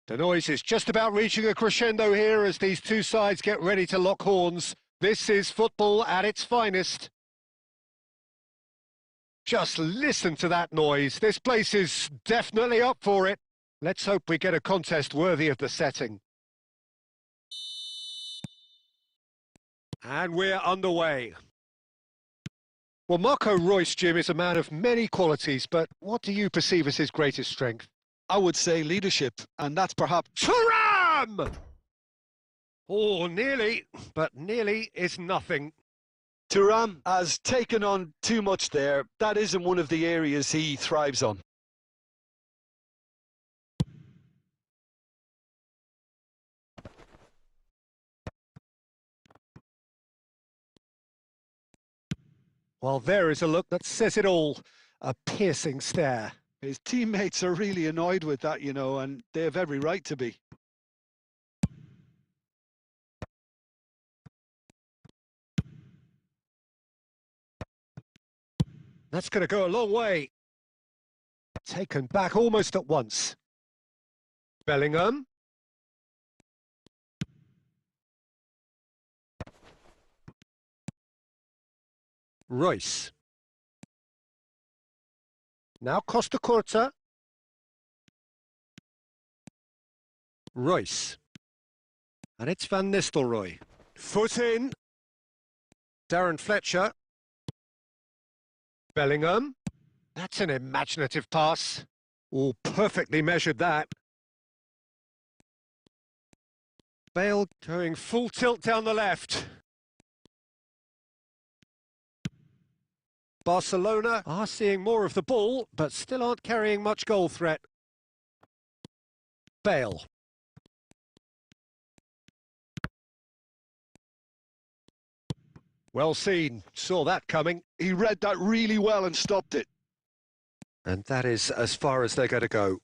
The noise is just about reaching a crescendo here as these two sides get ready to lock horns. This is football at its finest. Just listen to that noise. This place is definitely up for it. Let's hope we get a contest worthy of the setting. And we're underway. Well, Marco Reus, Jim, is a man of many qualities, but what do you perceive as his greatest strength? I would say leadership, and that's perhaps... Thuram! Oh, nearly, but nearly is nothing. Thuram has taken on too much there. That isn't one of the areas he thrives on. Well, there is a look that says it all. A piercing stare. His teammates are really annoyed with that, you know, and they have every right to be. That's going to go a long way. Taken back almost at once. Bellingham. Reus. Now Costa Curta. Reus. And it's Van Nistelrooy. Foot in. Darren Fletcher. Bellingham. That's an imaginative pass. Oh, perfectly measured that. Bale going full tilt down the left. Barcelona are seeing more of the ball, but still aren't carrying much goal threat. Bale. Well seen, saw that coming. He read that really well and stopped it. And that is as far as they're going to go.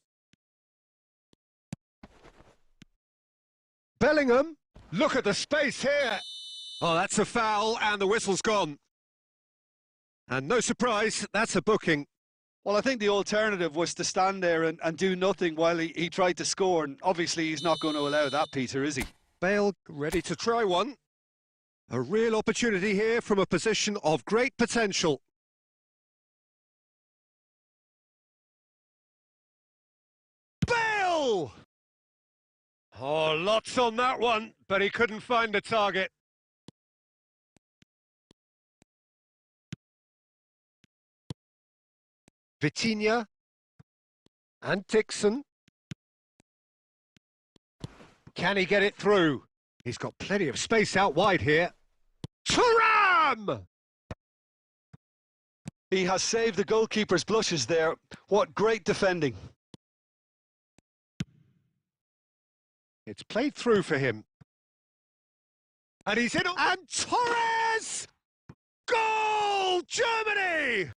Bellingham, look at the space here. Oh, that's a foul and the whistle's gone. And no surprise, that's a booking. Well, I think the alternative was to stand there and do nothing while he tried to score. And obviously he's not going to allow that, Peter, is he? Bale ready to try one. A real opportunity here from a position of great potential. Bale! Oh, lots on that one, but he couldn't find the target. Vitinha and Dixon. Can he get it through? He's got plenty of space out wide here. Thuram! He has saved the goalkeeper's blushes there. What great defending. It's played through for him. And he's in. And Torres! Goal! Germany!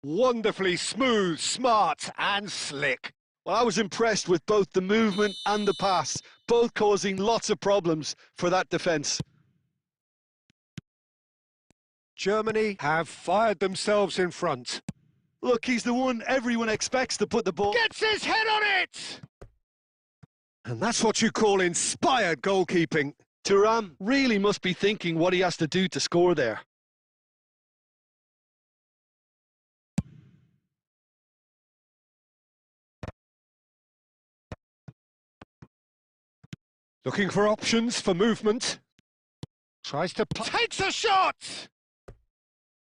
Wonderfully smooth, smart and slick. Well, I was impressed with both the movement and the pass, both causing lots of problems for that defence. Germany have fired themselves in front. Look, he's the one everyone expects to put the ball... Gets his head on it! And that's what you call inspired goalkeeping. Thuram really must be thinking what he has to do to score there. Looking for options for movement. Tries to... Takes a shot!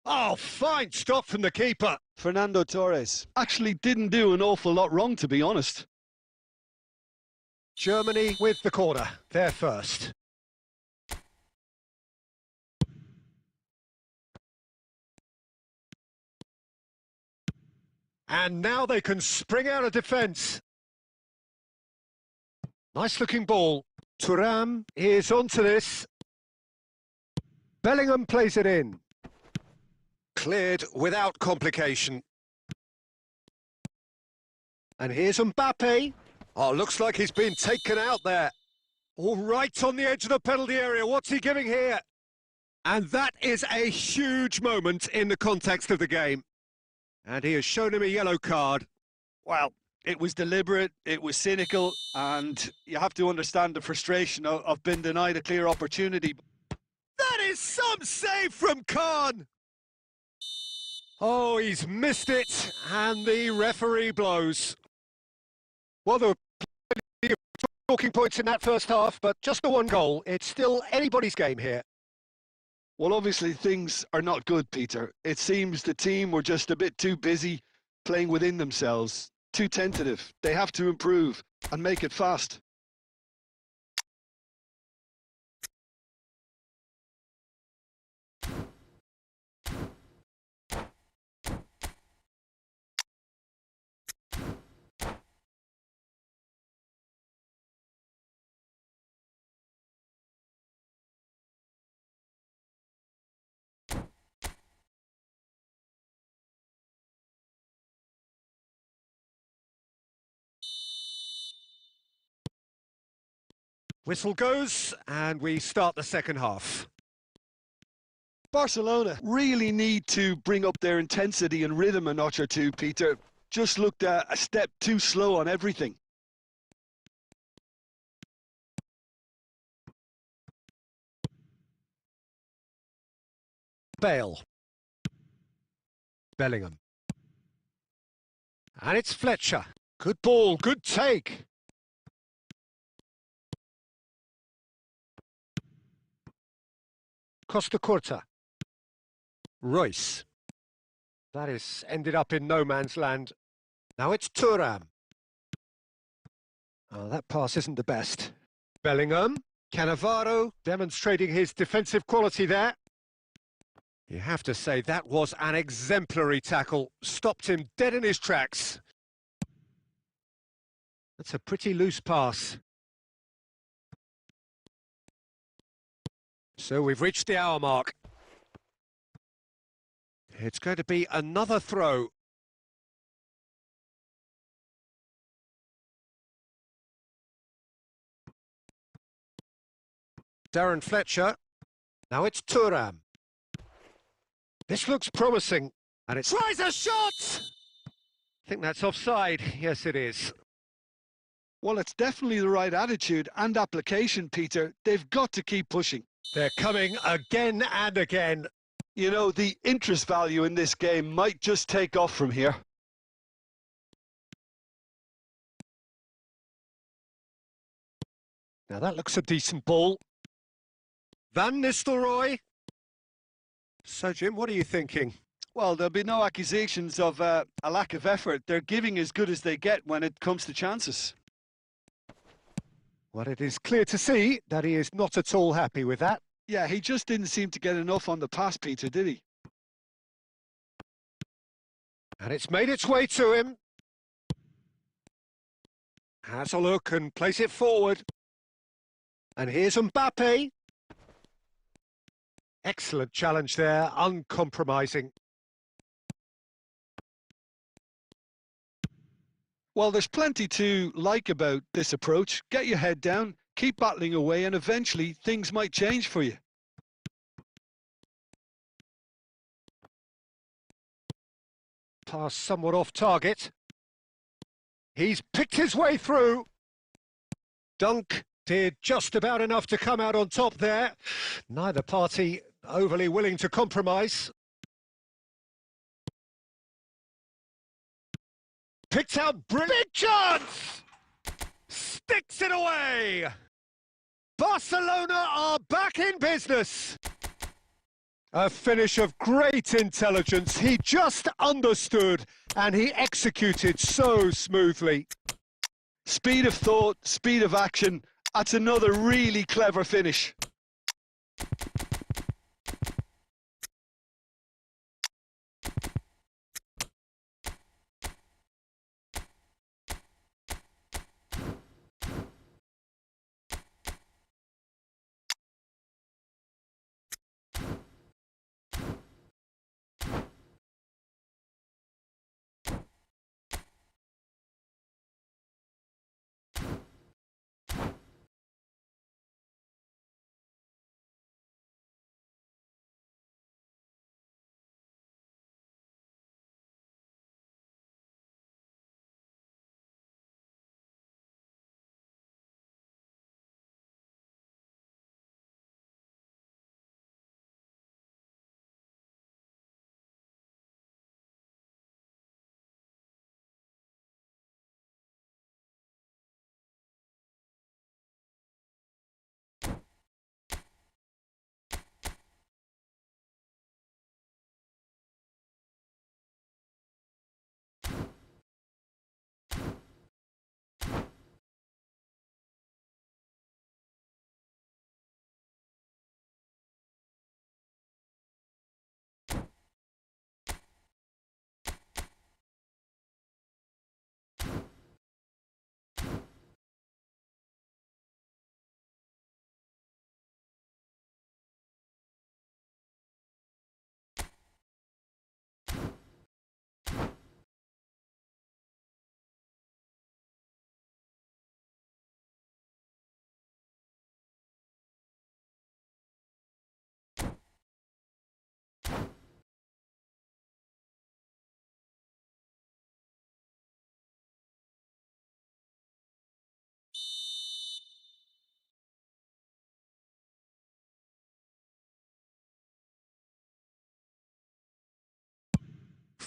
Oh, fine stop from the keeper. Fernando Torres actually didn't do an awful lot wrong, to be honest. Germany with the corner. They're first. And now they can spring out of defence. Nice looking ball. Thuram is onto this. Bellingham plays it in. Cleared without complication. And here's Mbappe. Oh, looks like he's been taken out there. All right on the edge of the penalty area. What's he giving here? And that is a huge moment in the context of the game. And he has shown him a yellow card. Well, It was deliberate, it was cynical, and you have to understand the frustration of being denied a clear opportunity. That is some save from Khan! Oh, he's missed it, and the referee blows. Well, there were plenty of talking points in that first half, but just the one goal. It's still anybody's game here. Well, obviously things are not good, Peter. It seems the team were just a bit too busy playing within themselves, too tentative. They have to improve and make it fast. Whistle goes, and we start the second half. Barcelona really need to bring up their intensity and rhythm a notch or two, Peter. Just looked a step too slow on everything. Bale. Bellingham. And it's Fletcher. Good ball, good take. Costa Curta. Royce. That is ended up in no man's land. Now it's Thuram. Oh, that pass isn't the best. Bellingham. Cannavaro demonstrating his defensive quality there. You have to say that was an exemplary tackle. Stopped him dead in his tracks. That's a pretty loose pass. So we've reached the hour mark. It's going to be another throw. Darren Fletcher. Now it's Thuram. This looks promising. And it's... Tries a shot! I think that's offside. Yes, it is. Well, it's definitely the right attitude and application, Peter. They've got to keep pushing. They're coming again and again. You know, the interest value in this game might just take off from here. Now that looks a decent ball. Van Nistelrooy. So, Jim, what are you thinking? Well, there'll be no accusations of a lack of effort. They're giving as good as they get when it comes to chances. Well, it is clear to see that he is not at all happy with that. Yeah, he just didn't seem to get enough on the pass, Peter, did he? And it's made its way to him. Has a look and plays it forward. And here's Mbappe. Excellent challenge there, uncompromising. Well, there's plenty to like about this approach. Get your head down, keep battling away, and eventually things might change for you. Pass somewhat off target. He's picked his way through. Dunk did just about enough to come out on top there. Neither party overly willing to compromise. Picked out brilliant. Big chance! Sticks it away! Barcelona are back in business. A finish of great intelligence. He just understood and he executed so smoothly. Speed of thought, speed of action. That's another really clever finish.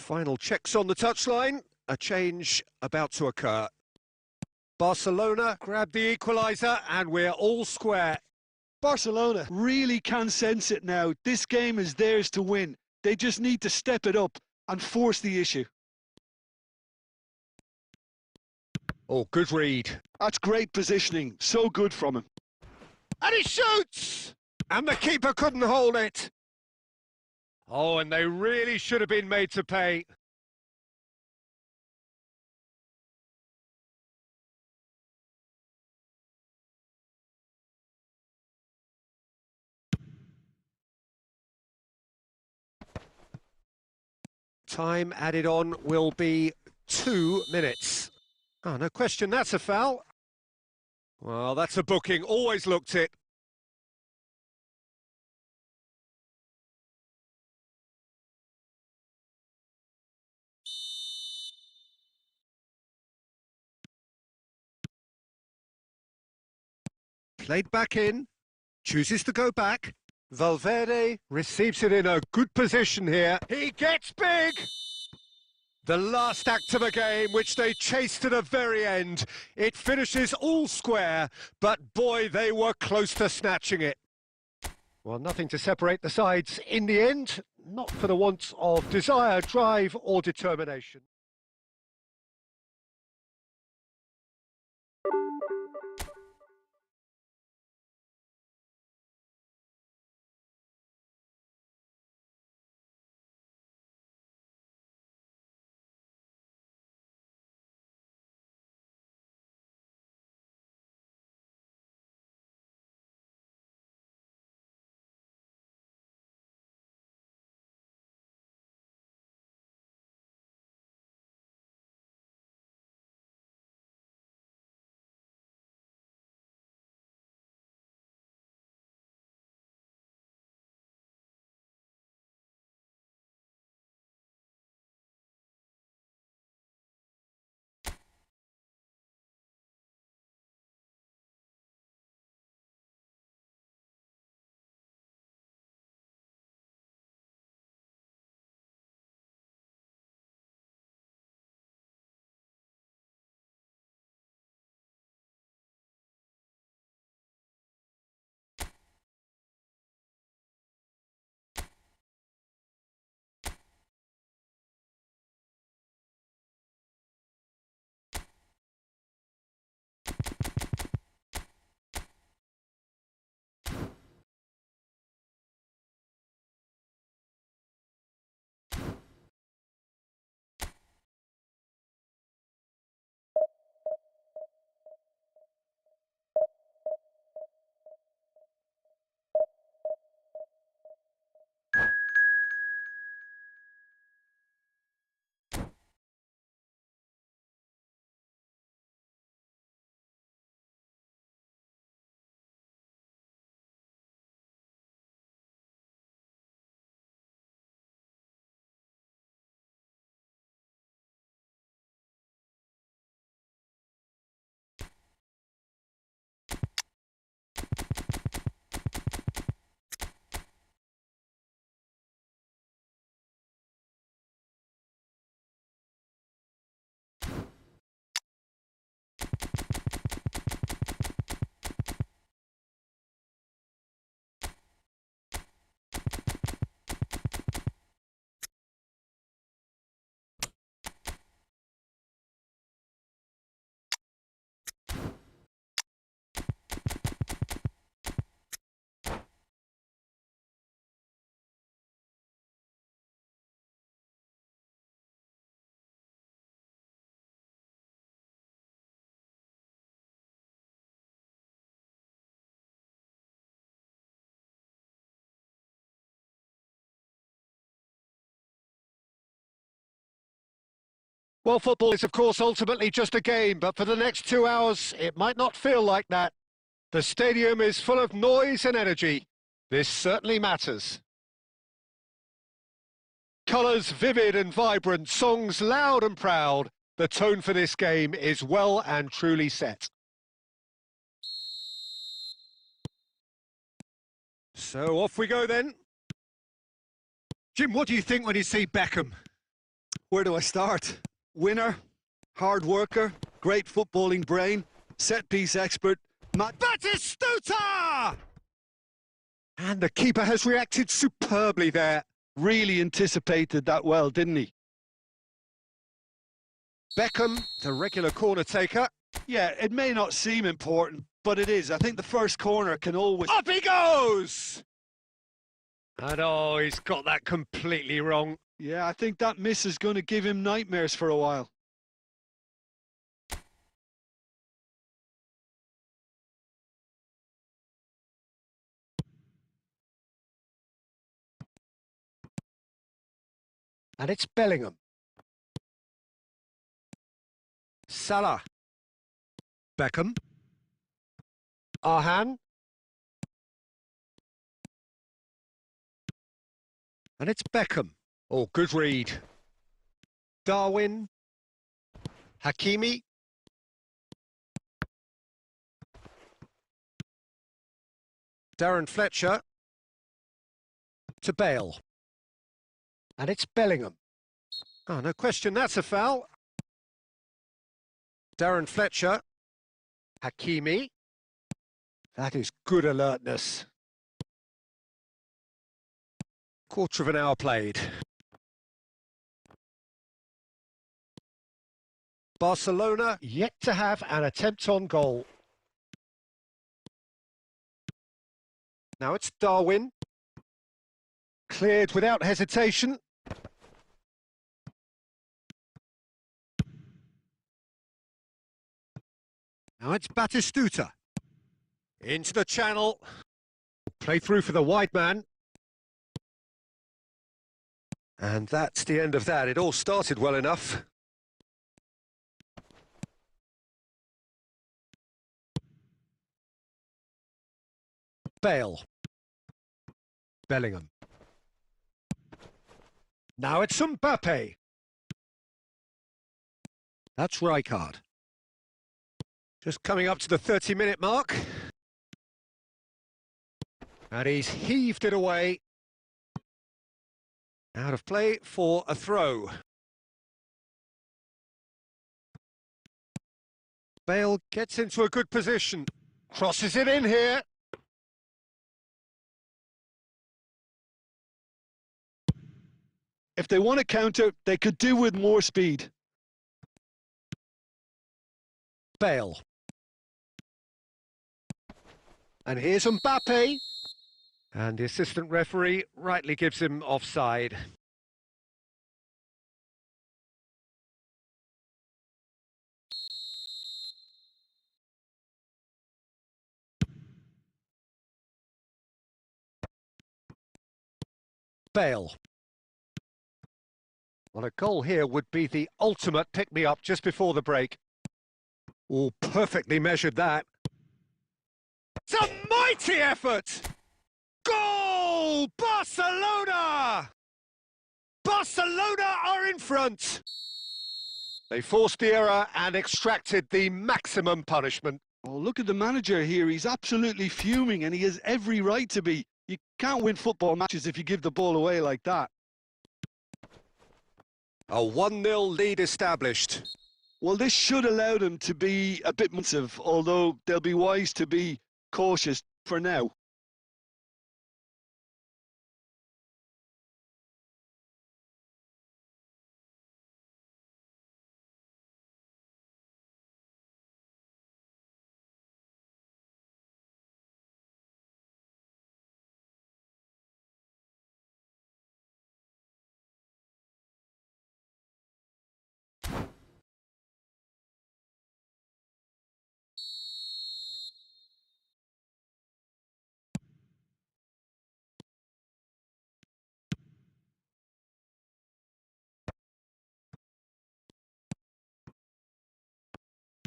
Final checks on the touchline. A change about to occur. Barcelona grab the equaliser and we're all square. Barcelona really can sense it now. This game is theirs to win. They just need to step it up and force the issue. Oh, good read. That's great positioning. So good from him. And he shoots! And the keeper couldn't hold it. Oh, and they really should have been made to pay. Time added on will be 2 minutes. Oh, no question, that's a foul. Well, that's a booking, always looked it. Played back in, chooses to go back. Valverde receives it in a good position here. He gets big! The last act of a game, which they chased to the very end. It finishes all square, but boy, they were close to snatching it. Well, nothing to separate the sides in the end, not for the want of desire, drive or determination. Well, football is, of course, ultimately just a game, but for the next 2 hours, it might not feel like that. The stadium is full of noise and energy. This certainly matters. Colours vivid and vibrant, songs loud and proud. The tone for this game is well and truly set. So off we go then. Jim, what do you think when you see Beckham? Where do I start? Winner, hard worker, great footballing brain, set-piece expert, Batistuta! And the keeper has reacted superbly there. Really anticipated that well, didn't he? Beckham, the regular corner taker. Yeah, it may not seem important, but it is. I think the first corner can always... Up he goes! And oh, he's got that completely wrong. Yeah, I think that miss is going to give him nightmares for a while. And it's Bellingham. Salah. Beckham. Arhan. And it's Beckham. Oh, good read. Darwin. Hakimi. Darren Fletcher. To Bale. And it's Bellingham. Oh, no question, that's a foul. Darren Fletcher. Hakimi. That is good alertness. Quarter of an hour played. Barcelona yet to have an attempt on goal. Now it's Darwin. Cleared without hesitation. Now it's Batistuta. Into the channel. Play through for the wide man. And that's the end of that. It all started well enough. Bale. Bellingham. Now it's Mbappe. That's Rijkaard. Just coming up to the 30-minute mark. And he's heaved it away. Out of play for a throw. Bale gets into a good position. Crosses it in here. If they want to counter, they could do with more speed. Bale. And here's Mbappe. And the assistant referee rightly gives him offside. Bale. Well, a goal here would be the ultimate pick-me-up just before the break. Oh, perfectly measured that. It's a mighty effort! Goal! Barcelona! Barcelona are in front! They forced the error and extracted the maximum punishment. Oh, look at the manager here. He's absolutely fuming, and he has every right to be. You can't win football matches if you give the ball away like that. A 1-0 lead established. Well, this should allow them to be a bit massive, although they'll be wise to be cautious for now.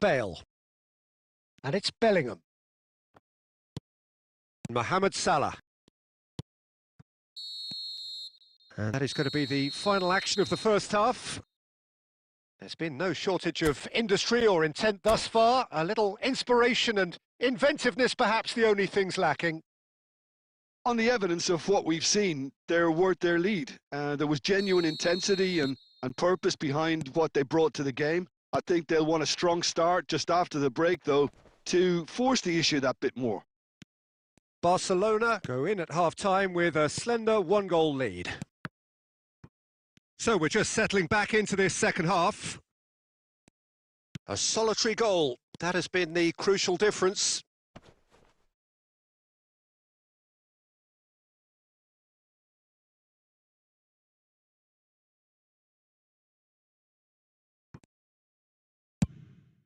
Bale. And it's Bellingham. Mohamed Salah. And that is going to be the final action of the first half. There's been no shortage of industry or intent thus far. A little inspiration and inventiveness, perhaps the only things lacking. On the evidence of what we've seen, they're worth their lead. There was genuine intensity and and purpose behind what they brought to the game. I think they'll want a strong start just after the break, though, to force the issue that bit more. Barcelona go in at half-time with a slender one-goal lead. So we're just settling back into this second half. A solitary goal. That has been the crucial difference.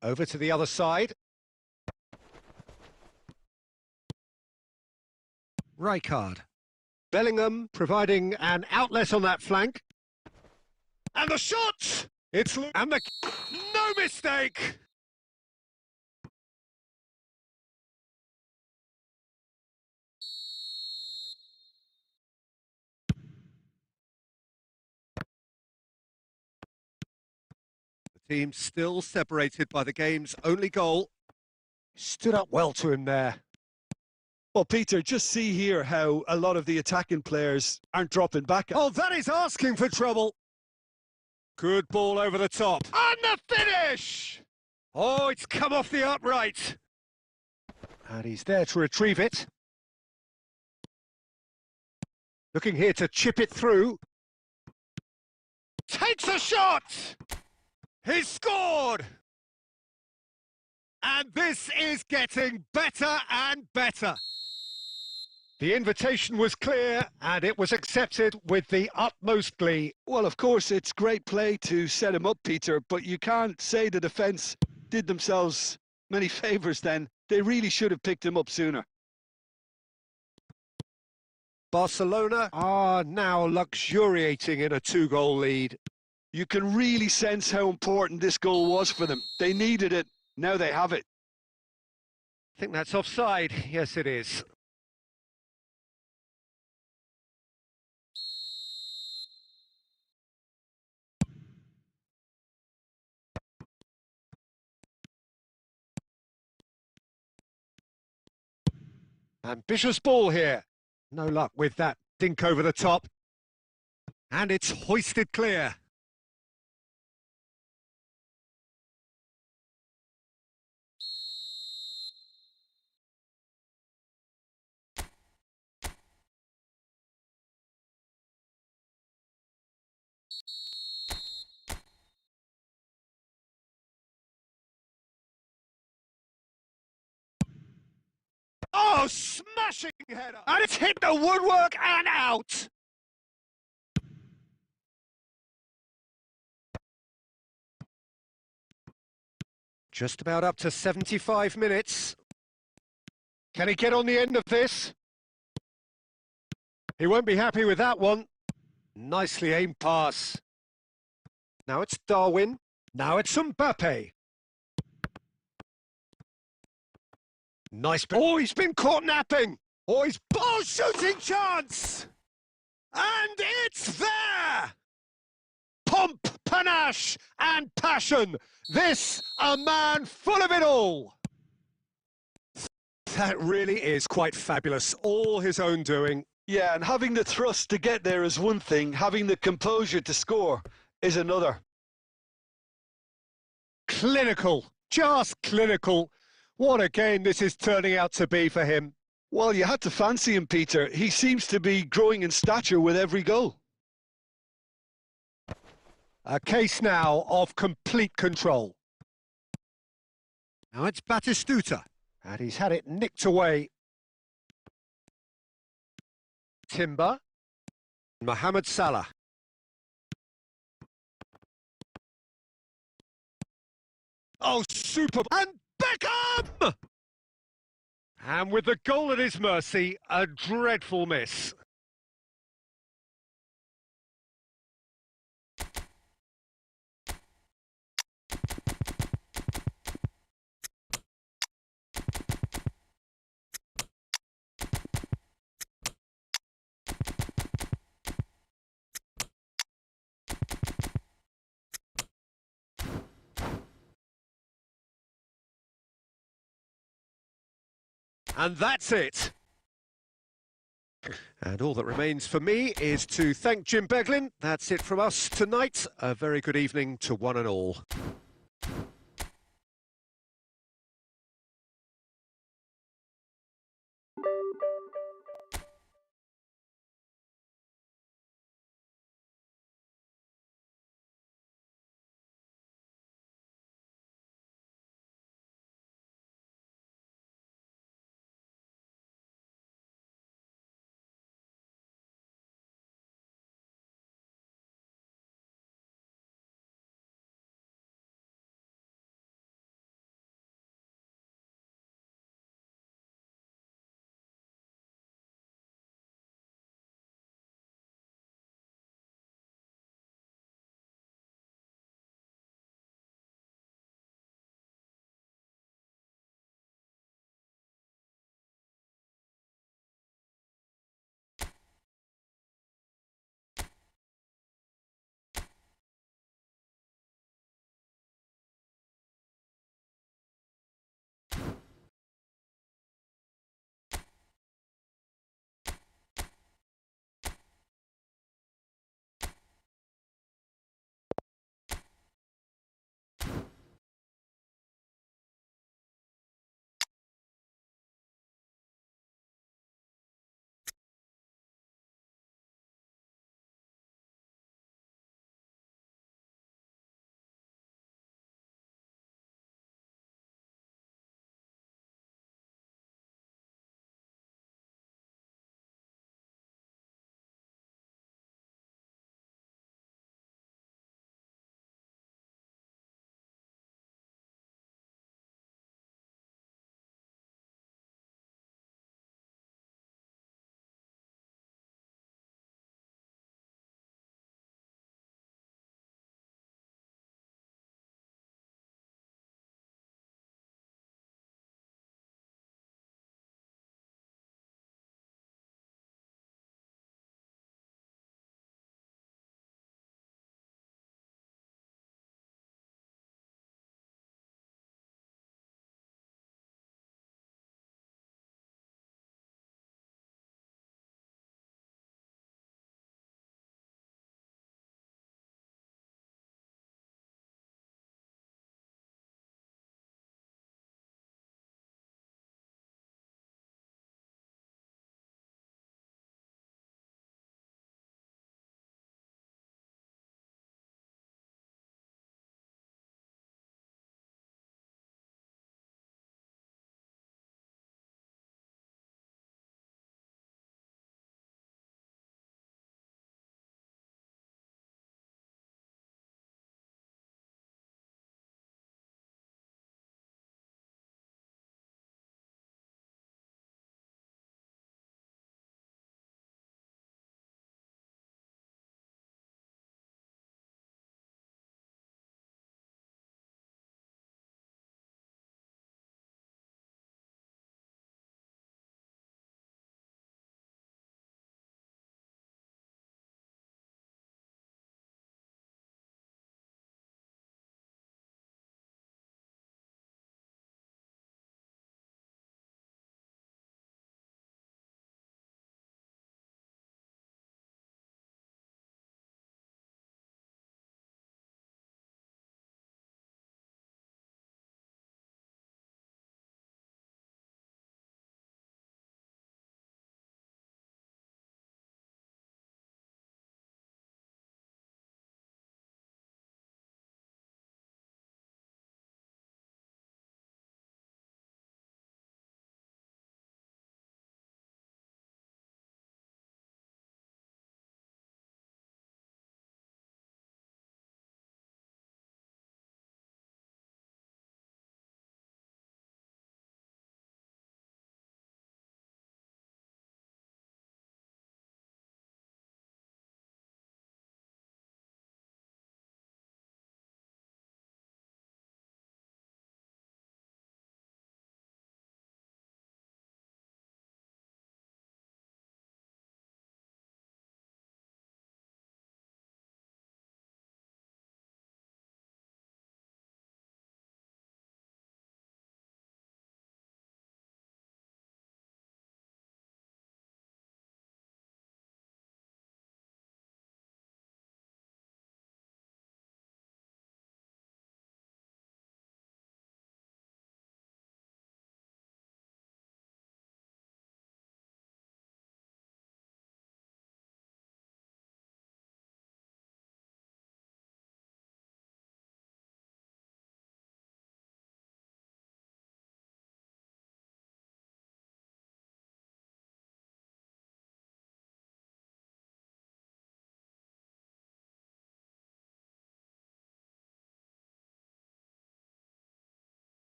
Over to the other side. Rijkaard. Bellingham providing an outlet on that flank. And the shot! It's... and the... no mistake! The team still separated by the game's only goal. Stood up well to him there. Well, Peter, just see here how a lot of the attacking players aren't dropping back. Oh, that is asking for trouble. Good ball over the top. And the finish! Oh, it's come off the upright. And he's there to retrieve it. Looking here to chip it through. Takes a shot! He's scored! And this is getting better and better. The invitation was clear, and it was accepted with the utmost glee. Well, of course, it's great play to set him up, Peter, but you can't say the defence did themselves many favours then. They really should have picked him up sooner. Barcelona are now luxuriating in a two-goal lead. You can really sense how important this goal was for them. They needed it. Now they have it. I think that's offside. Yes, it is. Ambitious ball here. No luck with that dink over the top. And it's hoisted clear. Oh, smashing header! And it's hit the woodwork and out! Just about up to 75 minutes. Can he get on the end of this? He won't be happy with that one. Nicely aimed pass. Now it's Darwin. Now it's Mbappe. Nice. Oh, he's been caught napping. Oh, he's shooting chance. And it's there. Pomp, panache and passion. This, a man full of it all. That really is quite fabulous. All his own doing. Yeah, and having the thrust to get there is one thing. Having the composure to score is another. Clinical. Just clinical. What a game this is turning out to be for him. Well, you had to fancy him, Peter. He seems to be growing in stature with every goal. A case now of complete control. Now it's Batistuta, and he's had it nicked away. Timber, Mohamed Salah. Oh, super! And Beckham! And with the goal at his mercy, a dreadful miss. And that's it. And all that remains for me is to thank Jim Beglin. That's it from us tonight. A very good evening to one and all.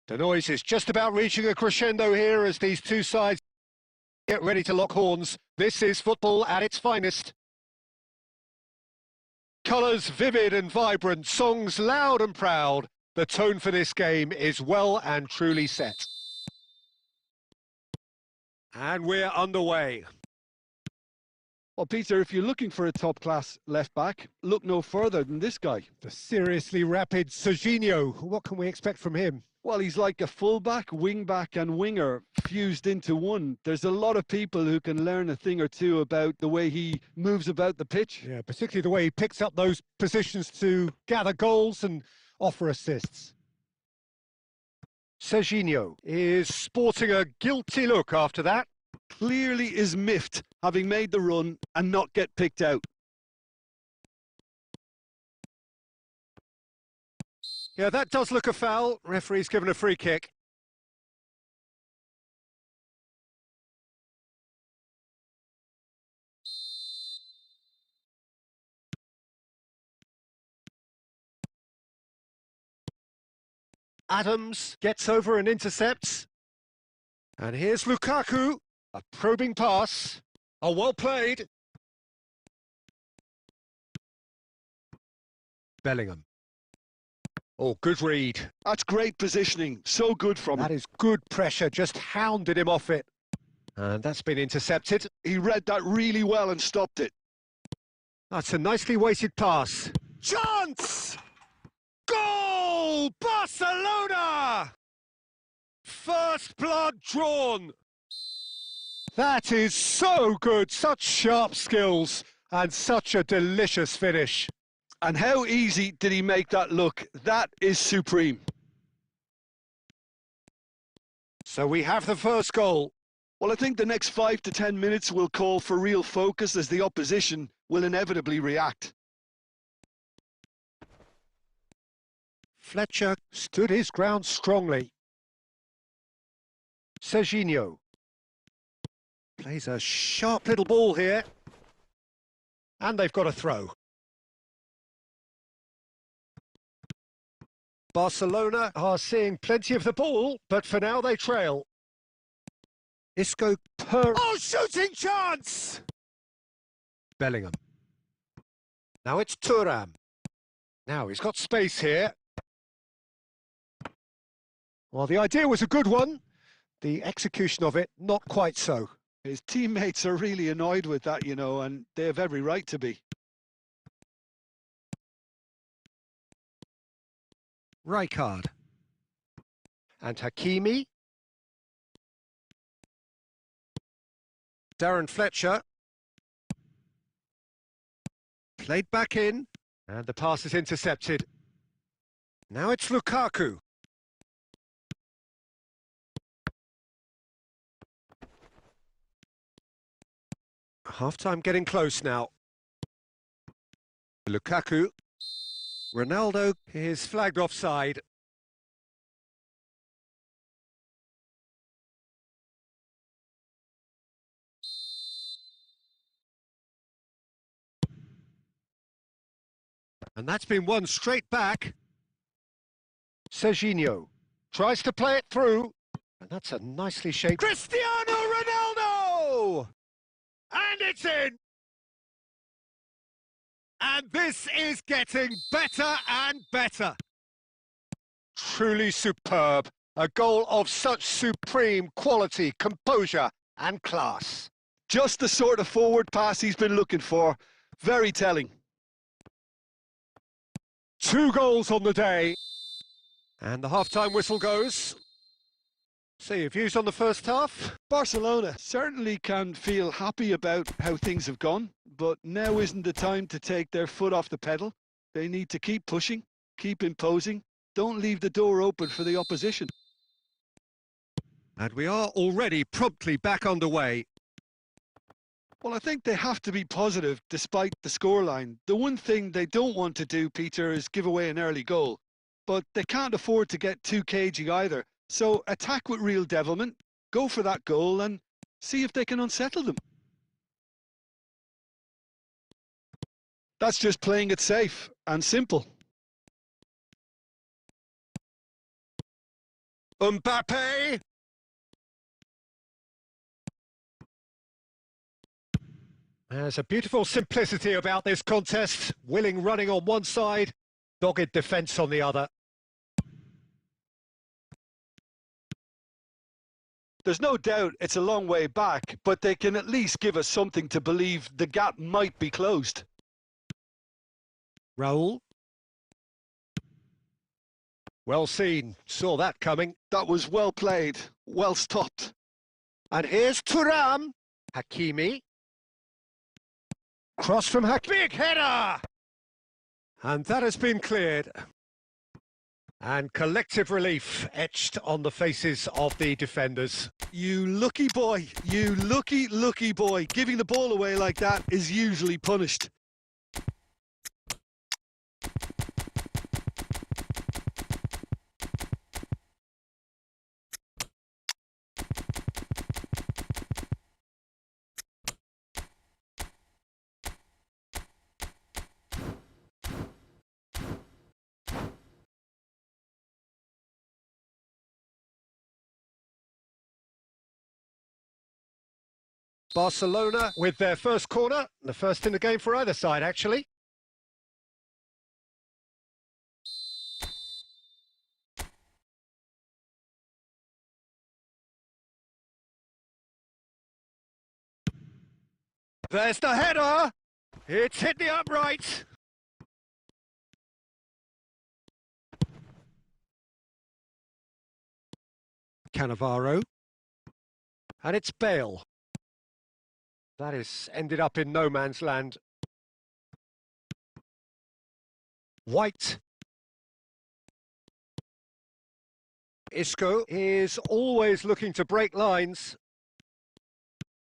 The noise is just about reaching a crescendo here as these two sides get ready to lock horns. This is football at its finest. Colours vivid and vibrant, songs loud and proud. The tone for this game is well and truly set. And we're underway. Well, Peter, if you're looking for a top-class left-back, look no further than this guy. The seriously rapid Serginho. What can we expect from him? Well, he's like a full-back, wing-back and winger fused into one. There's a lot of people who can learn a thing or two about the way he moves about the pitch. Yeah, particularly the way he picks up those positions to gather goals and offer assists. Serginho is sporting a guilty look after that. Clearly is miffed, having made the run and not get picked out. Yeah, that does look a foul. Referee's given a free kick. Adams gets over and intercepts. And here's Lukaku. A probing pass. Oh, well played. Bellingham. Oh, good read. That's great positioning. So good from him. That is good pressure. Just hounded him off it. And that's been intercepted. He read that really well and stopped it. That's a nicely weighted pass. Chance! Goal! Barcelona! First blood drawn. That is so good. Such sharp skills and such a delicious finish. And how easy did he make that look? That is supreme. So we have the first goal. Well, I think the next 5 to 10 minutes will call for real focus as the opposition will inevitably react. Fletcher stood his ground strongly. Serginho plays a sharp little ball here. And they've got a throw. Barcelona are seeing plenty of the ball, but for now they trail. Oh, shooting chance! Bellingham. Now it's Thuram. Now he's got space here. Well, the idea was a good one. The execution of it, not quite so. His teammates are really annoyed with that, you know, and they have every right to be. Rijkaard. And Hakimi. Darren Fletcher. Played back in. And the pass is intercepted. Now it's Lukaku. Half-time getting close now. Lukaku. Ronaldo is flagged offside. And that's been won straight back. Serginho tries to play it through. And that's a nicely shaped... Cristiano Ronaldo! And it's in! And this is getting better and better. Truly superb. A goal of such supreme quality, composure and class. Just the sort of forward pass he's been looking for. Very telling. 2 goals on the day. And the half-time whistle goes. So your views on the first half? Barcelona certainly can feel happy about how things have gone, but now isn't the time to take their foot off the pedal. They need to keep pushing, keep imposing, don't leave the door open for the opposition. And we are already promptly back underway. Well, I think they have to be positive despite the scoreline. The one thing they don't want to do, Peter, is give away an early goal. But they can't afford to get too cagey either. So attack with real devilment, go for that goal and see if they can unsettle them. That's just playing it safe and simple. Mbappe! There's a beautiful simplicity about this contest. Willing running on one side, dogged defence on the other. There's no doubt it's a long way back, but they can at least give us something to believe the gap might be closed. Raul. Well seen, saw that coming. That was well played, well stopped. And here's Thuram. Hakimi. Cross from Big header! And that has been cleared. And collective relief etched on the faces of the defenders. You lucky boy, you lucky boy. Giving the ball away like that is usually punished. Barcelona with their first corner, the first in the game for either side, actually. There's the header! It's hit the upright! Cannavaro. And it's Bale. That is ended up in no man's land. White. Isco is always looking to break lines.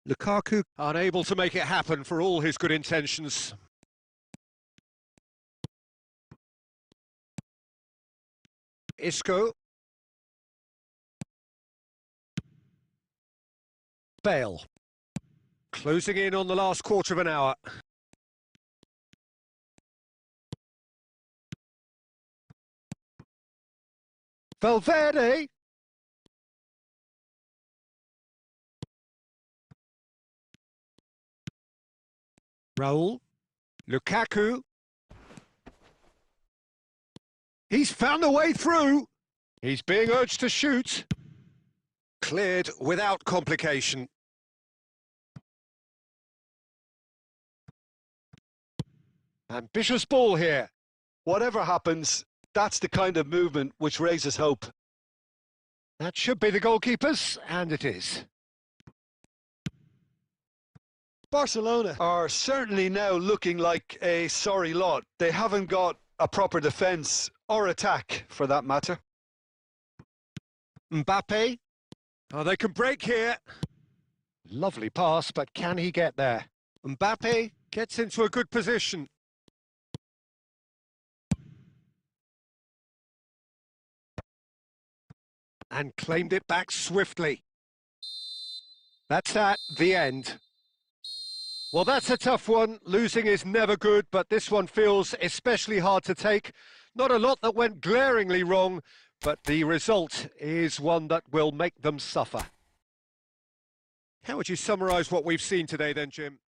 Lukaku unable to make it happen for all his good intentions. Isco. Bale. Closing in on the last quarter of an hour. Valverde. Raul. Lukaku. He's found a way through. He's being urged to shoot. Cleared without complication. Ambitious ball here. Whatever happens, that's the kind of movement which raises hope. That should be the goalkeepers, and it is. Barcelona are certainly now looking like a sorry lot. They haven't got a proper defence or attack, for that matter. Mbappe. Oh, they can break here. Lovely pass, but can he get there? Mbappe gets into a good position. And claimed it back swiftly. That's the end. Well, that's a tough one. Losing is never good, but this one feels especially hard to take. Not a lot that went glaringly wrong, but the result is one that will make them suffer. How would you summarise what we've seen today then, Jim?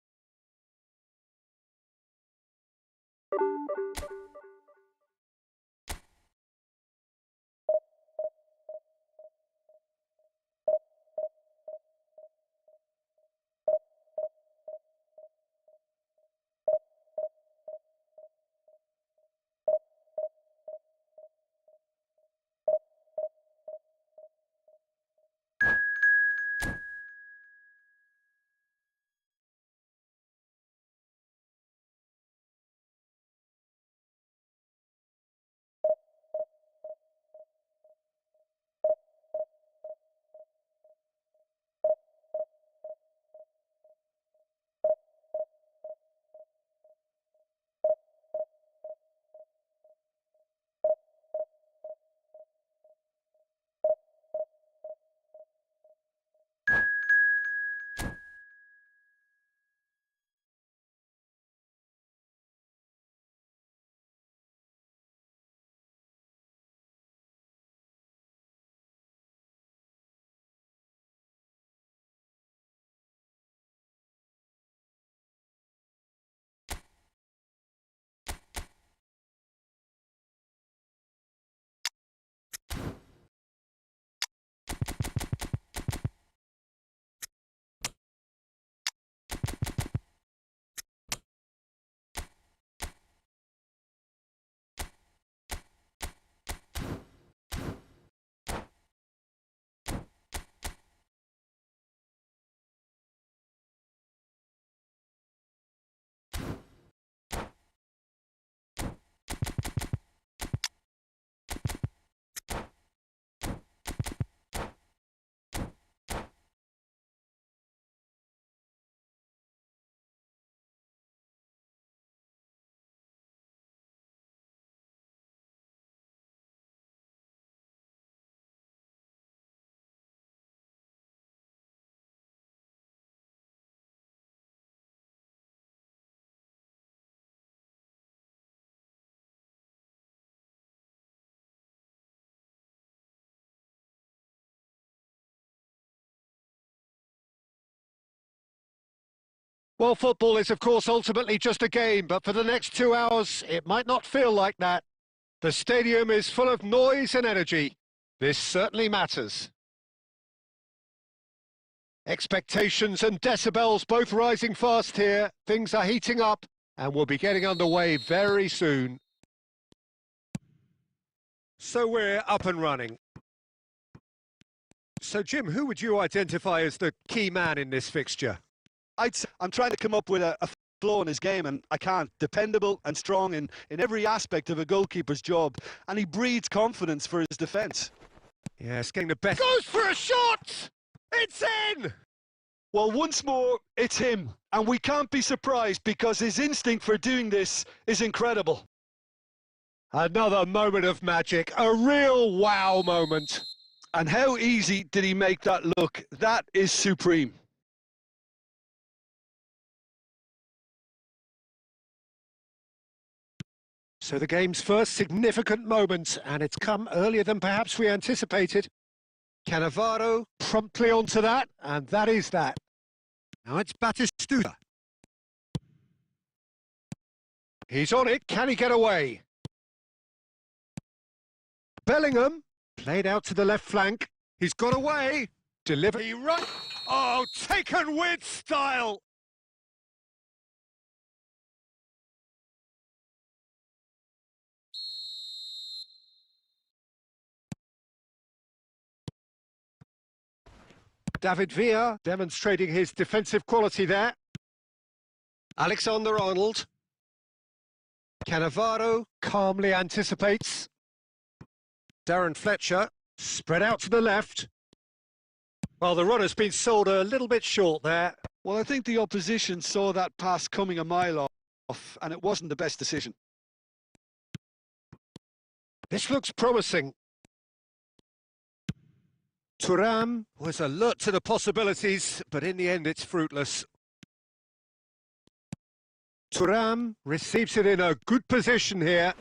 Well, football is, of course, ultimately just a game, but for the next 2 hours, it might not feel like that. The stadium is full of noise and energy. This certainly matters. Expectations and decibels both rising fast here. Things are heating up, and we'll be getting underway very soon. So we're up and running. So, Jim, who would you identify as the key man in this fixture? I'm trying to come up with a flaw in his game, and I can't. Dependable and strong in every aspect of a goalkeeper's job, and he breeds confidence for his defence. Yes, getting the best. Goes for a shot! It's in! Well, once more, it's him, and we can't be surprised because his instinct for doing this is incredible. Another moment of magic, a real wow moment. And how easy did he make that look? That is supreme. So the game's first significant moment, and it's come earlier than perhaps we anticipated. Cannavaro promptly onto that, and that is that. Now it's Batistuta. He's on it, can he get away? Bellingham, played out to the left flank. He's got away. Delivered. He run. Oh, taken with style. David Villa demonstrating his defensive quality there. Alexander-Arnold. Cannavaro calmly anticipates. Darren Fletcher spread out to the left. Well, the run has been sold a little bit short there. Well, I think the opposition saw that pass coming a mile off, and it wasn't the best decision. This looks promising. Thuram was alert to the possibilities, but in the end it's fruitless. Thuram receives it in a good position here.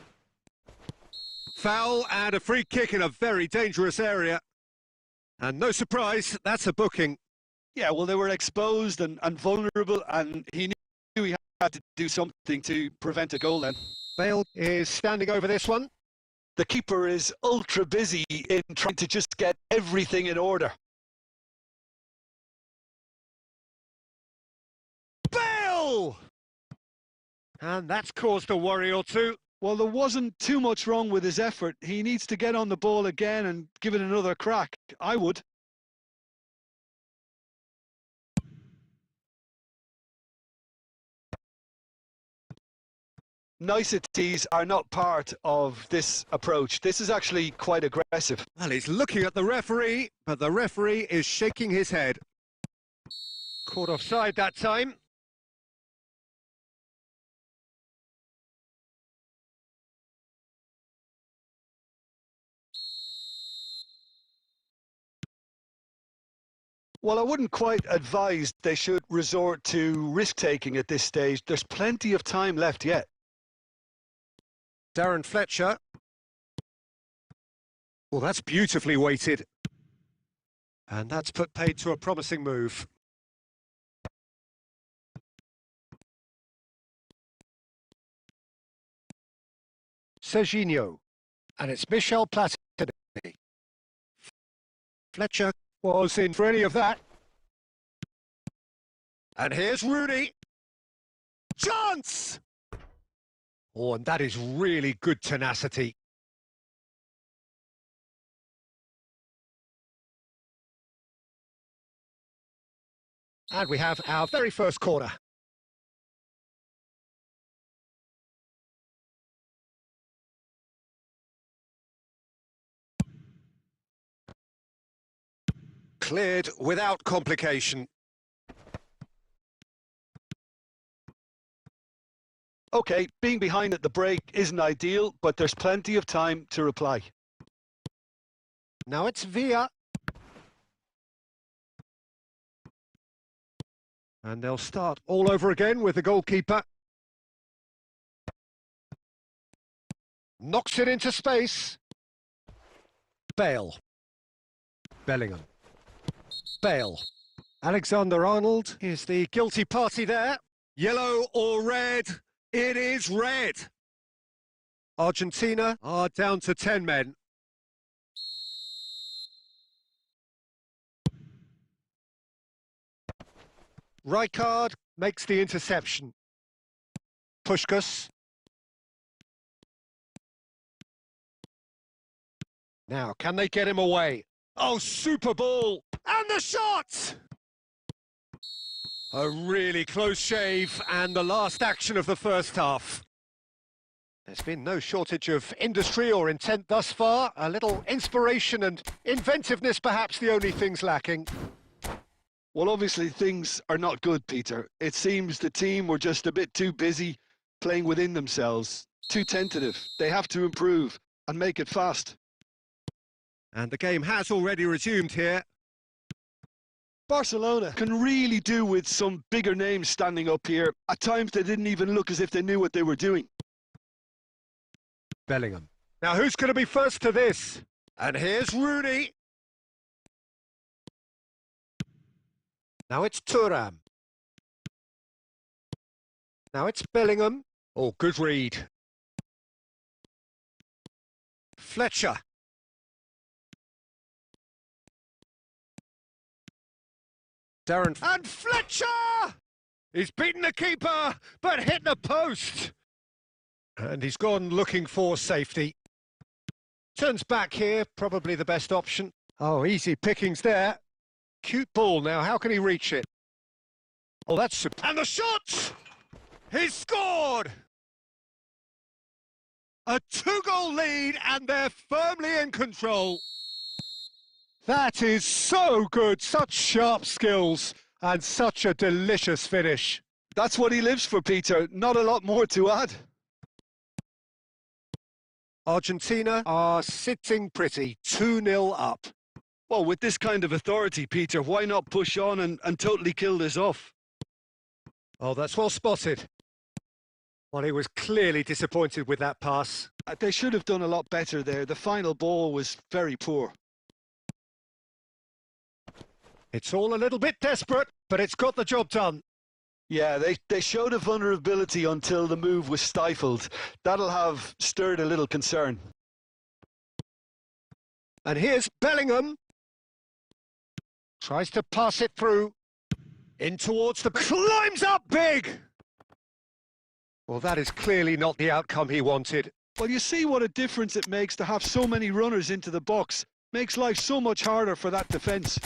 Foul and a free kick in a very dangerous area. And no surprise, that's a booking. Yeah, well, they were exposed and vulnerable, and he knew he had to do something to prevent a goal then. Bale is standing over this one. The keeper is ultra busy in trying to just get everything in order. Bale! And that's caused a worry or two. Well, there wasn't too much wrong with his effort. He needs to get on the ball again and give it another crack. I would. Niceties are not part of this approach. This is actually quite aggressive. Well, he's looking at the referee, but the referee is shaking his head. Caught offside that time. Well, I wouldn't quite advise they should resort to risk-taking at this stage. There's plenty of time left yet. Darren Fletcher. Well, that's beautifully weighted. And that's put paid to a promising move. Serginho. And it's Michel Platini. Fletcher was in for any of that. And here's Rooney. Chance! Oh, and that is really good tenacity. And we have our very first corner. Cleared without complication. Okay, being behind at the break isn't ideal, but there's plenty of time to reply. Now it's Villa. And they'll start all over again with the goalkeeper. Knocks it into space. Bale. Bellingham. Bale. Alexander-Arnold is the guilty party there. Yellow or red? It is red. Argentina are down to 10 men. Rijkaard makes the interception. Puskás. Now, can they get him away? Oh, super ball! And the shot! A really close shave, and the last action of the first half. There's been no shortage of industry or intent thus far. A little inspiration and inventiveness, perhaps the only things lacking. Well, obviously things are not good, Peter. It seems the team were just a bit too busy playing within themselves, too tentative. They have to improve and make it fast. And the game has already resumed here. Barcelona can really do with some bigger names standing up here. At times they didn't even look as if they knew what they were doing. Bellingham. Now who's going to be first to this? And here's Rooney. Now it's Thuram. Now it's Bellingham. Oh, good read. Fletcher. Darren. And Fletcher! He's beaten the keeper, but hit the post. And he's gone looking for safety. Turns back here, probably the best option. Oh, easy pickings there. Cute ball now, how can he reach it? Oh, that's... And the shot! He's scored! A 2-goal lead, and they're firmly in control. That is so good, such sharp skills, and such a delicious finish. That's what he lives for, Peter. Not a lot more to add. Argentina are sitting pretty, 2-0 up. Well, with this kind of authority, Peter, why not push on and totally kill this off? Oh, that's well spotted. Well, he was clearly disappointed with that pass. They should have done a lot better there. The final ball was very poor. It's all a little bit desperate, but it's got the job done. Yeah, they showed a vulnerability until the move was stifled. That'll have stirred a little concern. And here's Bellingham. Tries to pass it through. In towards the... Climbs up big! Well, that is clearly not the outcome he wanted. Well, you see what a difference it makes to have so many runners into the box. Makes life so much harder for that defence.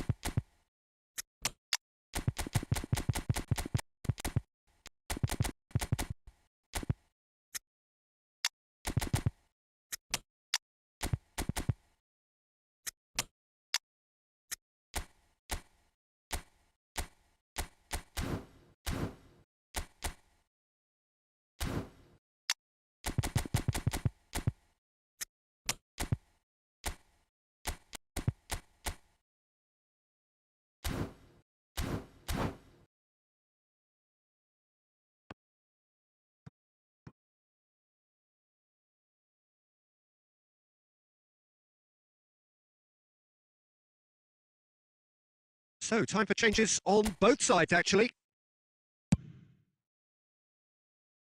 So, time for changes on both sides, actually.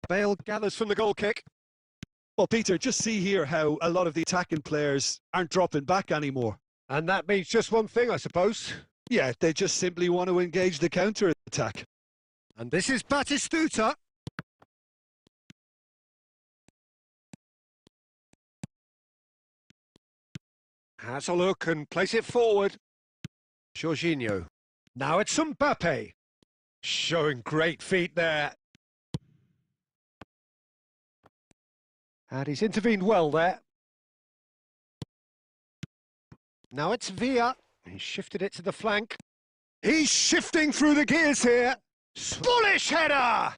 Bale gathers from the goal kick. Well, Peter, just see here how a lot of the attacking players aren't dropping back anymore. And that means just one thing, I suppose. Yeah, they just simply want to engage the counter-attack. And this is Batistuta. Has a look and place it forward. Jorginho. Now it's Mbappe. Showing great feet there. And he's intervened well there. Now it's Villa. He's shifted it to the flank. He's shifting through the gears here. Bullish header!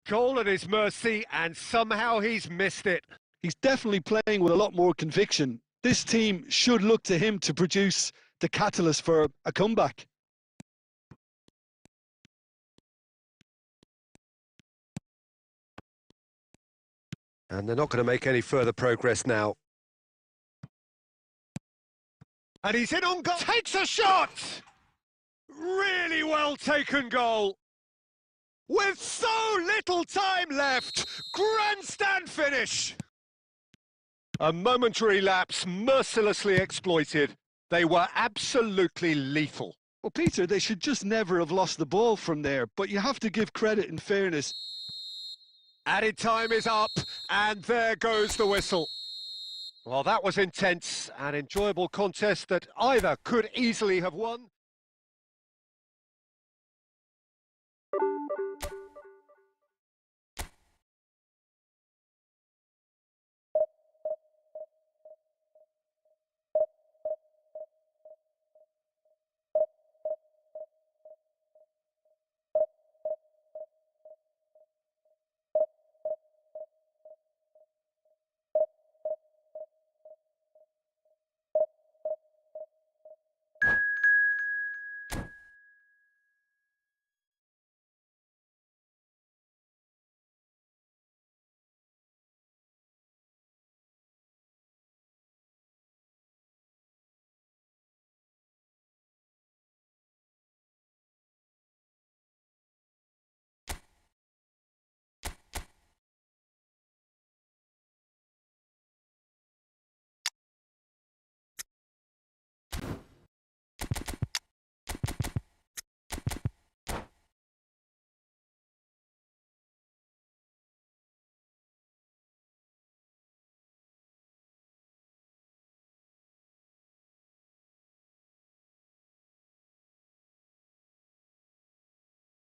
Goal at his mercy, and somehow he's missed it. He's definitely playing with a lot more conviction. This team should look to him to produce the catalyst for a comeback. And they're not going to make any further progress now. And he's in on goal. Takes a shot! Really well taken goal. With so little time left, grandstand finish! A momentary lapse mercilessly exploited. They were absolutely lethal. Well, Peter, they should just never have lost the ball from there, but you have to give credit and fairness. Added time is up, and there goes the whistle. Well, that was intense, an enjoyable contest that either could easily have won.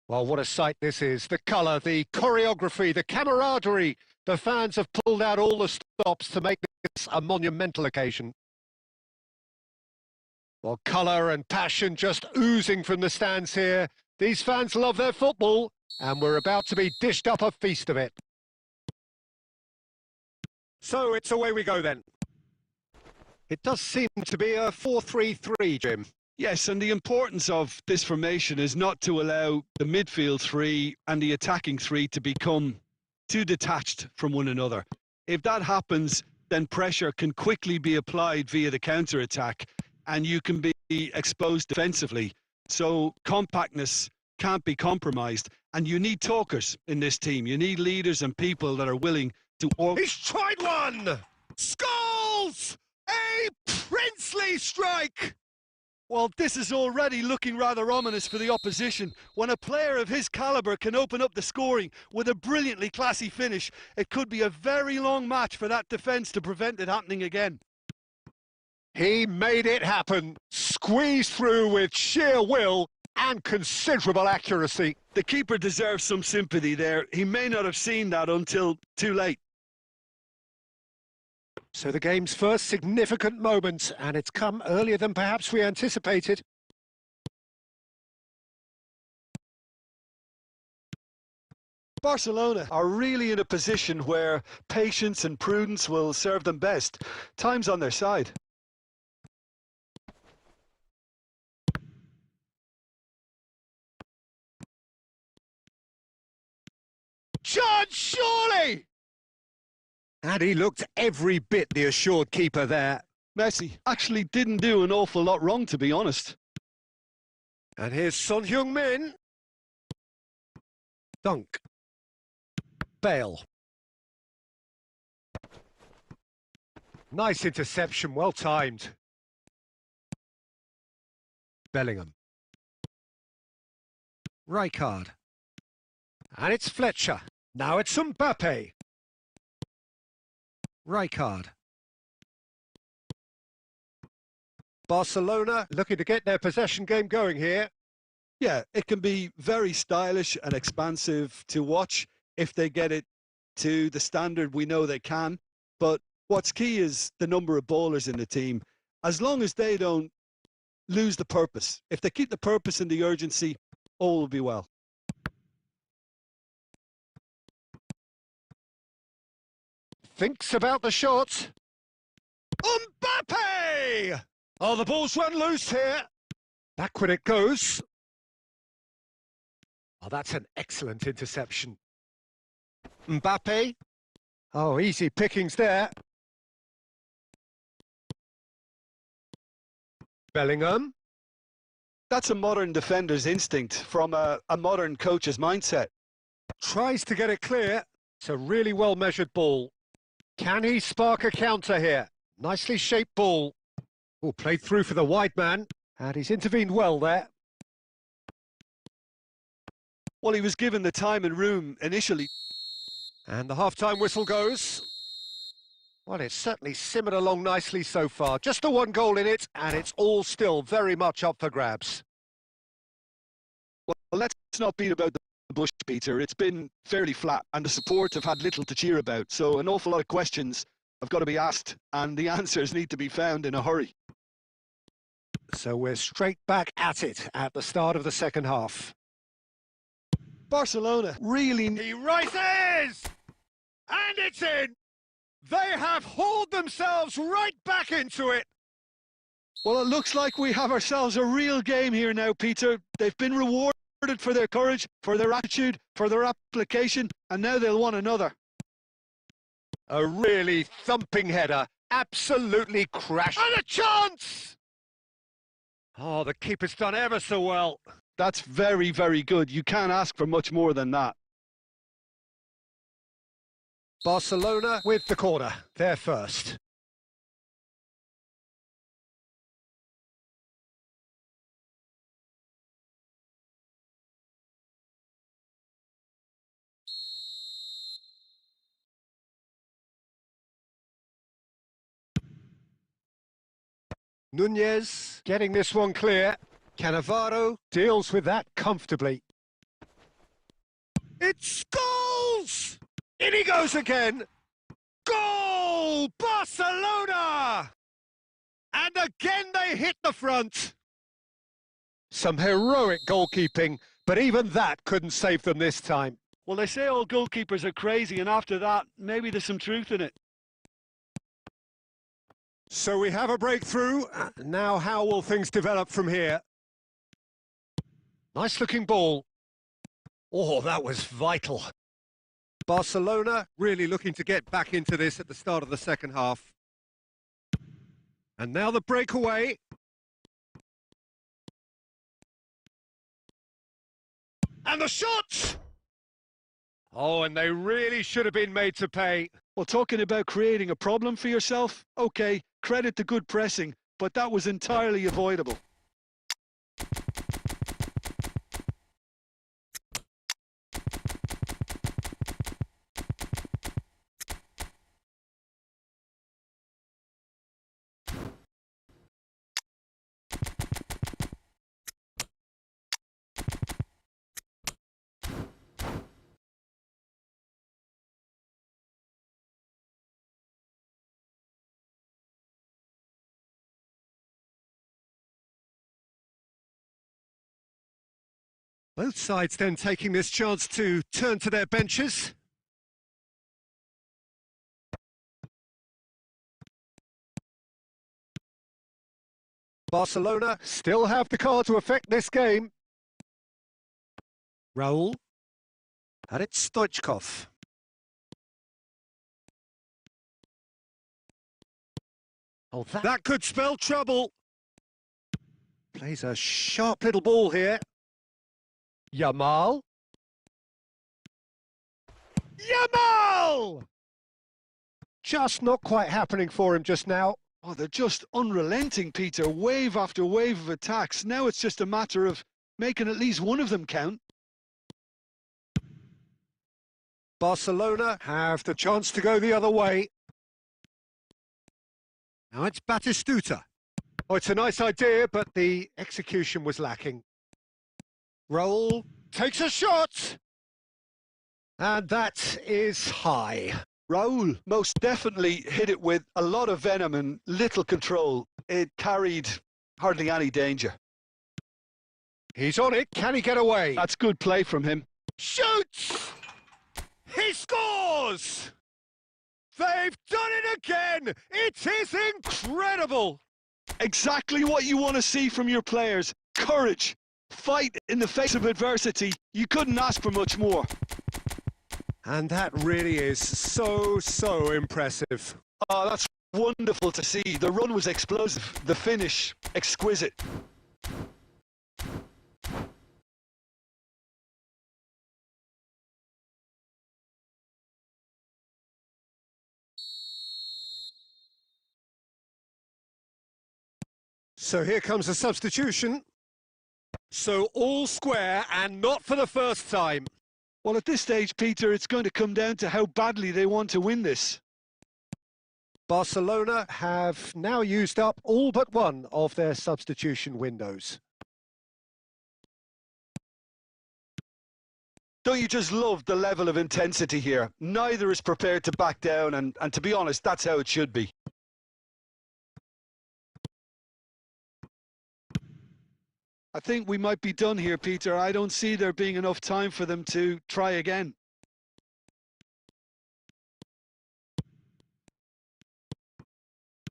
Well, what a sight this is. The colour, the choreography, the camaraderie. The fans have pulled out all the stops to make this a monumental occasion. Well, colour and passion just oozing from the stands here. These fans love their football, and we're about to be dished up a feast of it. So it's away we go then. It does seem to be a 4-3-3, Jim. Yes, and the importance of this formation is not to allow the midfield three and the attacking three to become too detached from one another. If that happens, then pressure can quickly be applied via the counter-attack, and you can be exposed defensively. So compactness can't be compromised, and you need talkers in this team. You need leaders and people that are willing to... He's tried one! Skulls! A princely strike! Well, this is already looking rather ominous for the opposition. When a player of his calibre can open up the scoring with a brilliantly classy finish, it could be a very long match for that defence to prevent it happening again. He made it happen, squeezed through with sheer will and considerable accuracy. The keeper deserves some sympathy there. He may not have seen that until too late. So the game's first significant moment, and it's come earlier than perhaps we anticipated. Barcelona are really in a position where patience and prudence will serve them best. Time's on their side. John, surely! And he looked every bit the assured keeper there. Messi actually didn't do an awful lot wrong, to be honest. And here's Son Heung-min. Dunk. Bale. Nice interception, well timed. Bellingham. Rijkaard. And it's Fletcher. Now it's Mbappe. Rijkaard. Barcelona looking to get their possession game going here. Yeah, it can be very stylish and expansive to watch if they get it to the standard we know they can. But what's key is the number of ballers in the team. As long as they don't lose the purpose, if they keep the purpose and the urgency, all will be well. Thinks about the shot. Mbappe! Oh, the ball's run loose here. Backward it goes. Oh, that's an excellent interception. Mbappe. Oh, easy pickings there. Bellingham. That's a modern defender's instinct from a modern coach's mindset. Tries to get it clear. It's a really well-measured ball. Can he spark a counter here? Nicely shaped ball. Oh, played through for the wide man. And he's intervened well there. Well, he was given the time and room initially. And the half-time whistle goes. Well, it's certainly simmered along nicely so far. Just the one goal in it, and it's all still very much up for grabs. Well, let's not beat about the bush, Peter. It's been fairly flat, and the support have had little to cheer about. So an awful lot of questions have got to be asked, and the answers need to be found in a hurry. So we're straight back at it at the start of the second half. Barcelona really... He rises! And it's in! They have hauled themselves right back into it! Well, it looks like we have ourselves a real game here now, Peter. They've been rewarded for their courage, for their attitude, for their application, and now they'll want another. A really thumping header, absolutely crashed. And a chance! Oh, the keeper's done ever so well. That's very, very good. You can't ask for much more than that. Barcelona with the corner. They're first. Nunez getting this one clear. Cannavaro deals with that comfortably. It's goals! In he goes again. Goal! Barcelona! And again they hit the front. Some heroic goalkeeping, but even that couldn't save them this time. Well, they say all goalkeepers are crazy, and after that, maybe there's some truth in it. So we have a breakthrough. Now how will things develop from here? Nice looking ball. Oh, that was vital. Barcelona really looking to get back into this at the start of the second half. And now the breakaway. And the shot! Oh, and they really should have been made to pay. Well, talking about creating a problem for yourself, okay, credit to good pressing, but that was entirely avoidable. Both sides then taking this chance to turn to their benches. Barcelona still have the card to affect this game. Raul. And it's Stoichkov. Oh, that could spell trouble. Plays a sharp little ball here. Yamal. Yamal! Just not quite happening for him just now. Oh, they're just unrelenting, Peter. Wave after wave of attacks. Now it's just a matter of making at least one of them count. Barcelona have the chance to go the other way. Now it's Batistuta. Oh, it's a nice idea, but the execution was lacking. Raul takes a shot. And that is high. Raul most definitely hit it with a lot of venom and little control. It carried hardly any danger. He's on it. Can he get away? That's good play from him. Shoots! He scores! They've done it again! It is incredible! Exactly what you want to see from your players. Courage. Fight in the face of adversity. You couldn't ask for much more. And that really is so impressive. Oh, that's wonderful to see. The run was explosive. The finish, exquisite. So here comes a substitution. So all square and not for the first time. Well, at this stage, Peter, it's going to come down to how badly they want to win this. Barcelona have now used up all but one of their substitution windows. Don't you just love the level of intensity here? Neither is prepared to back down, and to be honest, that's how it should be. I think we might be done here, Peter. I don't see there being enough time for them to try again.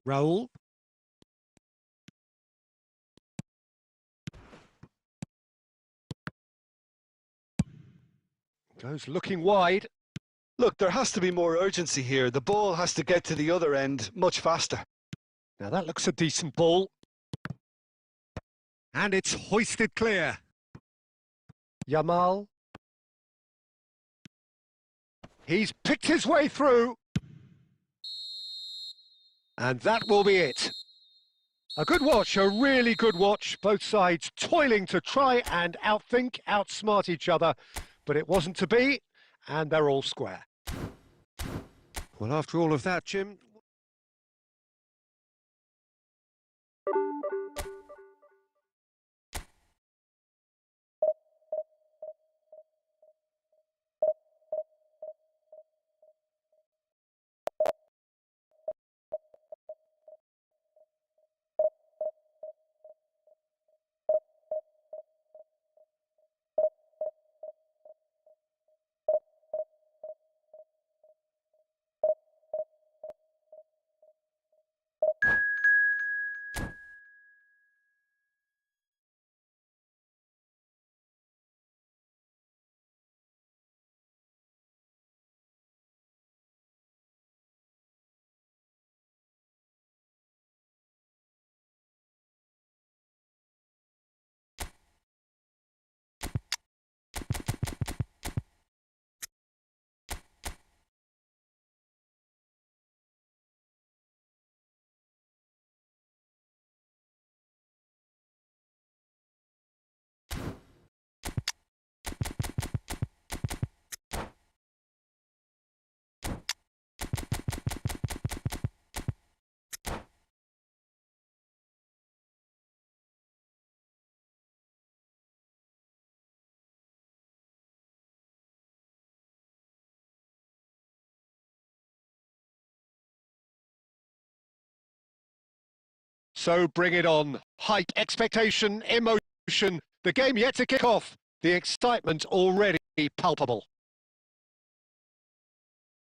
Raul. Goes looking wide. Look, there has to be more urgency here. The ball has to get to the other end much faster. Now that looks a decent ball. And it's hoisted clear. Yamal. He's picked his way through. And that will be it. A good watch, a really good watch. Both sides toiling to try and outthink, outsmart each other. But it wasn't to be, and they're all square. Well, after all of that, Jim... So bring it on. Hype, expectation, emotion. The game yet to kick off. The excitement already palpable.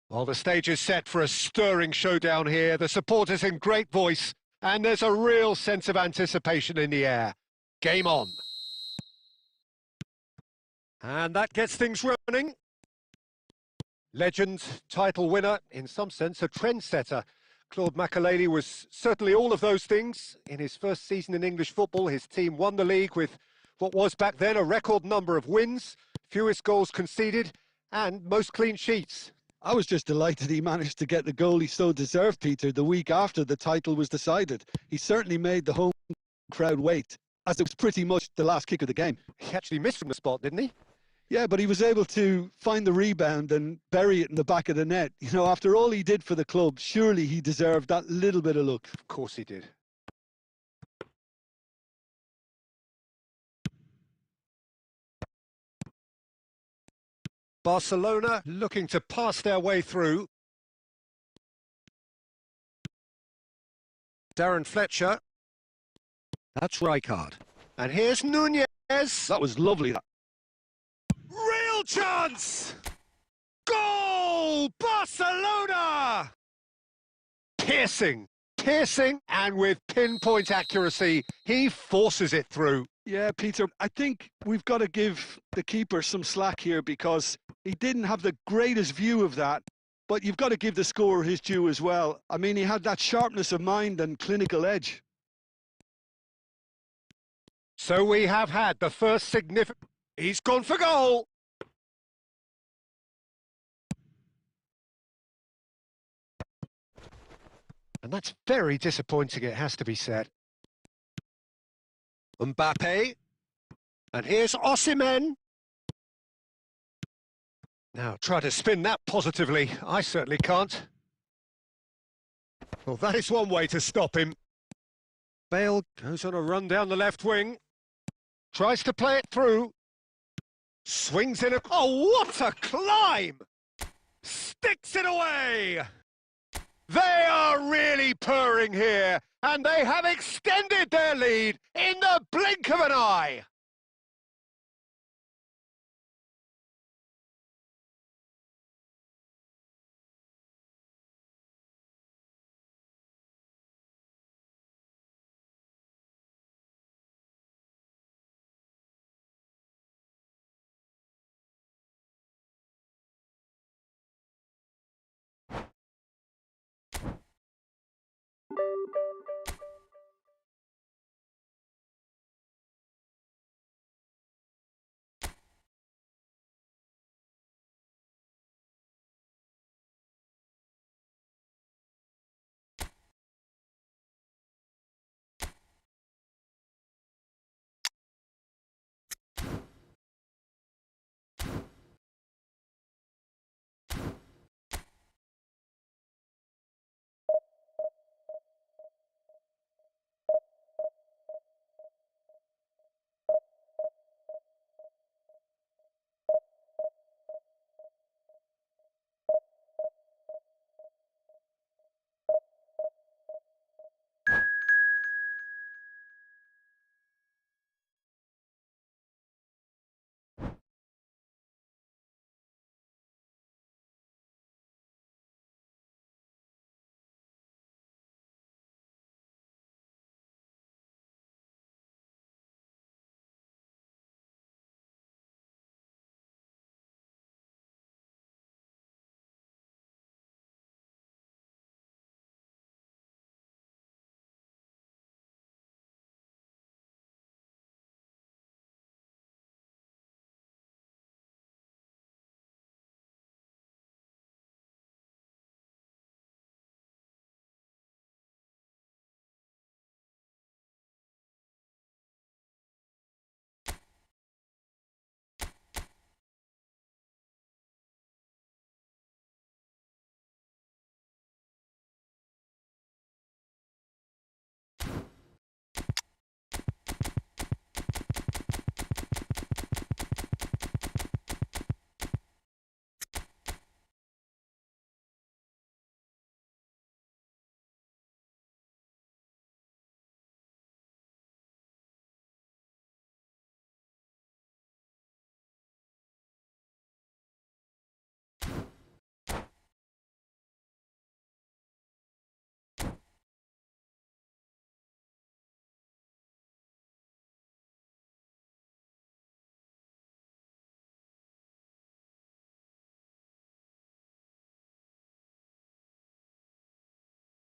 Well, the stage is set for a stirring showdown here. The supporters in great voice, and there's a real sense of anticipation in the air. Game on. And that gets things running. Legend, title winner, in some sense a trendsetter. Claude Makelele was certainly all of those things. In his first season in English football, his team won the league with what was back then a record number of wins, fewest goals conceded, and most clean sheets. I was just delighted he managed to get the goal he so deserved, Peter, the week after the title was decided. He certainly made the home crowd wait, as it was pretty much the last kick of the game. He actually missed from the spot, didn't he? Yeah, but he was able to find the rebound and bury it in the back of the net. You know, after all he did for the club, surely he deserved that little bit of luck. Of course he did. Barcelona looking to pass their way through. Darren Fletcher. That's Rijkaard. And here's Nunez. That was lovely. Real chance! Goal! Barcelona! Piercing, and with pinpoint accuracy, he forces it through. Yeah, Peter, I think we've got to give the keeper some slack here because he didn't have the greatest view of that, but you've got to give the scorer his due as well. I mean, he had that sharpness of mind and clinical edge. So we have had the first significant... He's gone for goal! And that's very disappointing, it has to be said. Mbappe. And here's Osimhen. Now try to spin that positively. I certainly can't. Well, that is one way to stop him. Bale goes on a run down the left wing. Tries to play it through. Swings in a... Oh, what a climb! Sticks it away! They are really purring here, and they have extended their lead in the blink of an eye.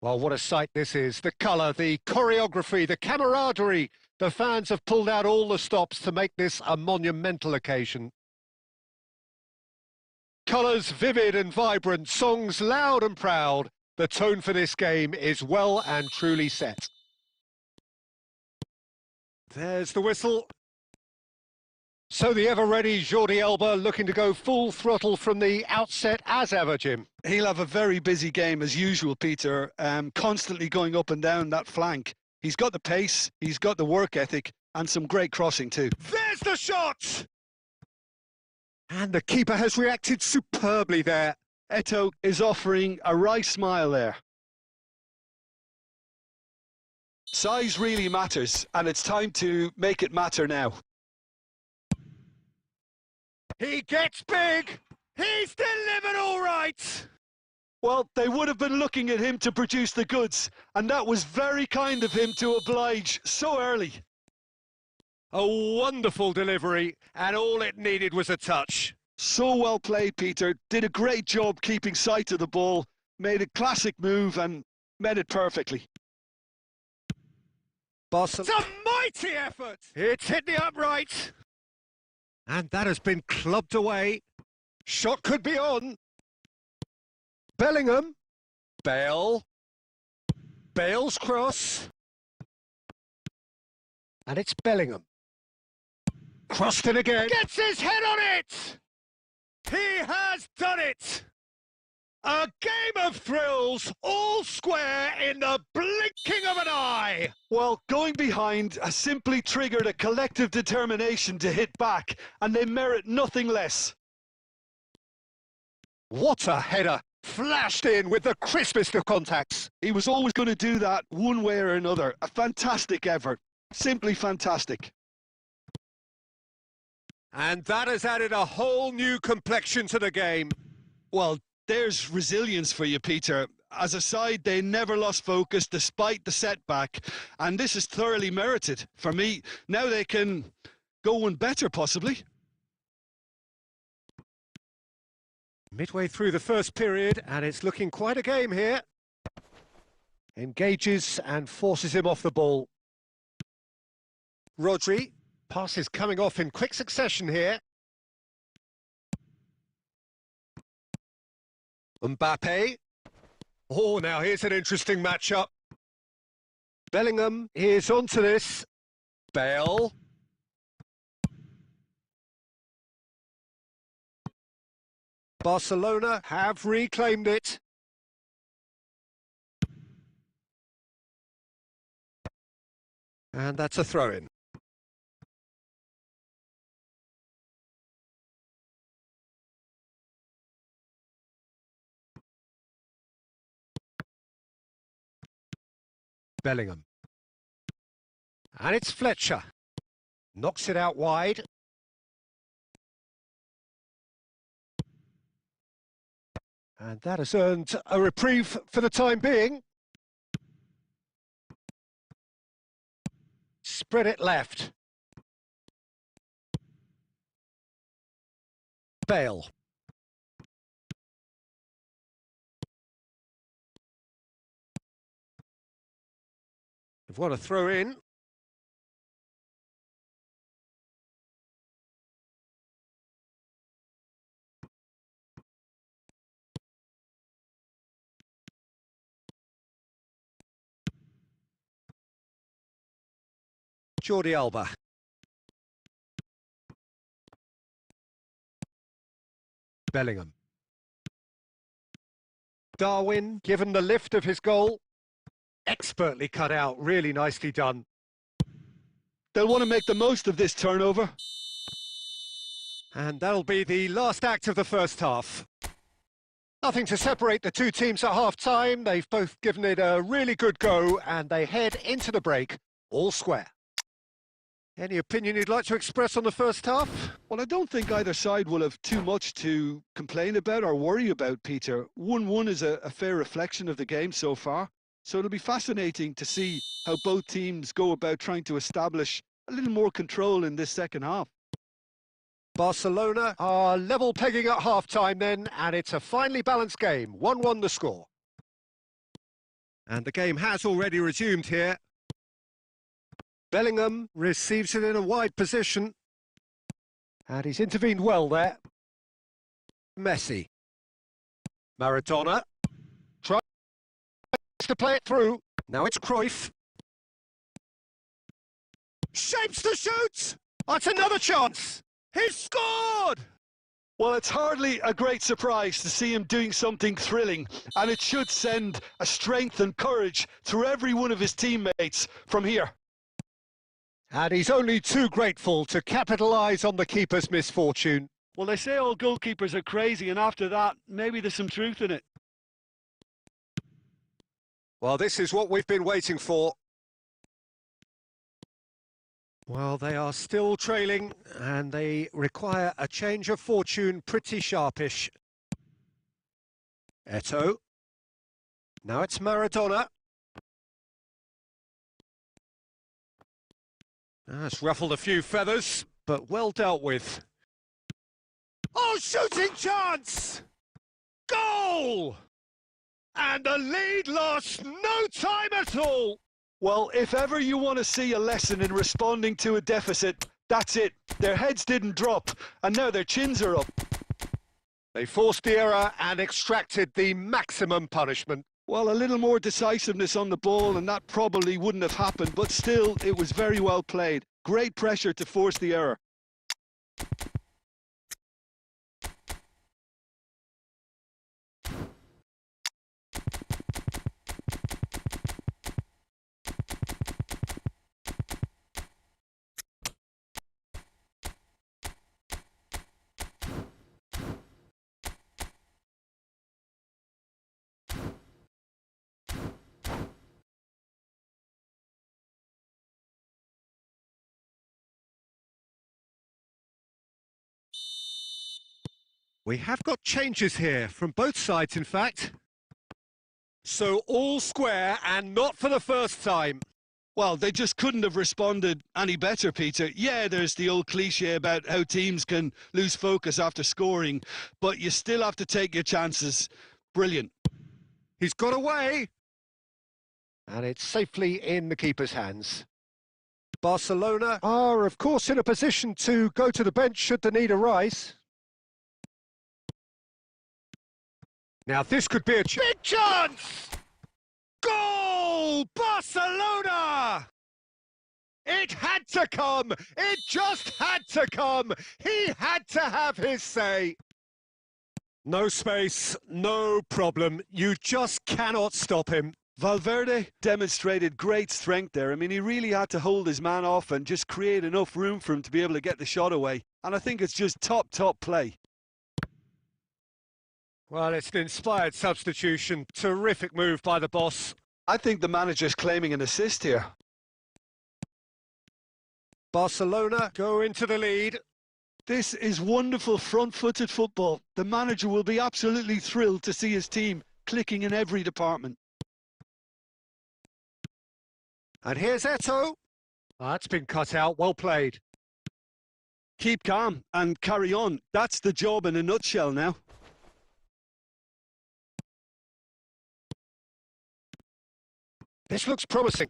Well, what a sight this is. The colour, the choreography, the camaraderie. The fans have pulled out all the stops to make this a monumental occasion. Colours vivid and vibrant, songs loud and proud. The tone for this game is well and truly set. There's the whistle. So the ever-ready Jordi Alba looking to go full throttle from the outset as ever, Jim. He'll have a very busy game as usual, Peter, constantly going up and down that flank. He's got the pace, he's got the work ethic, and some great crossing too. There's the shot! And the keeper has reacted superbly there. Eto'o is offering a wry smile there. Size really matters, and it's time to make it matter now. He gets big! He's delivered all right! Well, they would have been looking at him to produce the goods, and that was very kind of him to oblige so early. A wonderful delivery, and all it needed was a touch. So well played, Peter. Did a great job keeping sight of the ball, made a classic move and met it perfectly. It's a mighty effort! It's hit the upright. And that has been clubbed away. Shot could be on. Bellingham. Bale. Bale's cross. And it's Bellingham. Crossed in again. Gets his head on it! He has done it! A game of thrills, all square in the blinking of an eye! Well, going behind has simply triggered a collective determination to hit back, and they merit nothing less. What a header! Flashed in with the crispest of contacts. He was always going to do that one way or another. A fantastic effort. Simply fantastic. And that has added a whole new complexion to the game. Well, there's resilience for you, Peter. As a side, they never lost focus despite the setback, and this is thoroughly merited. For me, now they can go one better, possibly. Midway through the first period, and it's looking quite a game here. Engages and forces him off the ball. Rodri, passes coming off in quick succession here. Mbappe. Oh, now here's an interesting matchup. Bellingham is onto this. Bale. Barcelona have reclaimed it. And that's a throw-in. Bellingham. And it's Fletcher. Knocks it out wide. And that has earned a reprieve for the time being. Spread it left. Bale. They've got a throw in. Jordi Alba. Bellingham. Darwin, given the lift of his goal. Expertly cut out, really nicely done. They'll want to make the most of this turnover. And that'll be the last act of the first half. Nothing to separate the two teams at half-time. They've both given it a really good go, and they head into the break all square. Any opinion you'd like to express on the first half? Well, I don't think either side will have too much to complain about or worry about, Peter. 1-1 is a fair reflection of the game so far. So it'll be fascinating to see how both teams go about trying to establish a little more control in this second half. Barcelona are level pegging at half-time then, and it's a finely balanced game. 1-1 the score. And the game has already resumed here. Bellingham receives it in a wide position. And he's intervened well there. Messi. Maradona. Tries to play it through. Now it's Cruyff. Shapes to shoot! That's another chance! He's scored! Well, it's hardly a great surprise to see him doing something thrilling, and it should send a strength and courage through every one of his teammates from here. And he's only too grateful to capitalise on the keeper's misfortune. Well, they say all goalkeepers are crazy, and after that, maybe there's some truth in it. Well, this is what we've been waiting for. Well, they are still trailing, and they require a change of fortune pretty sharpish. Eto'o. Now it's Maradona. That's ruffled a few feathers, but well dealt with. Oh, shooting chance! Goal! And the lead lost no time at all. Well, if ever you want to see a lesson in responding to a deficit, that's it. Their heads didn't drop, and now their chins are up. They forced the error and extracted the maximum punishment. Well, a little more decisiveness on the ball and that probably wouldn't have happened, but still, it was very well played. Great pressure to force the error. We have got changes here, from both sides in fact. So all square and not for the first time. Well, they just couldn't have responded any better, Peter. Yeah, there's the old cliche about how teams can lose focus after scoring, but you still have to take your chances. Brilliant. He's got away. And it's safely in the keeper's hands. Barcelona are, of course, in a position to go to the bench should the need arise. Now this could be a big chance! Goal! Barcelona! It had to come! It just had to come! He had to have his say! No space, no problem. You just cannot stop him. Valverde demonstrated great strength there. I mean, he really had to hold his man off and just create enough room for him to be able to get the shot away. And I think it's just top play. Well, it's an inspired substitution. Terrific move by the boss. I think the manager's claiming an assist here. Barcelona go into the lead. This is wonderful front-footed football. The manager will be absolutely thrilled to see his team clicking in every department. And here's Eto'o. That's been cut out. Well played. Keep calm and carry on. That's the job in a nutshell now. This looks promising.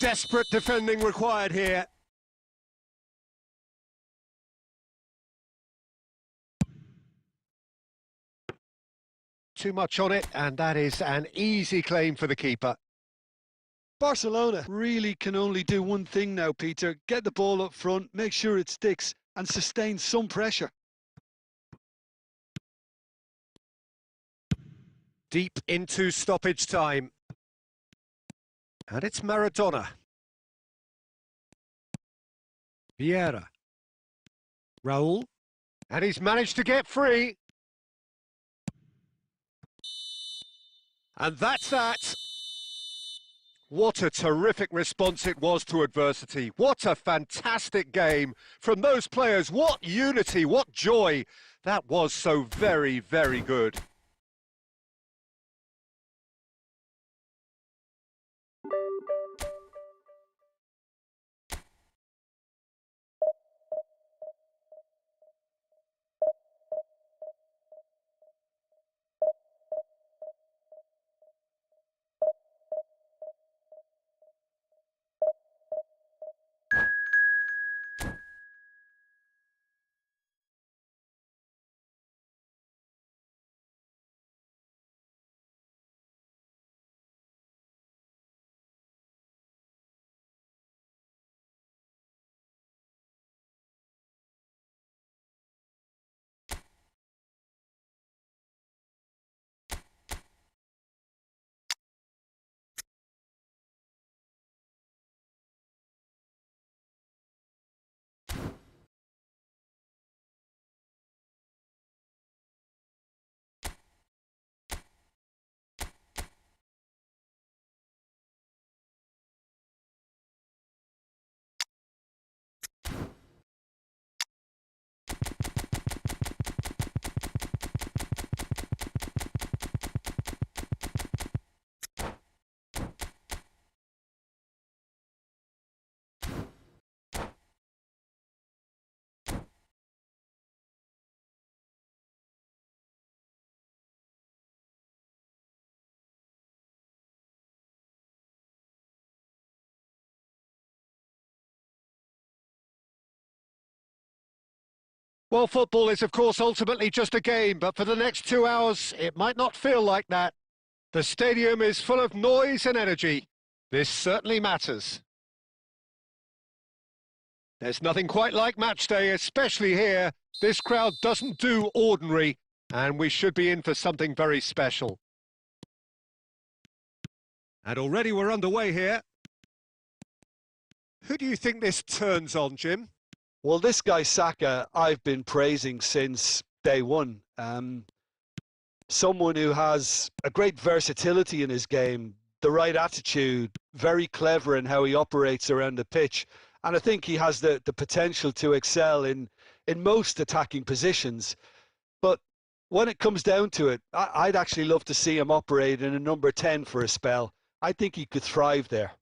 Desperate defending required here. Too much on it, and that is an easy claim for the keeper. Barcelona really can only do one thing now, Peter. Get the ball up front, make sure it sticks, and sustain some pressure. Deep into stoppage time. And it's Maradona. Vieira. Raul. And he's managed to get free. And that's that. What a terrific response it was to adversity. What a fantastic game from those players. What unity, what joy. That was so very, very good. Well, football is, of course, ultimately just a game, but for the next 2 hours, it might not feel like that. The stadium is full of noise and energy. This certainly matters. There's nothing quite like match day, especially here. This crowd doesn't do ordinary, and we should be in for something very special. And already we're underway here. Who do you think this turns on, Jim? Well, this guy Saka, I've been praising since day one. Someone who has a great versatility in his game, the right attitude, very clever in how he operates around the pitch. And I think he has the potential to excel in most attacking positions. But when it comes down to it, I'd actually love to see him operate in a number 10 for a spell. I think he could thrive there.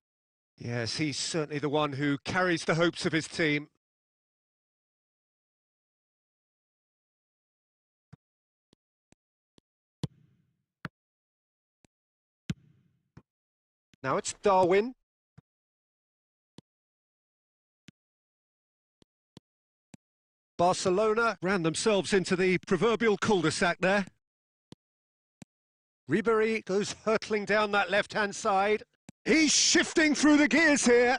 Yes, he's certainly the one who carries the hopes of his team. Now it's Darwin. Barcelona ran themselves into the proverbial cul-de-sac there. Ribery goes hurtling down that left-hand side. He's shifting through the gears here.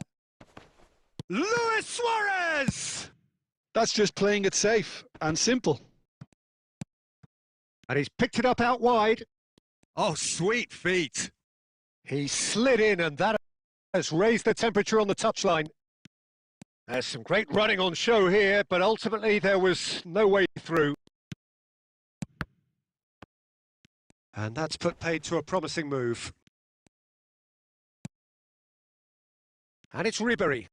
Luis Suarez! That's just playing it safe and simple. And he's picked it up out wide. Oh, sweet feet. He slid in, and that has raised the temperature on the touchline. There's some great running on show here, but ultimately there was no way through. And that's put paid to a promising move. And it's Ribery.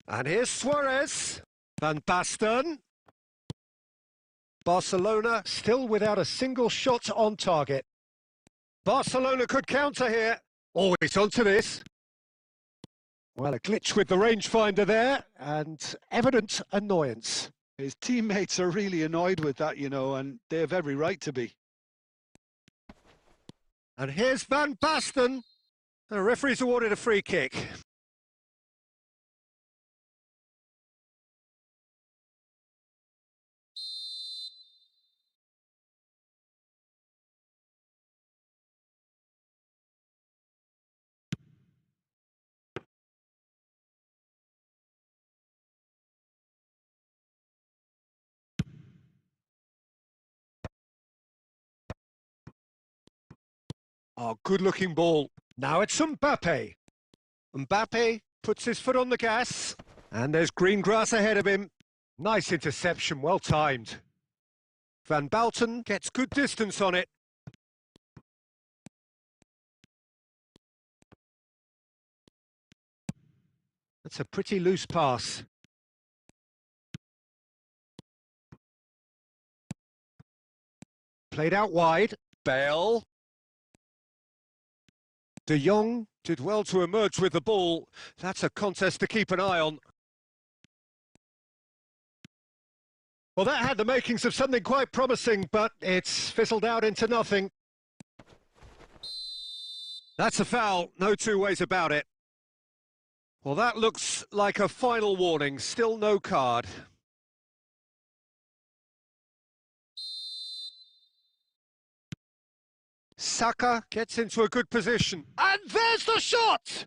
And here's Suarez. Van Basten. Barcelona still without a single shot on target. Barcelona could counter here. Oh, it's onto this. Well, a glitch with the rangefinder there, and evident annoyance. His teammates are really annoyed with that, you know, and they have every right to be. And here's Van Basten. The referee's awarded a free kick. Oh, good-looking ball. Now it's Mbappe. Mbappe puts his foot on the gas, and there's green grass ahead of him. Nice interception, well timed. Van Basten gets good distance on it. That's a pretty loose pass. Played out wide. Bale. De Jong did well to emerge with the ball. That's a contest to keep an eye on. Well, that had the makings of something quite promising, but it's fizzled out into nothing. That's a foul, no two ways about it. Well, that looks like a final warning, still no card. Saka gets into a good position. And there's the shot!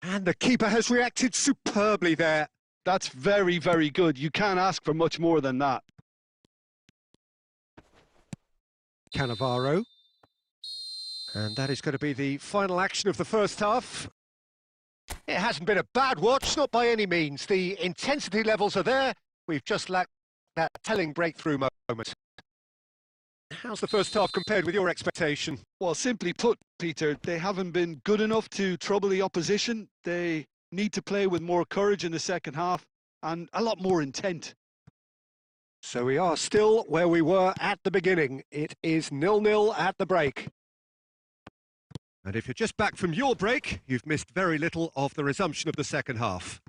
And the keeper has reacted superbly there. That's very, very good. You can't ask for much more than that. Cannavaro. And that is going to be the final action of the first half. It hasn't been a bad watch, not by any means. The intensity levels are there. We've just lacked that telling breakthrough moment. How's the first half compared with your expectation? Well, simply put, Peter, they haven't been good enough to trouble the opposition. They need to play with more courage in the second half and a lot more intent. So we are still where we were at the beginning. It is 0-0 at the break. And if you're just back from your break, you've missed very little of the resumption of the second half.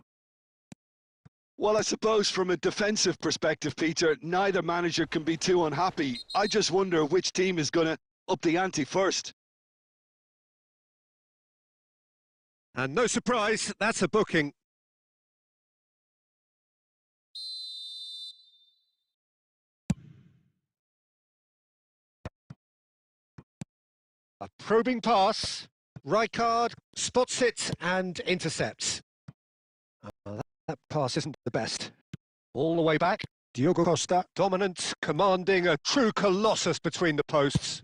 Well, I suppose from a defensive perspective, Peter, neither manager can be too unhappy. I just wonder which team is going to up the ante first. And no surprise, that's a booking. A probing pass. Rijkaard spots it and intercepts. That pass isn't the best. All the way back. Diogo Costa, dominant, commanding, a true colossus between the posts.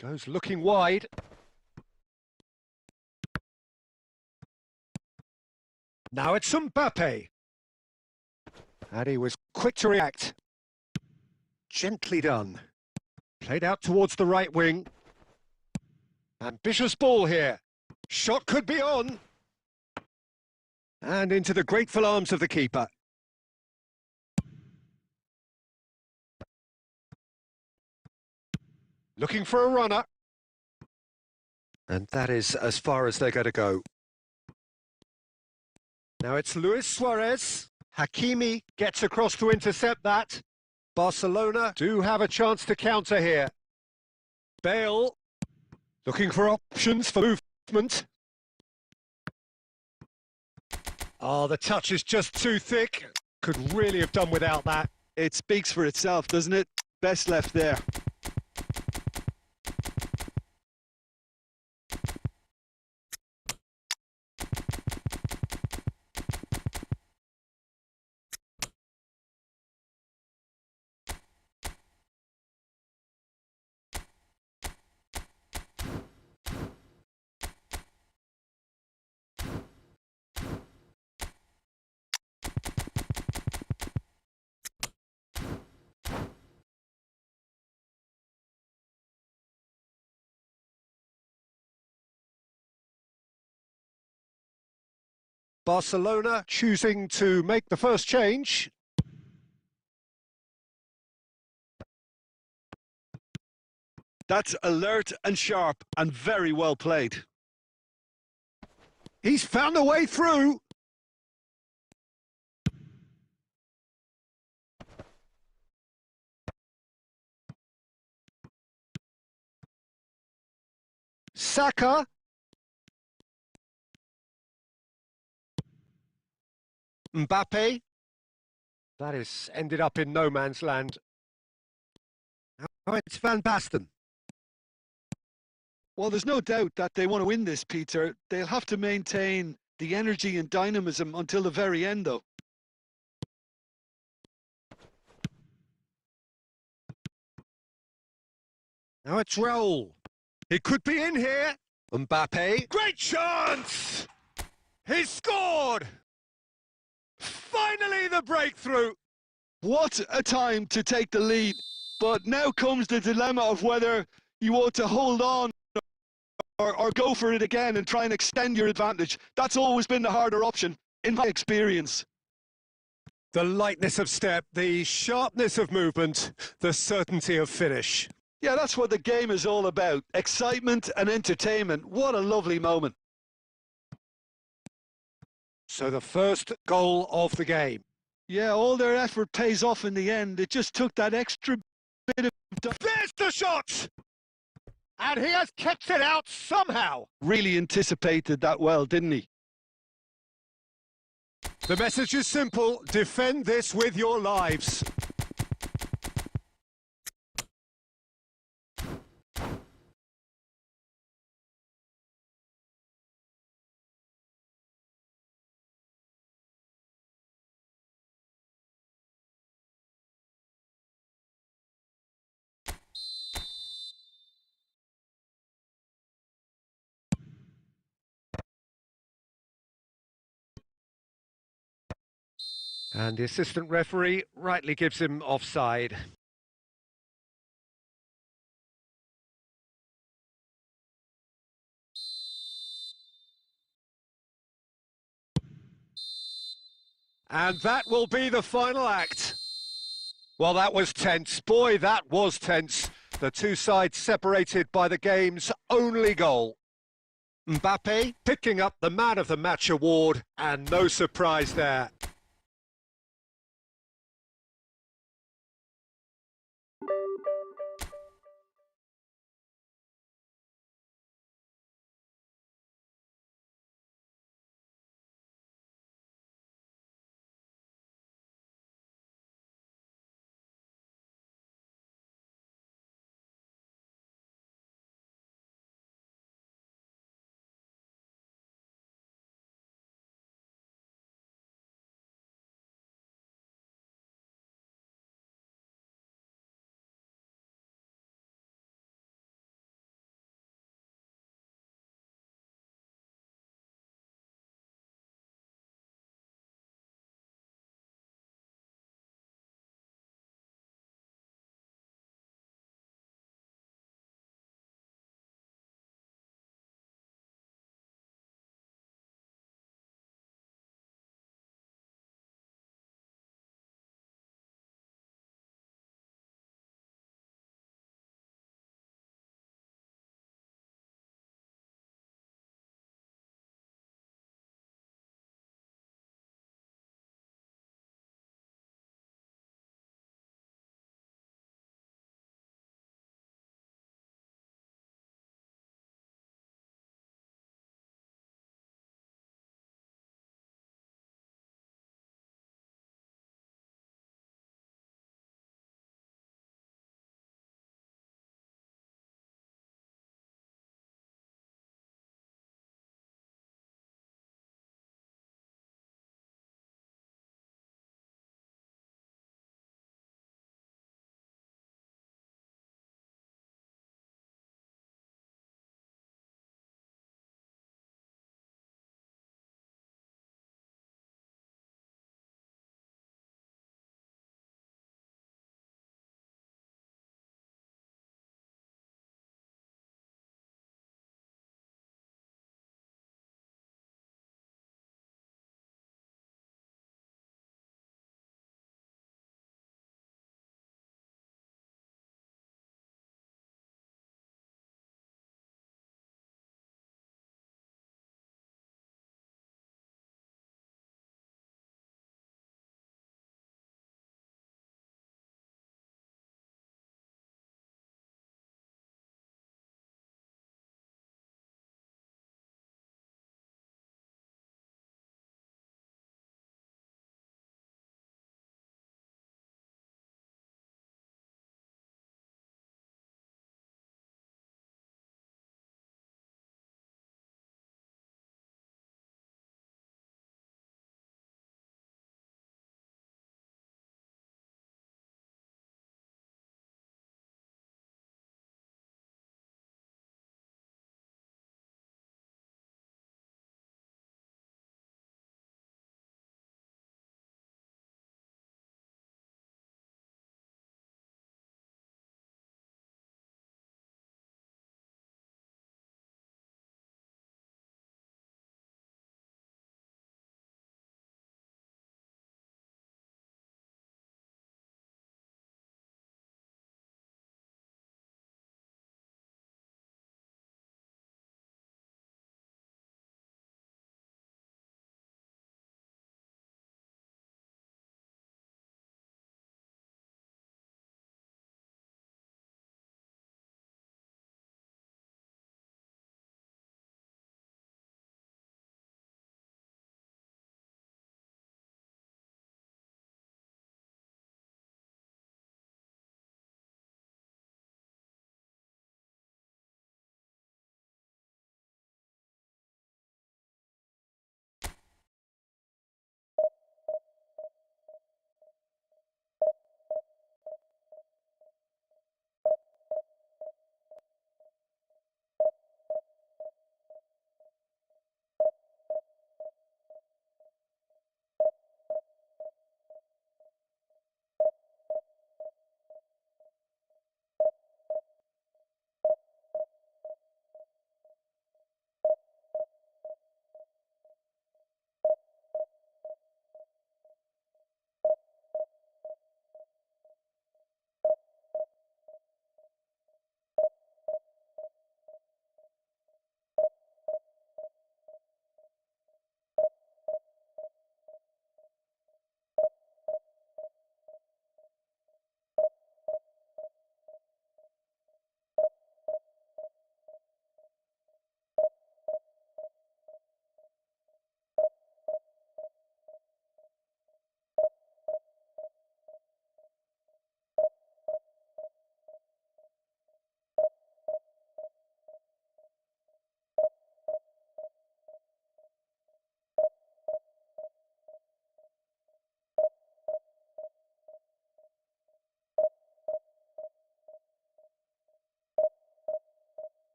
Goes looking wide. Now it's Mbappe. And he was quick to react. Gently done. Played out towards the right wing. Ambitious ball here. Shot could be on. And into the grateful arms of the keeper. Looking for a runner. And that is as far as they're going to go. Now it's Luis Suarez. Hakimi gets across to intercept that. Barcelona do have a chance to counter here. Bale looking for options for movement. Oh, the touch is just too thick. Could really have done without that. It speaks for itself, doesn't it? Best left there. Barcelona choosing to make the first change. That's alert and sharp and very well played. He's found a way through. Saka. Mbappe. That is ended up in no man's land. Now it's Van Basten. Well, there's no doubt that they want to win this, Peter. They'll have to maintain the energy and dynamism until the very end, though. Now it's Raul. It could be in here. Mbappe. Great chance! He scored! Finally the breakthrough! What a time to take the lead. But now comes the dilemma of whether you want to hold on or go for it again and try and extend your advantage. That's always been the harder option, in my experience. The lightness of step, the sharpness of movement, the certainty of finish. Yeah, that's what the game is all about. Excitement and entertainment. What a lovely moment. So the first goal of the game. Yeah, all their effort pays off in the end. It just took that extra bit of... There's the shot! And he has kept it out somehow. Really anticipated that well, didn't he? The message is simple. Defend this with your lives. And the assistant referee rightly gives him offside. And that will be the final act. Well, that was tense. Boy, that was tense. The two sides separated by the game's only goal. Mbappe picking up the Man of the Match award, and no surprise there.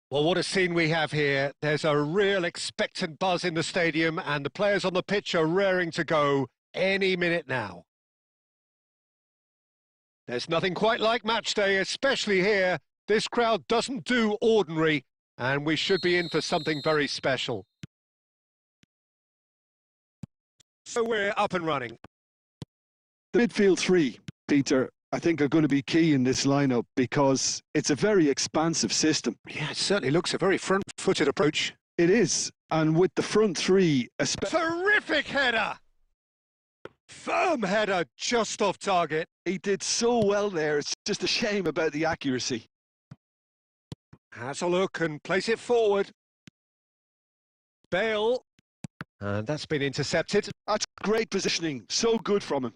Well, what a scene we have here. There's a real expectant buzz in the stadium and the players on the pitch are raring to go any minute now. There's nothing quite like match day, especially here. This crowd doesn't do ordinary, and we should be in for something very special. So we're up and running. The midfield three, Peter, I think are going to be key in this lineup because it's a very expansive system. Yeah, it certainly looks a very front-footed approach. It is, and with the front three... Terrific header! Firm header, just off target. He did so well there, it's just a shame about the accuracy. Has a look and place it forward. Bale. And that's been intercepted. That's great positioning, so good from him.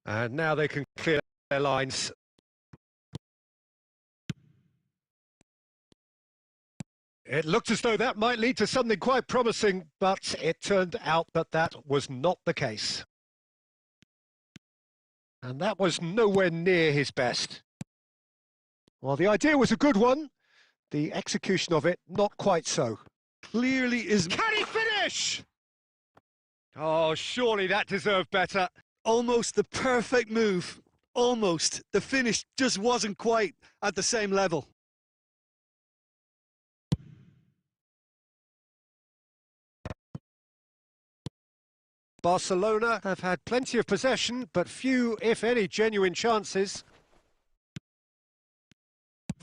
And now they can clear their lines. It looked as though that might lead to something quite promising, but it turned out that that was not the case. And that was nowhere near his best. Well, the idea was a good one. The execution of it, not quite so. Clearly is... Can he finish? Oh, surely that deserved better. Almost the perfect move. Almost. The finish just wasn't quite at the same level. Barcelona have had plenty of possession, but few, if any, genuine chances.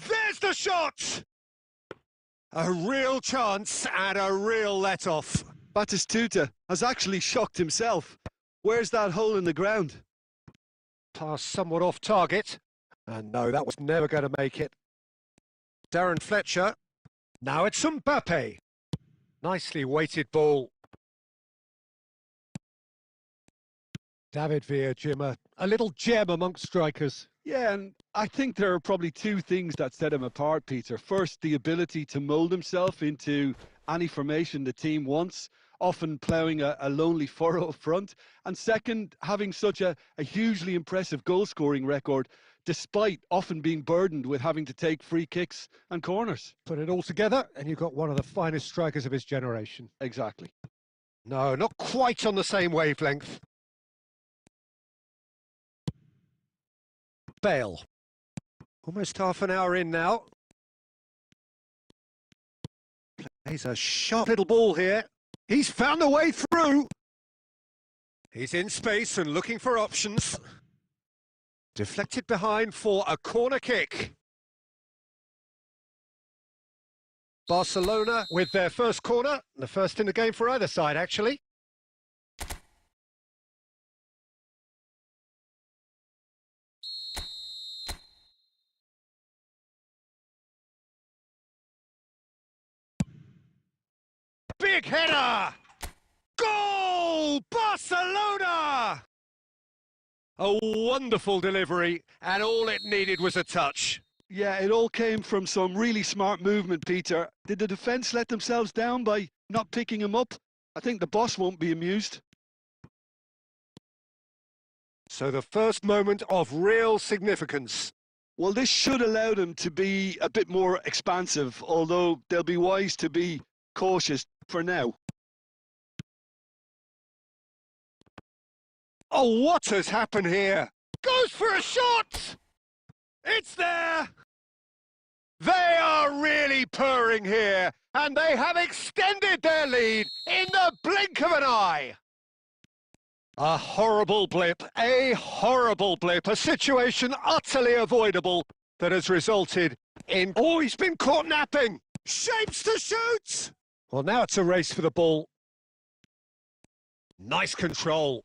There's the shot! A real chance and a real let-off. Batistuta has actually shocked himself. Where's that hole in the ground? Pass somewhat off target. And no, that was never going to make it. Darren Fletcher. Now it's Mbappe. Nicely weighted ball. David Villa, Jim, a little gem amongst strikers. Yeah, and I think there are probably two things that set him apart, Peter. First, the ability to mould himself into any formation the team wants, often ploughing a lonely furrow up front. And second, having such a hugely impressive goal-scoring record, despite often being burdened with having to take free kicks and corners. Put it all together, and you've got one of the finest strikers of his generation. Exactly. No, not quite on the same wavelength. Bale. Almost half an hour in now. Plays a sharp little ball here. He's found a way through. He's in space and looking for options. Deflected behind for a corner kick. Barcelona with their first corner. The first in the game for either side, actually. Big header! Goal! Barcelona! A wonderful delivery, and all it needed was a touch. Yeah, it all came from some really smart movement, Peter. Did the defence let themselves down by not picking him up? I think the boss won't be amused. So the first moment of real significance. Well, this should allow them to be a bit more expansive, although they'll be wise to be cautious for now. Oh, what has happened here? Goes for a shot! It's there! They are really purring here, and they have extended their lead in the blink of an eye. A horrible blip, a situation utterly avoidable that has resulted in... Oh, he's been caught napping! Shapes to shoot! Well, now it's a race for the ball. Nice control.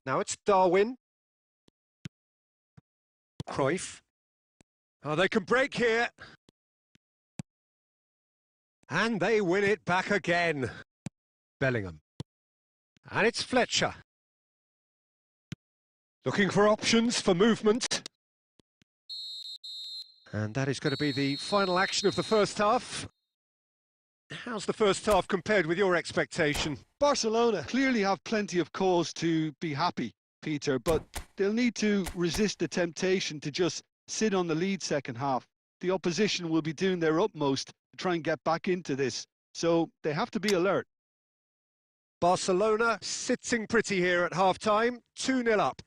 Now it's Darwin. Cruyff. Oh, they can break here. And they win it back again. Bellingham. And it's Fletcher. Looking for options for movement. And that is going to be the final action of the first half. How's the first half compared with your expectation? Barcelona clearly have plenty of cause to be happy, Peter, but they'll need to resist the temptation to just sit on the lead second half. The opposition will be doing their utmost to try and get back into this, so they have to be alert. Barcelona sitting pretty here at half-time, 2-0 up.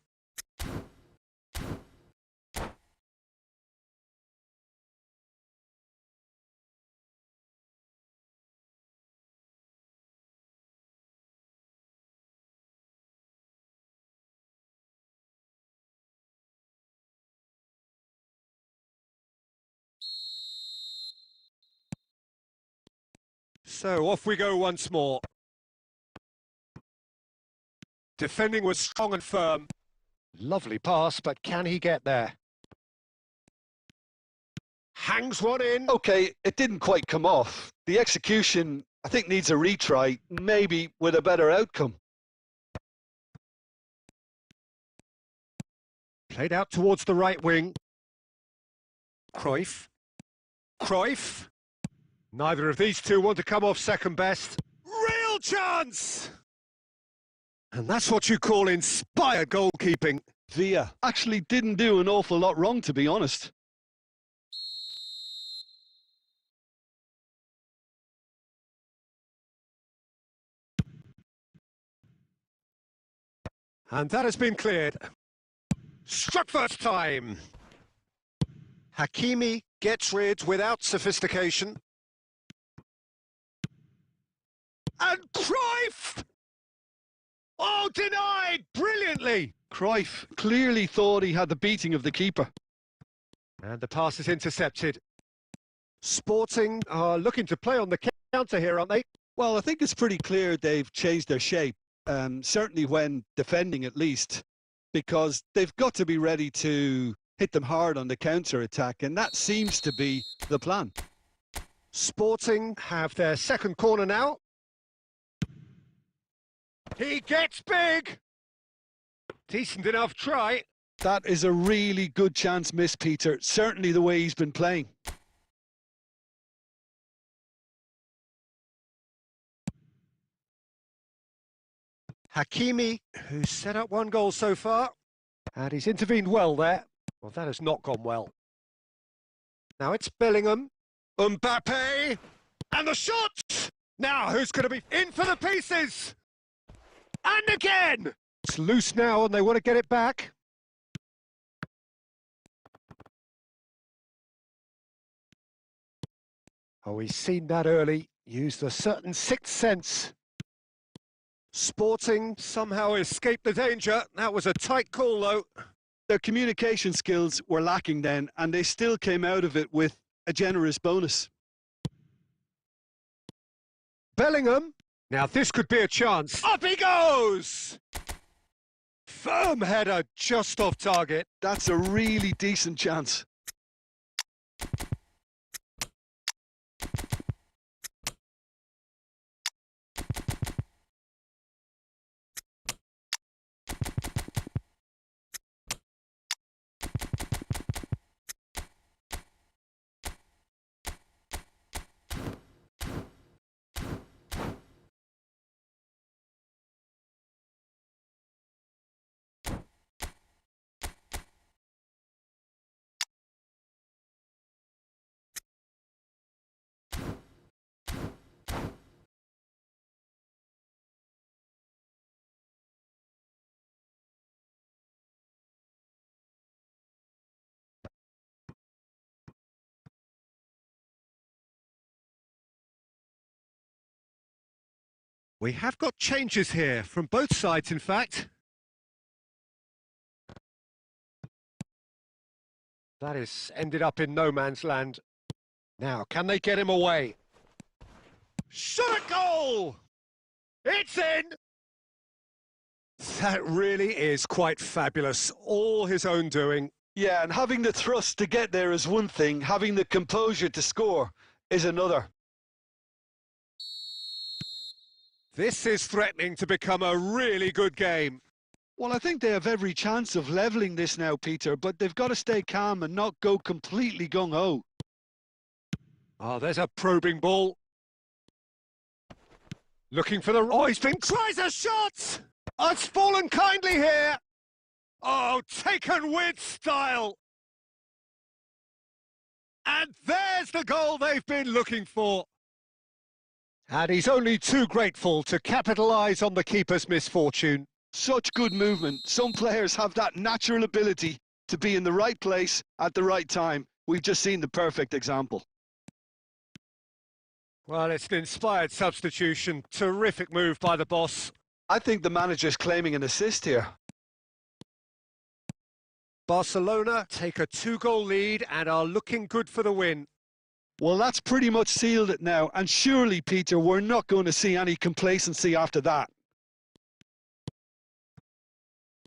So off we go once more. Defending was strong and firm. Lovely pass, but can he get there? Hangs one in. Okay, it didn't quite come off. The execution, I think, needs a retry, maybe with a better outcome. Played out towards the right wing. Cruyff. Cruyff. Neither of these two want to come off second best. Real chance! And that's what you call inspired goalkeeping. Villa actually didn't do an awful lot wrong, to be honest. And that has been cleared. Struck first time. Hakimi gets rid without sophistication. And Cruyff! Oh, denied brilliantly! Cruyff clearly thought he had the beating of the keeper. And the pass is intercepted. Sporting are looking to play on the counter here, aren't they? Well, I think it's pretty clear they've changed their shape, certainly when defending at least, because they've got to be ready to hit them hard on the counter-attack, and that seems to be the plan. Sporting have their second corner now. He gets big! Decent enough try. That is a really good chance missed, Peter, certainly the way he's been playing. Hakimi, who's set up one goal so far, and he's intervened well there. Well, that has not gone well. Now it's Bellingham, Mbappe, and the shot! Now who's going to be in for the pieces? And again! It's loose now and they want to get it back. Oh, he's seen that early, used a certain sixth sense. Sporting somehow escaped the danger. That was a tight call, though. Their communication skills were lacking then, and they still came out of it with a generous bonus. Bellingham. Now this could be a chance. Up he goes! Firm header just off target. That's a really decent chance. We have got changes here, from both sides in fact. That is ended up in no man's land. Now, can they get him away? Shot a goal! It's in! That really is quite fabulous, all his own doing. Yeah, and having the thrust to get there is one thing, having the composure to score is another. This is threatening to become a really good game. Well, I think they have every chance of levelling this now, Peter, but they've got to stay calm and not go completely gung-ho. Oh, there's a probing ball. Looking for the... Oh, he's been... Tries a shot! Oh, it's fallen kindly here! Oh, taken with style! And there's the goal they've been looking for. And he's only too grateful to capitalise on the keeper's misfortune. Such good movement. Some players have that natural ability to be in the right place at the right time. We've just seen the perfect example. Well, it's an inspired substitution. Terrific move by the boss. I think the manager's claiming an assist here. Barcelona take a 2-goal lead and are looking good for the win. Well, that's pretty much sealed it now. And surely, Peter, we're not going to see any complacency after that.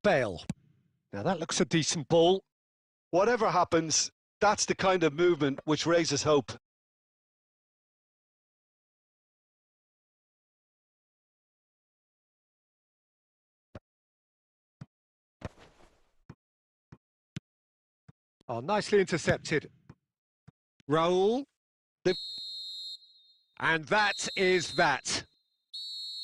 Bale. Now that looks a decent ball. Whatever happens, that's the kind of movement which raises hope. Oh, nicely intercepted. Raul. And that is that.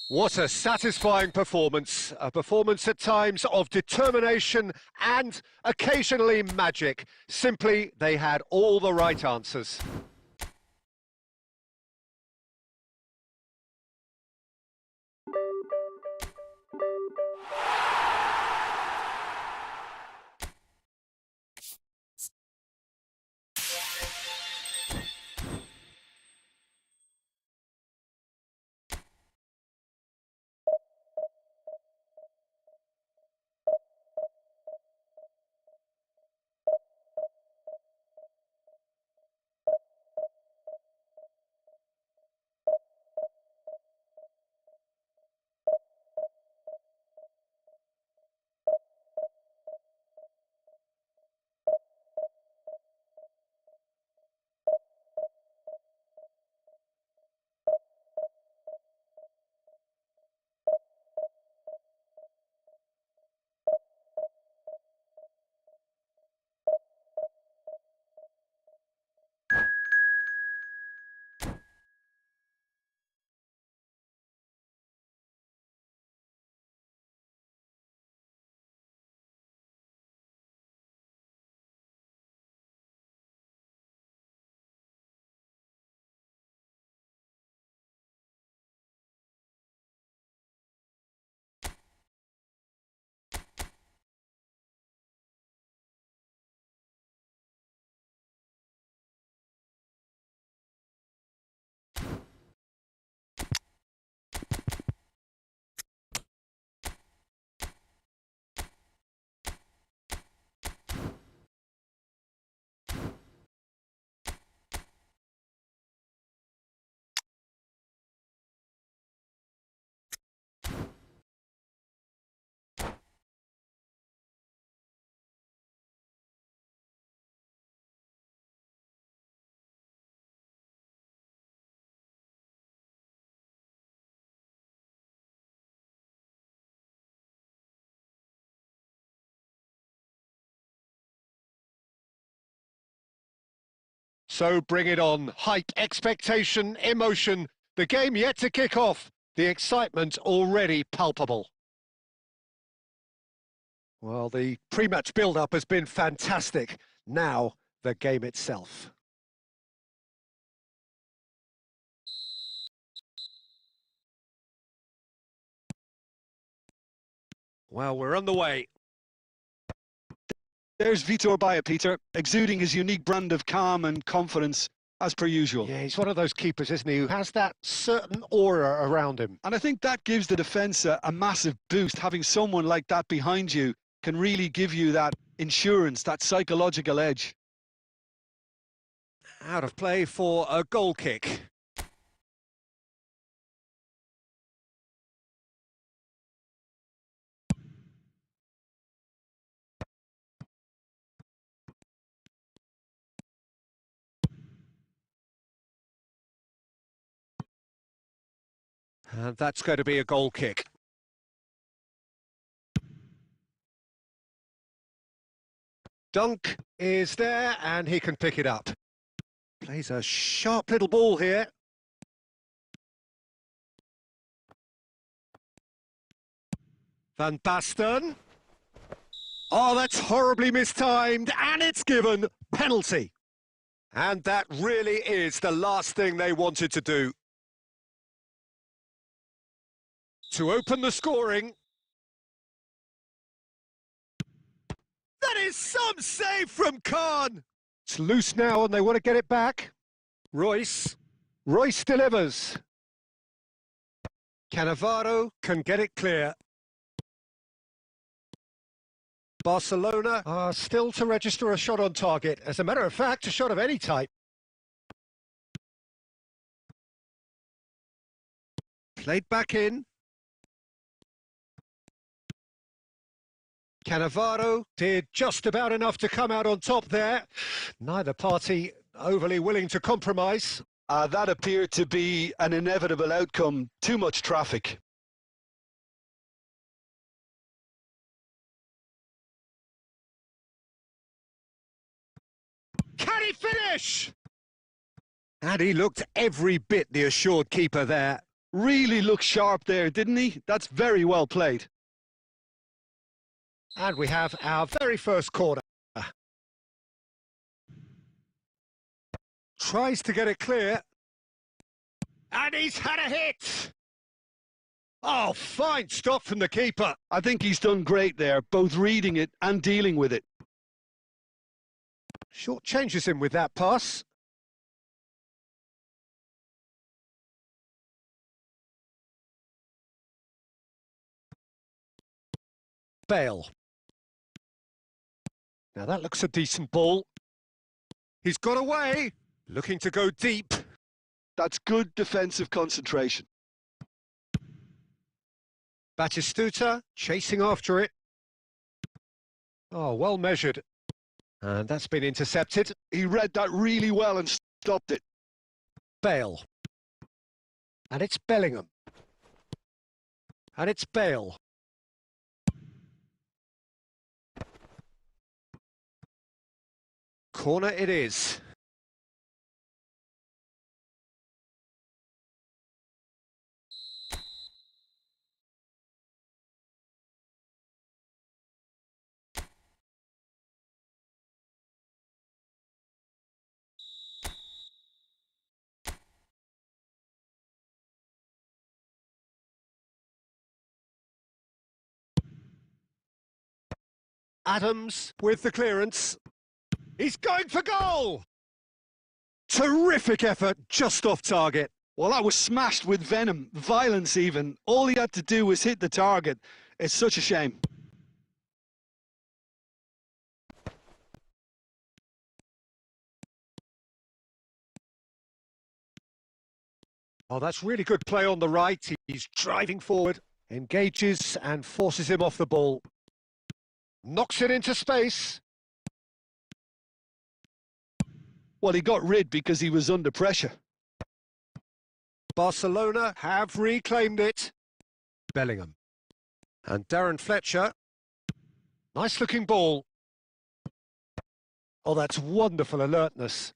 What a satisfying performance. A performance at times of determination and occasionally magic. Simply, they had all the right answers. So bring it on. Hype, expectation, emotion. The game yet to kick off. The excitement already palpable. Well, the pre-match build-up has been fantastic. Now, the game itself. Well, we're on the way. There's Vitor Baia, Peter, exuding his unique brand of calm and confidence, as per usual. Yeah, he's one of those keepers, isn't he, who has that certain aura around him. And I think that gives the defence a massive boost. Having someone like that behind you can really give you that insurance, that psychological edge. Out of play for a goal kick. And that's going to be a goal kick. Dunk is there, and he can pick it up. Plays a sharp little ball here. Van Basten. Oh, that's horribly mistimed, and it's given penalty. And that really is the last thing they wanted to do. To open the scoring. That is some save from Khan. It's loose now and they want to get it back. Royce delivers. Cannavaro can get it clear. Barcelona are still to register a shot on target. As a matter of fact, a shot of any type. Played back in. Cannavaro did just about enough to come out on top there. Neither party overly willing to compromise. That appeared to be an inevitable outcome. Too much traffic. Can he finish? And he looked every bit the assured keeper there. Really looked sharp there, didn't he? That's very well played. And we have our very first corner. Tries to get it clear. And he's had a hit. Oh, fine stop from the keeper. I think he's done great there, both reading it and dealing with it. Short changes him with that pass. Bale. Now that looks a decent ball. He's got away, looking to go deep. That's good defensive concentration. Batistuta chasing after it. Oh, well measured. And that's been intercepted. He read that really well and stopped it. Bale. And it's Bellingham. And it's Bale. Corner it is. Adams with the clearance. He's going for goal! Terrific effort, just off target. Well, that was smashed with venom, violence even. All he had to do was hit the target. It's such a shame. Oh, that's really good play on the right. He's driving forward, engages and forces him off the ball. Knocks it into space. Well, he got rid because he was under pressure. Barcelona have reclaimed it. Bellingham. And Darren Fletcher. Nice looking ball. Oh, that's wonderful alertness.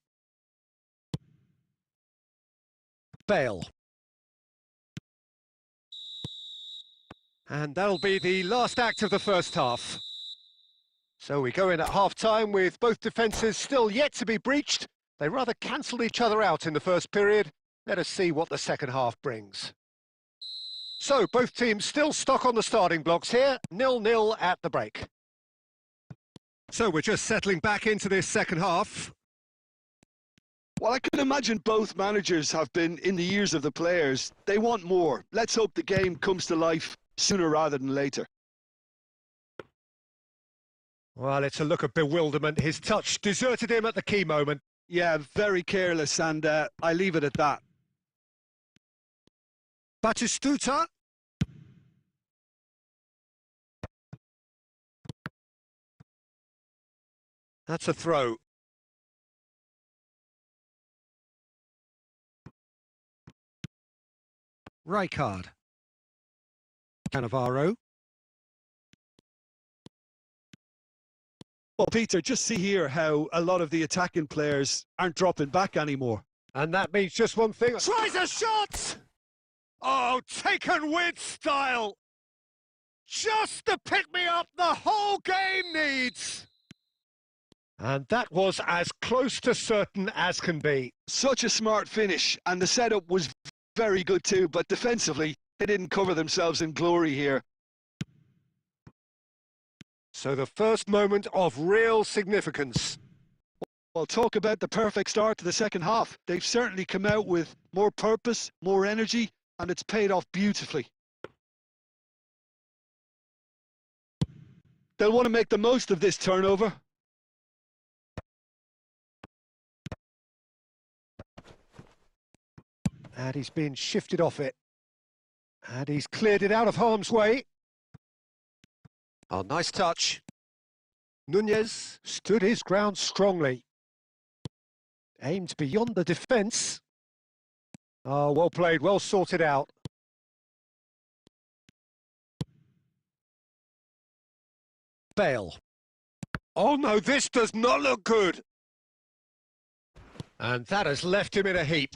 Bale. And that'll be the last act of the first half. So we go in at half-time with both defences still yet to be breached. They rather cancelled each other out in the first period. Let us see what the second half brings. So both teams still stuck on the starting blocks here, 0-0 at the break. So we're just settling back into this second half. Well, I can imagine both managers have been in the ears of the players. They want more. Let's hope the game comes to life sooner rather than later. Well, it's a look of bewilderment. His touch deserted him at the key moment. Yeah, very careless, and I leave it at that. Batistuta. That's a throw. Rijkaard. Cannavaro. Well, Peter, just see here how a lot of the attacking players aren't dropping back anymore. And that means just one thing. Tries a shot! Oh, taken with style! Just the pick-me-up the whole game needs. And that was as close to certain as can be. Such a smart finish, and the setup was very good too, but defensively, they didn't cover themselves in glory here. So the first moment of real significance. Well, talk about the perfect start to the second half. They've certainly come out with more purpose, more energy, and it's paid off beautifully. They'll want to make the most of this turnover. And he's been shifted off it. And he's cleared it out of harm's way. Oh, nice touch. Nunez stood his ground strongly. Aimed beyond the defence. Oh, well played, well sorted out. Bale. Oh no, this does not look good. And that has left him in a heap.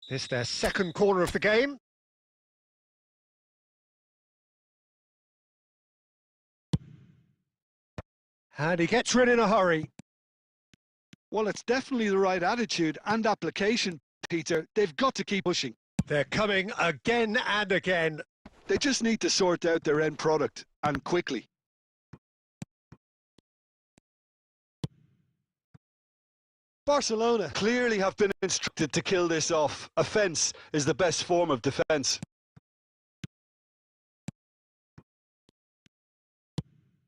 This their second corner of the game. And he gets rid in a hurry. Well, it's definitely the right attitude and application, Peter. They've got to keep pushing. They're coming again and again. They just need to sort out their end product, and quickly. Barcelona clearly have been instructed to kill this off. Offence is the best form of defence.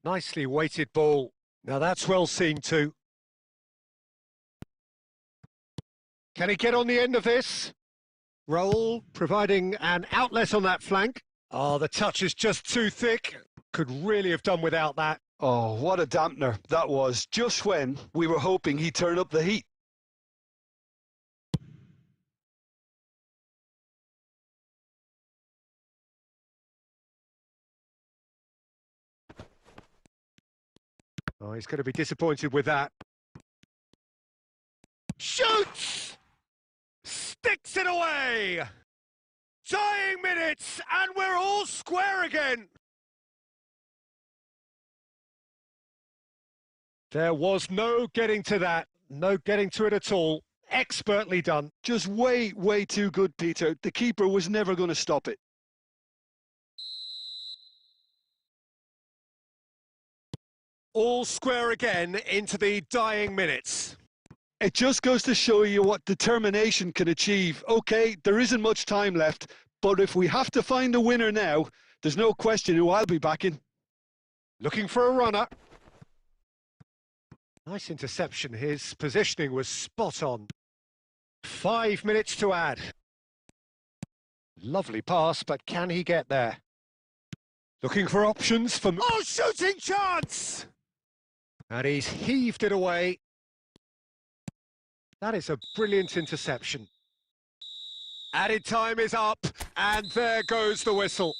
Nicely weighted ball. Now that's well seen too. Can he get on the end of this? Roll, providing an outlet on that flank. Oh, the touch is just too thick. Could really have done without that. Oh, what a dampener that was, just when we were hoping he'd turn up the heat. Oh, he's going to be disappointed with that. Shoots! Sticks it away! Dying minutes, and we're all square again! There was no getting to that. No getting to it at all. Expertly done. Just way, way too good, Peter. The keeper was never going to stop it. All square again into the dying minutes. It just goes to show you what determination can achieve. OK, there isn't much time left, but if we have to find a winner now, there's no question who I'll be backing. Looking for a runner. Nice interception. His positioning was spot on. 5 minutes to add. Lovely pass, but can he get there? Looking for options for... Oh, shooting chance! And he's heaved it away. That is a brilliant interception. Added time is up, and there goes the whistle.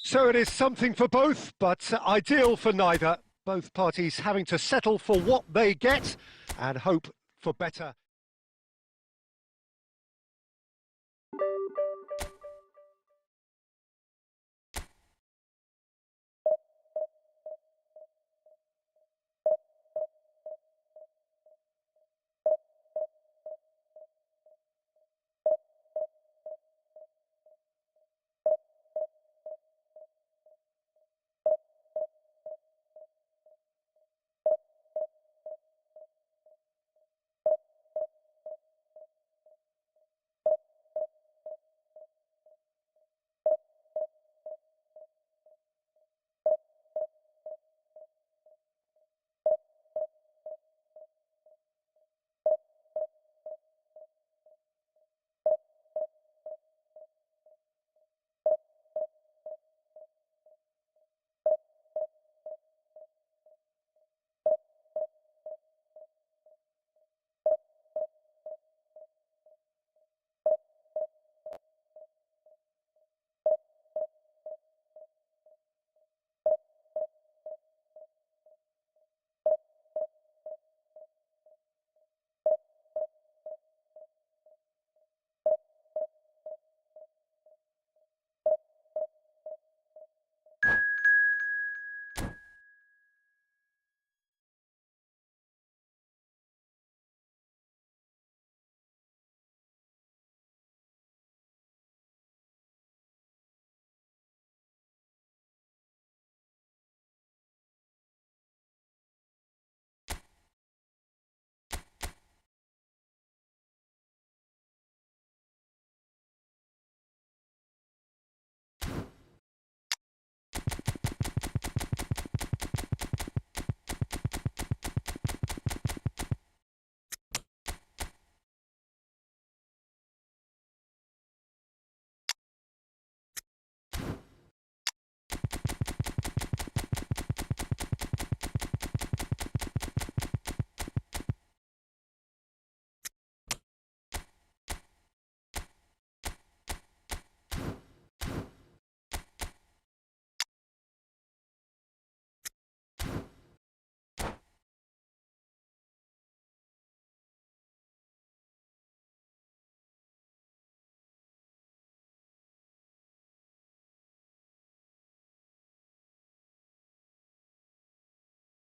So it is something for both, but ideal for neither. Both parties having to settle for what they get and hope for better.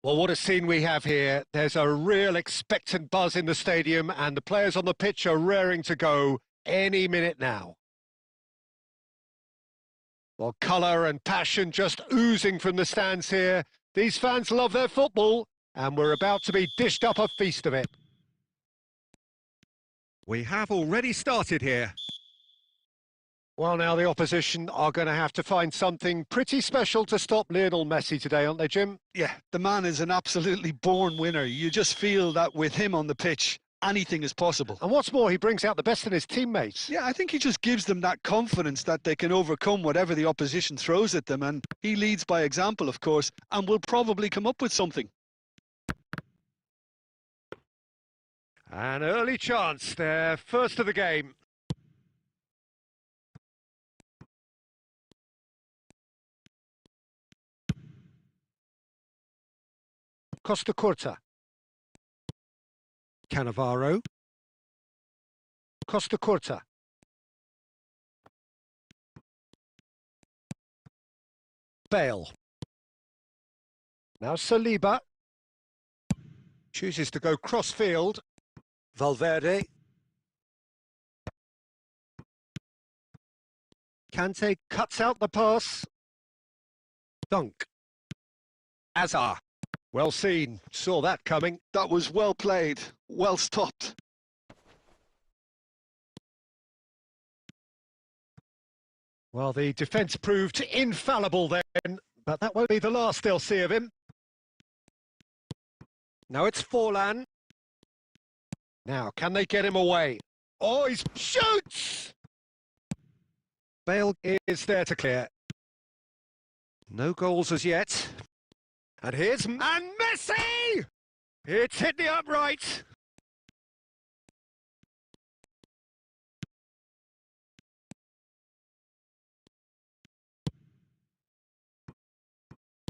Well, what a scene we have here. There's a real expectant buzz in the stadium and the players on the pitch are raring to go any minute now. Well, colour and passion just oozing from the stands here. These fans love their football and we're about to be dished up a feast of it. We have already started here. Well, now the opposition are going to have to find something pretty special to stop Lionel Messi today, aren't they, Jim? Yeah, the man is an absolutely born winner. You just feel that with him on the pitch, anything is possible. And what's more, he brings out the best in his teammates. Yeah, I think he just gives them that confidence that they can overcome whatever the opposition throws at them. And he leads by example, of course, and will probably come up with something. An early chance, their first of the game. Costa Curta. Cannavaro. Costa Curta. Bale. Now Saliba. Chooses to go cross-field. Valverde. Kante cuts out the pass. Dunk. Azar. Well seen, saw that coming. That was well played, well stopped. Well, the defence proved infallible then, but that won't be the last they'll see of him. Now it's Forlan. Now, can they get him away? Oh, he shoots! Bale is there to clear. No goals as yet. And here's... And Messi! It's hit the upright.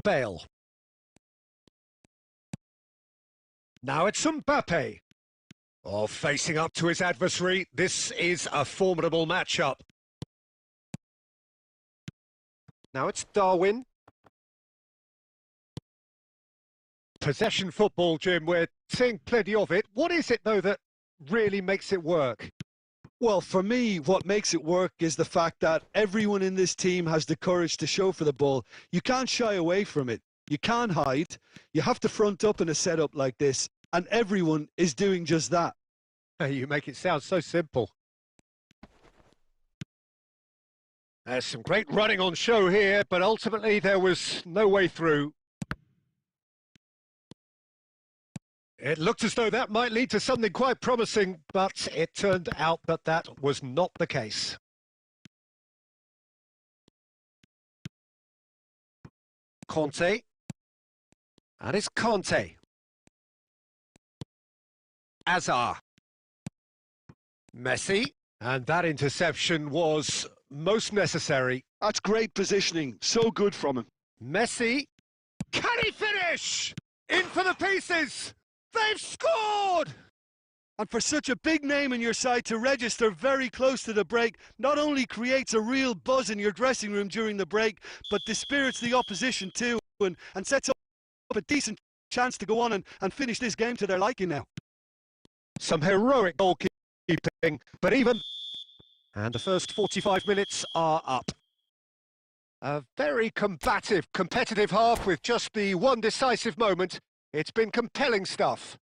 Bale. Now it's Mbappe. Oh, facing up to his adversary. This is a formidable matchup. Now it's Darwin. Possession football, Jim, we're seeing plenty of it. What is it, though, that really makes it work? Well, for me, what makes it work is the fact that everyone in this team has the courage to show for the ball. You can't shy away from it. You can't hide. You have to front up in a setup like this, and everyone is doing just that. You make it sound so simple. There's some great running on show here, but ultimately there was no way through. It looked as though that might lead to something quite promising, but it turned out that that was not the case. Conte. And it's Conte. Azar. Messi. And that interception was most necessary. That's great positioning. So good from him. Messi. Can he finish? In for the pieces. They've scored! And for such a big name in your side to register very close to the break, not only creates a real buzz in your dressing room during the break, but dispirits the opposition too, and sets up a decent chance to go on and finish this game to their liking now. Some heroic goalkeeping, but even... And the first 45 minutes are up. A very combative, competitive half with just the one decisive moment. It's been compelling stuff.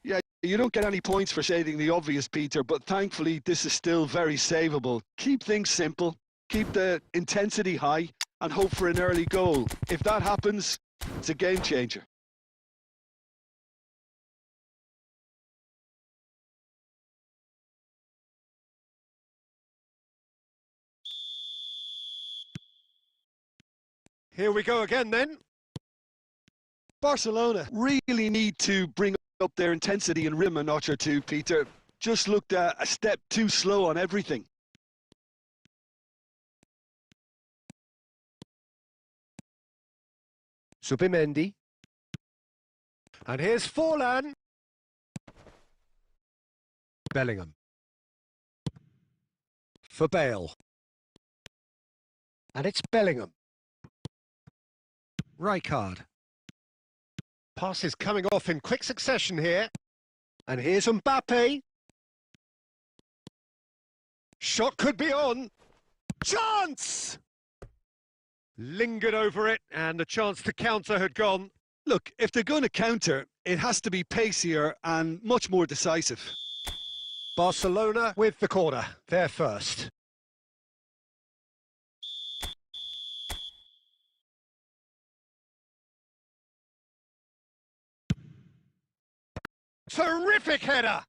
Yeah, you don't get any points for stating the obvious, Peter, but thankfully this is still very savable. Keep things simple, keep the intensity high, and hope for an early goal. If that happens, it's a game changer. Here we go again then. Barcelona really need to bring up their intensity and rhythm a notch or two, Peter. Just looked a step too slow on everything. Subimendi. And here's Forlan. Bellingham. For Bale. And it's Bellingham. Rijkaard. Passes coming off in quick succession here. And here's Mbappe. Shot could be on. Chance! Lingered over it, and the chance to counter had gone. Look, if they're going to counter, it has to be pacier and much more decisive. Barcelona with the corner. They're first. Terrific header!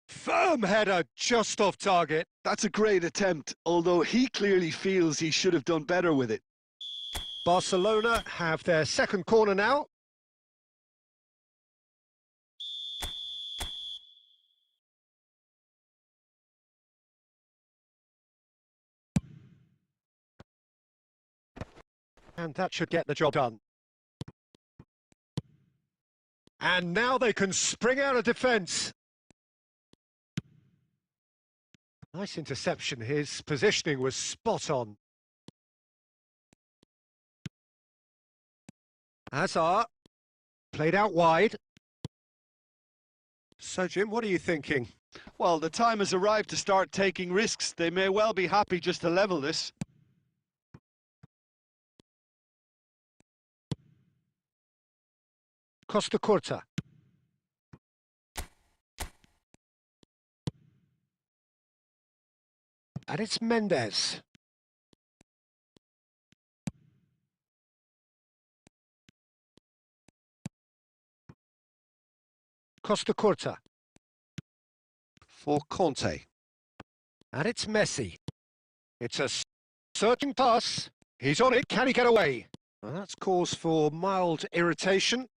Firm header, just off target. That's a great attempt, although he clearly feels he should have done better with it. Barcelona have their second corner now. And that should get the job done. And now they can spring out of defence. Nice interception. His positioning was spot on. Hazard played out wide. So, Jim, what are you thinking? Well, the time has arrived to start taking risks. They may well be happy just to level this. Costa Curta. And it's Mendes. Costa Curta. For Conte. And it's Messi. It's a searching pass. He's on it. Can he get away? Well, that's cause for mild irritation.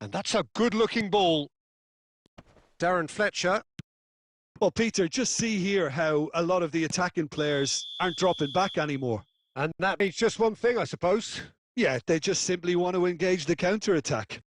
And that's a good-looking ball. Darren Fletcher. Well, Peter, just see here how a lot of the attacking players aren't dropping back anymore. And that means just one thing, I suppose. Yeah, they just simply want to engage the counter-attack.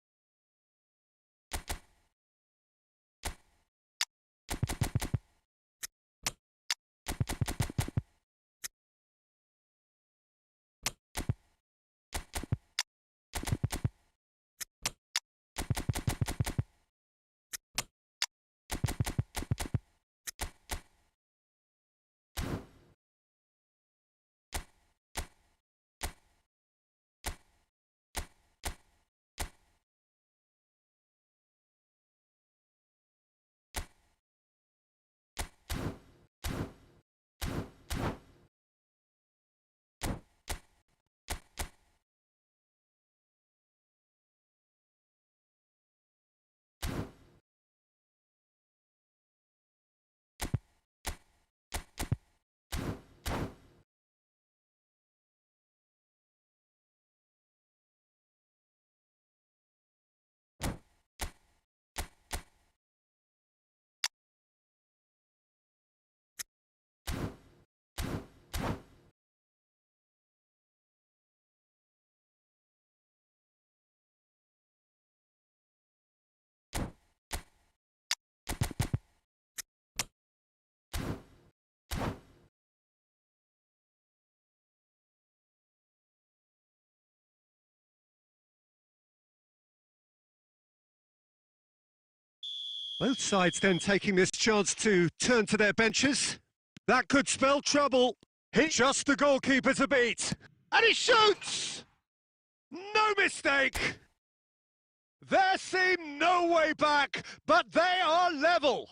Both sides then taking this chance to turn to their benches. That could spell trouble. He's just the goalkeeper to beat. And he shoots! No mistake! There seemed no way back, but they are level.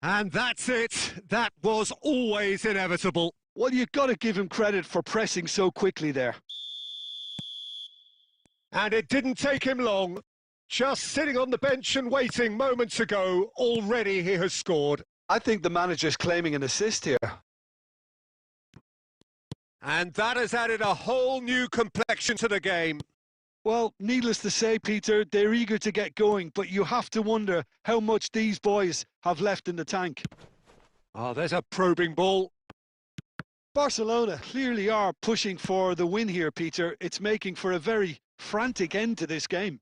And that's it. That was always inevitable. Well, you've got to give him credit for pressing so quickly there. And it didn't take him long. Just sitting on the bench and waiting moments ago, already he has scored. I think the manager's claiming an assist here. And that has added a whole new complexion to the game. Well, needless to say, Peter, they're eager to get going, but you have to wonder how much these boys have left in the tank. Oh, there's a probing ball. Barcelona clearly are pushing for the win here, Peter. It's making for a very frantic end to this game.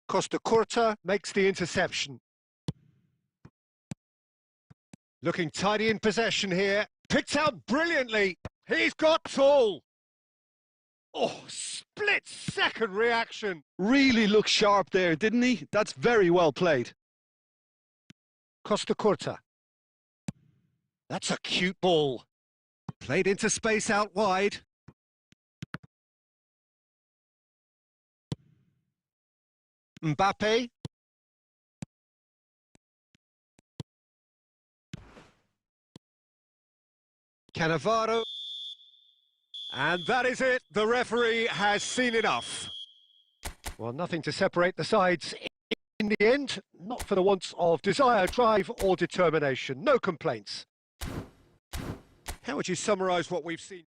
Costa Curta makes the interception. Looking tidy in possession here. Picked out brilliantly. He's got tall. Oh, split-second reaction. Really looked sharp there, didn't he? That's very well played. Costa Curta. That's a cute ball. Played into space out wide. Mbappe. Cannavaro. And that is it. The referee has seen enough. Well, nothing to separate the sides in the end. Not for the want of desire, drive or determination. No complaints. How would you summarise what we've seen?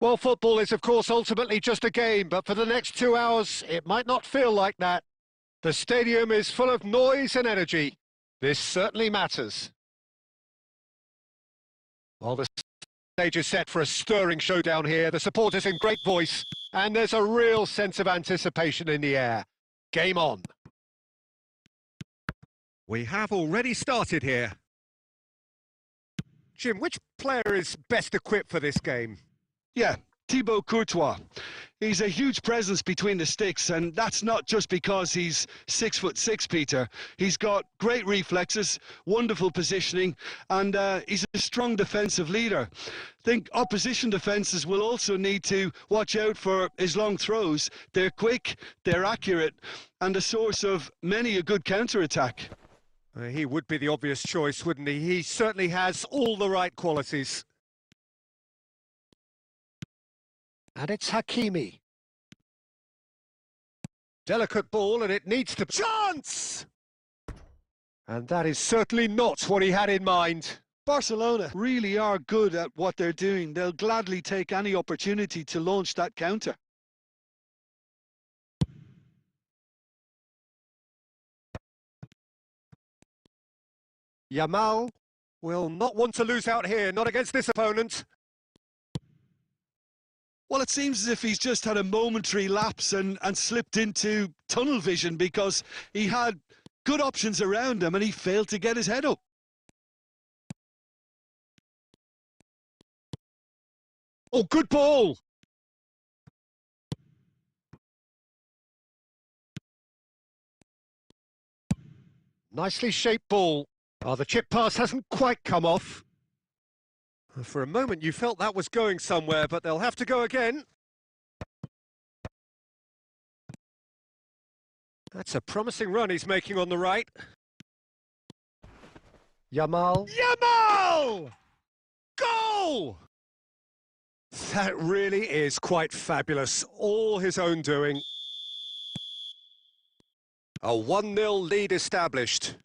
Well, football is, of course, ultimately just a game, but for the next 2 hours, it might not feel like that. The stadium is full of noise and energy. This certainly matters. Well, the stage is set for a stirring showdown here. The supporters in great voice, and there's a real sense of anticipation in the air. Game on. We have already started here. Jim, which player is best equipped for this game? Yeah, Thibaut Courtois. He's a huge presence between the sticks, and that's not just because he's 6'6", Peter. He's got great reflexes, wonderful positioning, and he's a strong defensive leader. I think opposition defences will also need to watch out for his long throws. They're quick, they're accurate, and a source of many a good counter-attack. He would be the obvious choice, wouldn't he? He certainly has all the right qualities. And it's Hakimi. Delicate ball, and it needs to... Chance! And that is certainly not what he had in mind. Barcelona really are good at what they're doing. They'll gladly take any opportunity to launch that counter. Yamal will not want to lose out here, not against this opponent. Well, it seems as if he's just had a momentary lapse and slipped into tunnel vision, because he had good options around him and he failed to get his head up. Oh, good ball! Nicely shaped ball. Oh, the chip pass hasn't quite come off. For a moment you felt that was going somewhere, but they'll have to go again. That's a promising run he's making on the right. Yamal. Yamal! Goal! That really is quite fabulous. All his own doing. A 1-0 lead established.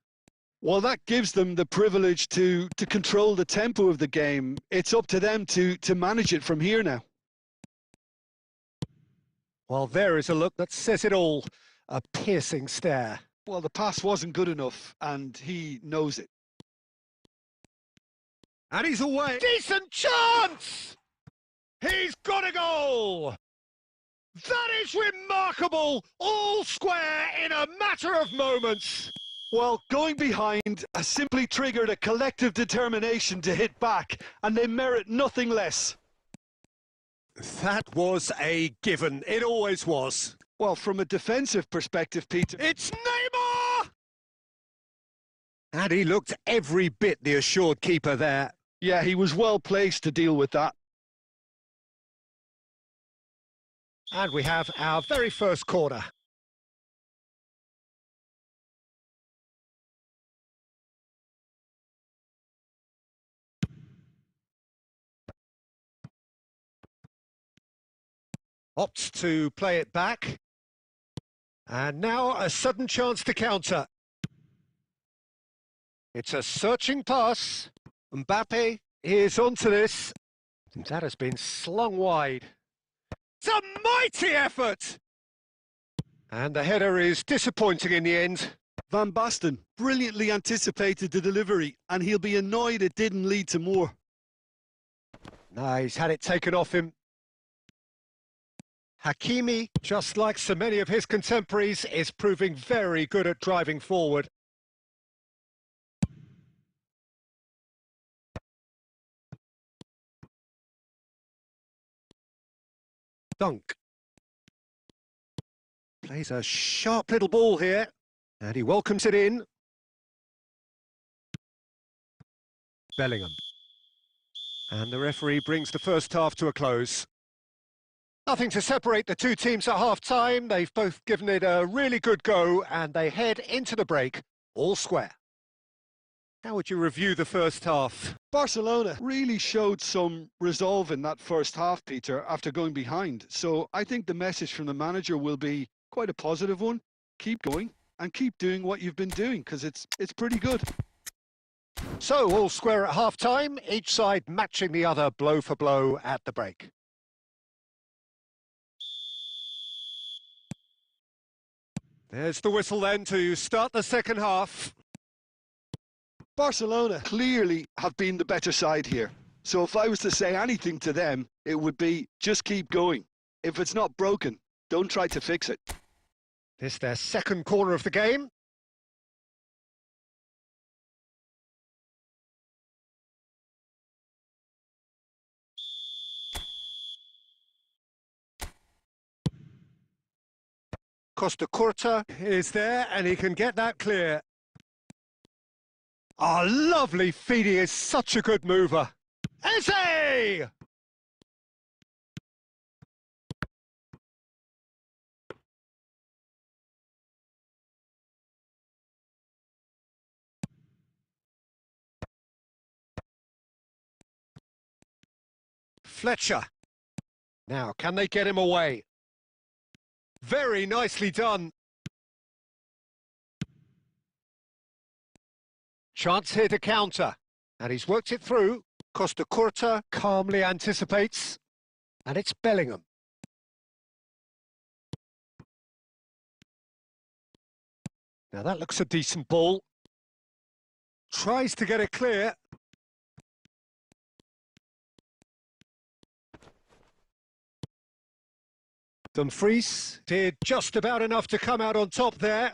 Well, that gives them the privilege to control the tempo of the game. It's up to them to manage it from here now. Well, there is a look that says it all. A piercing stare. Well, the pass wasn't good enough, and he knows it. And he's away. Decent chance! He's got a goal! That is remarkable! All square in a matter of moments. Well, going behind has simply triggered a collective determination to hit back, and they merit nothing less. That was a given. It always was. Well, from a defensive perspective, Peter... It's Neymar! And he looked every bit the assured keeper there. Yeah, he was well placed to deal with that. And we have our very first corner. Opts to play it back. And now a sudden chance to counter. It's a searching pass. Mbappe is onto this. That has been slung wide. It's a mighty effort! And the header is disappointing in the end. Van Basten brilliantly anticipated the delivery, and he'll be annoyed it didn't lead to more. No, he's had it taken off him. Hakimi, just like so many of his contemporaries, is proving very good at driving forward. Dunk. Plays a sharp little ball here, and he welcomes it in. Bellingham. And the referee brings the first half to a close. Nothing to separate the two teams at half-time. They've both given it a really good go, and they head into the break all square. How would you review the first half? Barcelona really showed some resolve in that first half, Peter, after going behind. So I think the message from the manager will be quite a positive one. Keep going and keep doing what you've been doing, because it's pretty good. So all square at half-time, each side matching the other blow for blow at the break. There's the whistle then to start the second half. Barcelona clearly have been the better side here. So if I was to say anything to them, it would be just keep going. If it's not broken, don't try to fix it. This their second corner of the game. Costa Curta is there, and he can get that clear. Oh, lovely feed. He is such a good mover. Eze! Fletcher. Now, can they get him away? Very nicely done. Chance here to counter. And he's worked it through. Costa Curta calmly anticipates. And it's Bellingham. Now that looks a decent ball. Tries to get it clear. Dumfries did just about enough to come out on top there.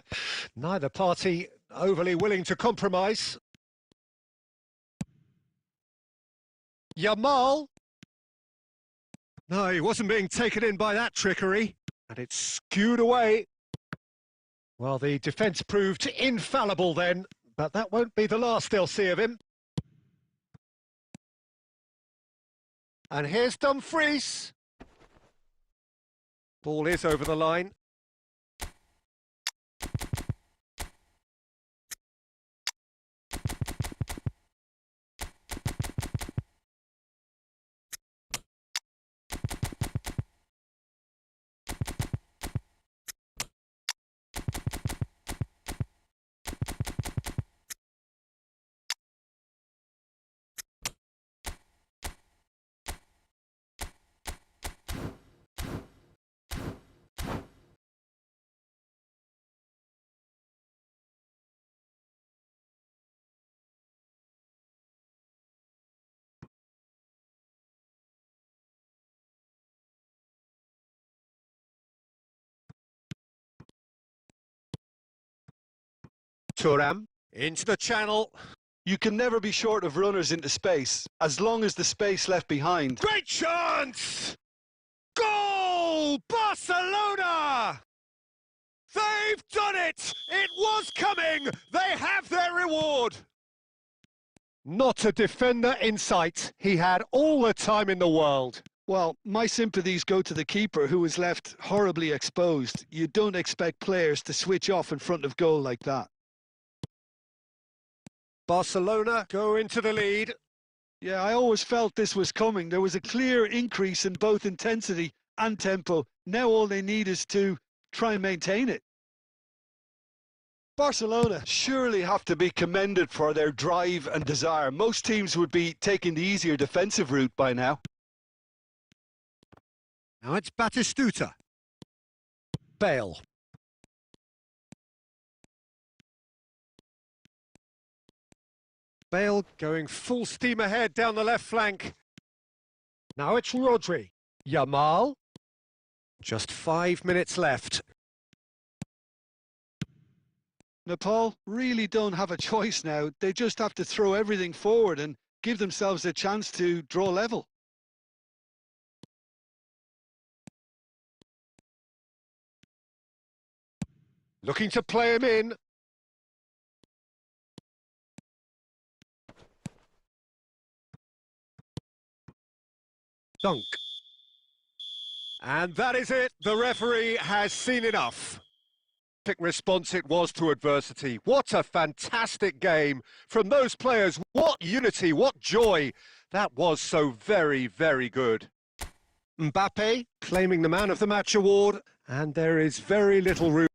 Neither party overly willing to compromise. Yamal. No, he wasn't being taken in by that trickery. And it's skewed away. Well, the defence proved infallible then, but that won't be the last they'll see of him. And here's Dumfries. Ball is over the line. Thuram into the channel. You can never be short of runners into space, as long as the space left behind. Great chance! Goal! Barcelona! They've done it! It was coming! They have their reward! Not a defender in sight. He had all the time in the world. Well, my sympathies go to the keeper, who was left horribly exposed. You don't expect players to switch off in front of goal like that. Barcelona go into the lead. Yeah, I always felt this was coming. There was a clear increase in both intensity and tempo. Now all they need is to try and maintain it. Barcelona surely have to be commended for their drive and desire. Most teams would be taking the easier defensive route by now. Now it's Batistuta. Bale. Bale going full steam ahead down the left flank. Now it's Rodri. Yamal. Just 5 minutes left. Nepal really don't have a choice now. They just have to throw everything forward and give themselves a chance to draw level. Looking to play him in. Dunk. And that is it. The referee has seen enough. Response it was to adversity. What a fantastic game from those players. What unity, what joy. That was so very, very good. Mbappe claiming the Man of the Match award, and there is very little room.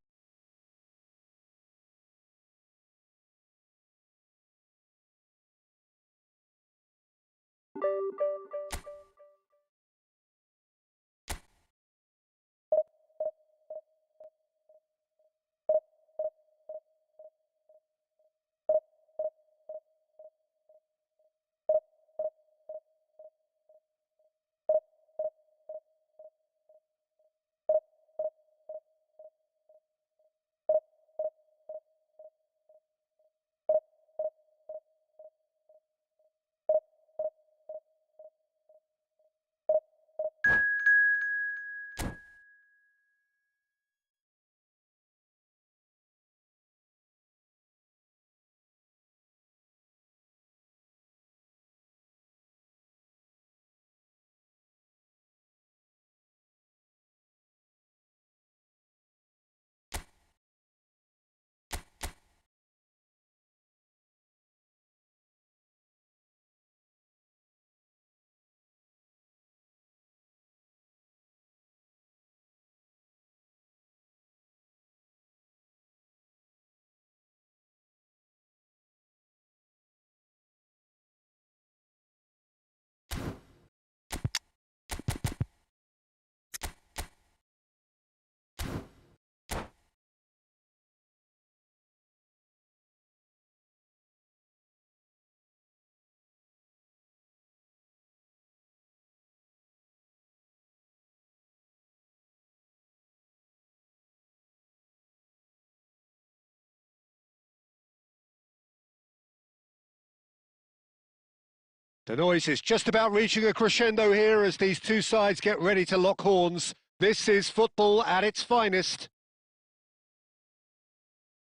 The noise is just about reaching a crescendo here as these two sides get ready to lock horns. This is football at its finest.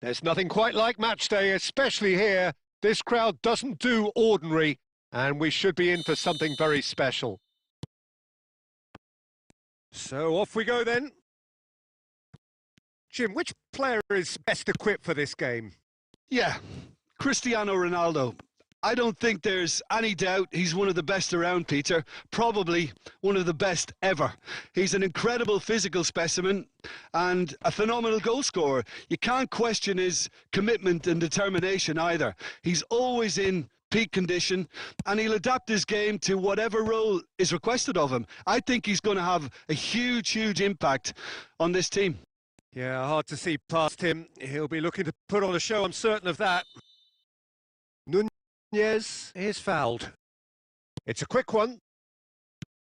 There's nothing quite like match day, especially here. This crowd doesn't do ordinary, and we should be in for something very special. So off we go then. Jim, which player is best equipped for this game? Yeah, Cristiano Ronaldo. I don't think there's any doubt he's one of the best around, Peter. Probably one of the best ever. He's an incredible physical specimen and a phenomenal goal scorer. You can't question his commitment and determination either. He's always in peak condition and he'll adapt his game to whatever role is requested of him. I think he's going to have a huge impact on this team. Yeah, hard to see past him. He'll be looking to put on a show, I'm certain of that. Nunez is fouled. It's a quick one.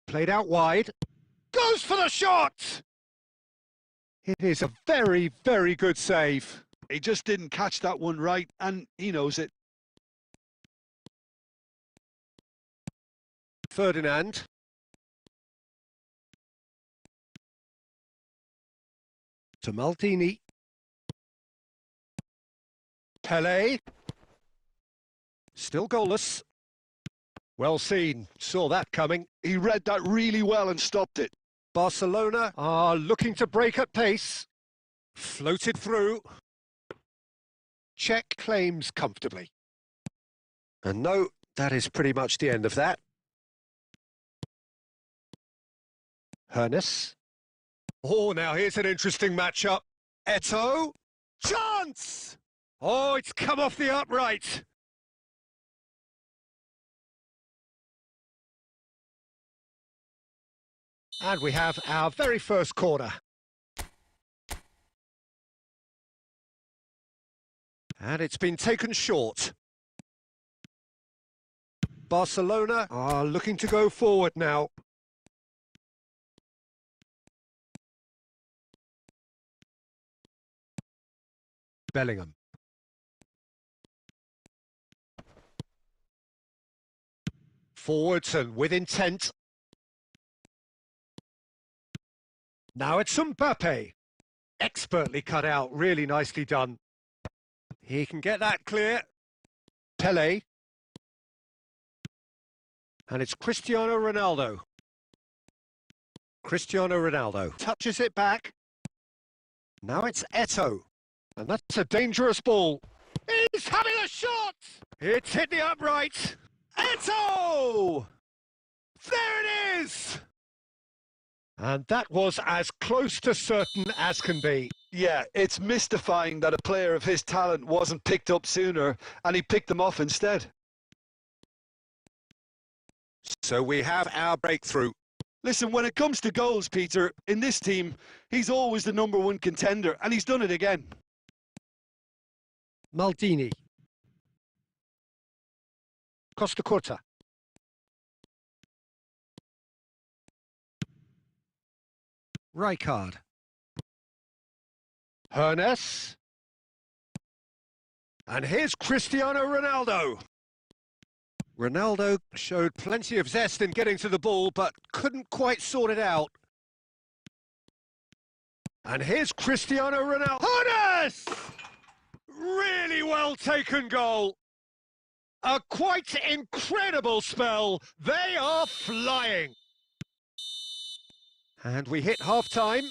Played out wide. Goes for the shot! It is a very good save. He just didn't catch that one right, and he knows it. Ferdinand. To Maldini. Pele. Still goalless. Well seen. Saw that coming. He read that really well and stopped it. Barcelona are looking to break at pace. Floated through. Czech claims comfortably. And no, that is pretty much the end of that. Hernes. Oh, now here's an interesting matchup. Eto'o. Chance! Oh, it's come off the upright. And we have our very first corner. And it's been taken short. Barcelona are looking to go forward now. Bellingham. Forwards and with intent. Now it's Mbappe. Expertly cut out, really nicely done. He can get that clear. Pele. And it's Cristiano Ronaldo. Cristiano Ronaldo touches it back. Now it's Eto'o. And that's a dangerous ball. He's having a shot! It's hit the upright. Eto'o! There it is! And that was as close to certain as can be. Yeah, it's mystifying that a player of his talent wasn't picked up sooner and he picked them off instead. So we have our breakthrough. Listen, when it comes to goals, Peter, in this team, he's always the #1 contender and he's done it again. Maldini. Costa Curta. Rijkaard. Hernes. And here's Cristiano Ronaldo. Ronaldo showed plenty of zest in getting to the ball, but couldn't quite sort it out. And here's Cristiano Ronaldo. Hernes! Really well taken goal. A quite incredible spell. They are flying. And we hit half-time.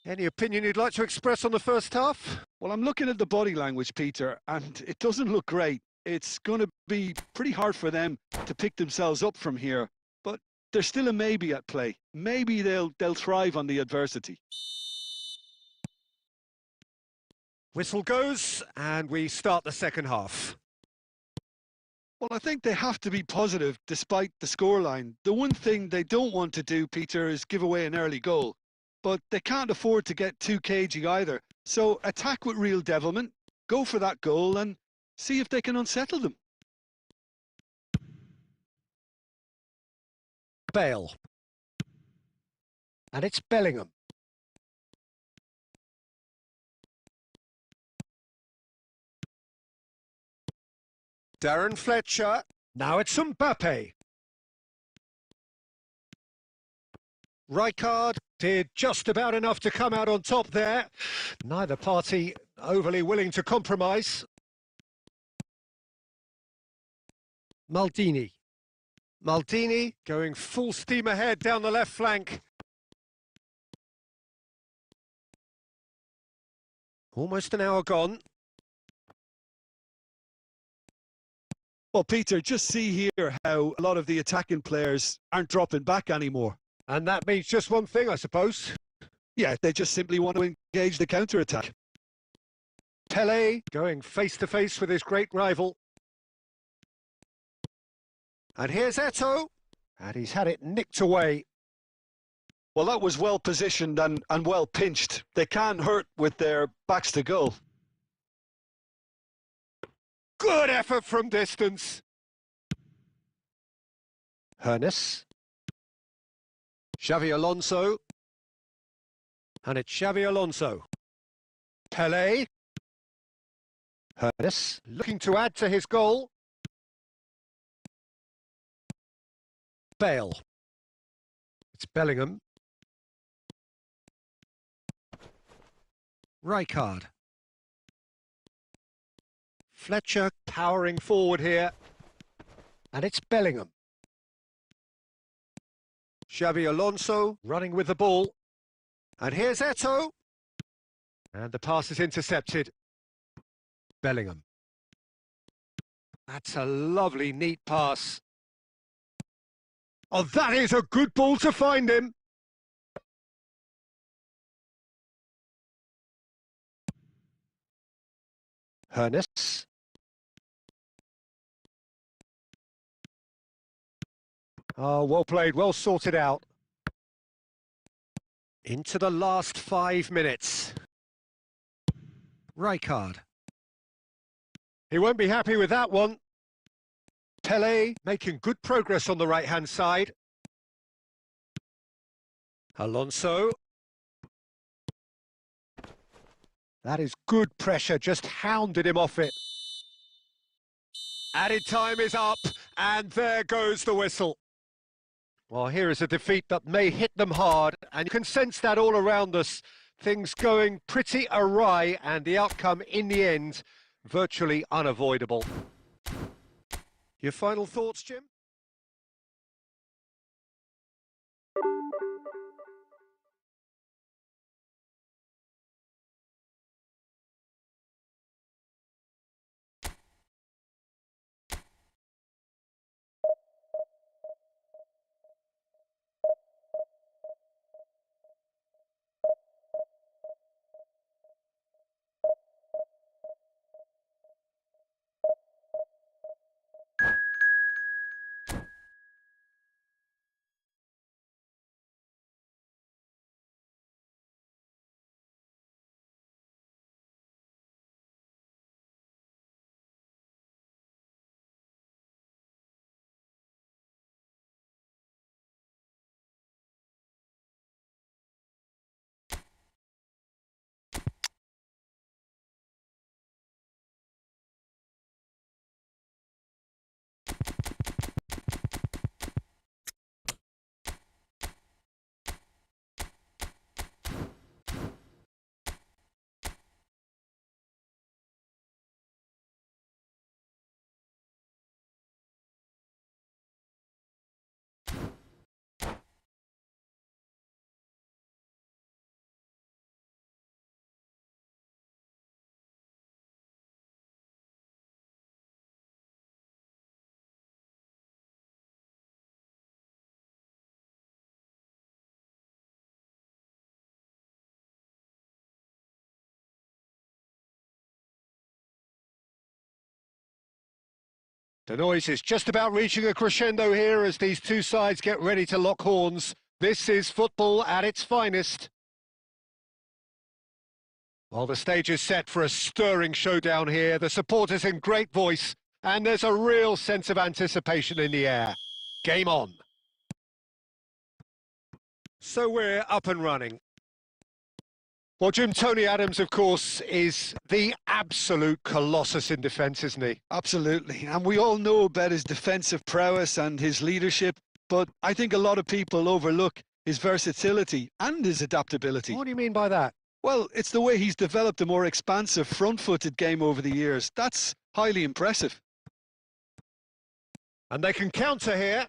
Any opinion you'd like to express on the first half? Well, I'm looking at the body language, Peter, and it doesn't look great. It's going to be pretty hard for them to pick themselves up from here, but there's still a maybe at play. Maybe they'll thrive on the adversity. Whistle goes, and we start the second half. Well, I think they have to be positive despite the scoreline. The one thing they don't want to do, Peter, is give away an early goal. But they can't afford to get too cagey either. So attack with real devilment, go for that goal and see if they can unsettle them. Bale. And it's Bellingham. Darren Fletcher. Now it's Mbappe. Rijkaard did just about enough to come out on top there. Neither party overly willing to compromise. Maldini. Maldini going full steam ahead down the left flank. Almost an hour gone. Well, Peter, just see here how a lot of the attacking players aren't dropping back anymore. And that means just one thing, I suppose. Yeah, they just simply want to engage the counter-attack. Pelé going face-to-face with his great rival. And here's Eto'o. And he's had it nicked away. Well, that was well positioned and well pinched. They can't hurt with their backs to goal. Good effort from distance. Hernes. Xavi Alonso. And it's Xavi Alonso. Pelé. Hernes looking to add to his goal. Bale. It's Bellingham. Rijkaard. Fletcher powering forward here. And it's Bellingham. Xavi Alonso running with the ball. And here's Eto'o. And the pass is intercepted. Bellingham. That's a lovely, neat pass. Oh, that is a good ball to find him. Hernes. Oh, well played, well sorted out. Into the last 5 minutes. Rijkaard. He won't be happy with that one. Pelé making good progress on the right-hand side. Alonso. That is good pressure, just hounded him off it. Added time is up, and there goes the whistle. Well, here is a defeat that may hit them hard, and you can sense that all around us. Things going pretty awry, and the outcome in the end, virtually unavoidable. Your final thoughts, Jim? The noise is just about reaching a crescendo here as these two sides get ready to lock horns. This is football at its finest. Well, the stage is set for a stirring showdown here. The supporters in great voice, and there's a real sense of anticipation in the air. Game on. So we're up and running. Well, Jim, Tony Adams, of course, is the absolute colossus in defence, isn't he? Absolutely. And we all know about his defensive prowess and his leadership, but I think a lot of people overlook his versatility and his adaptability. What do you mean by that? Well, it's the way he's developed a more expansive front-footed game over the years. That's highly impressive. And they can counter here.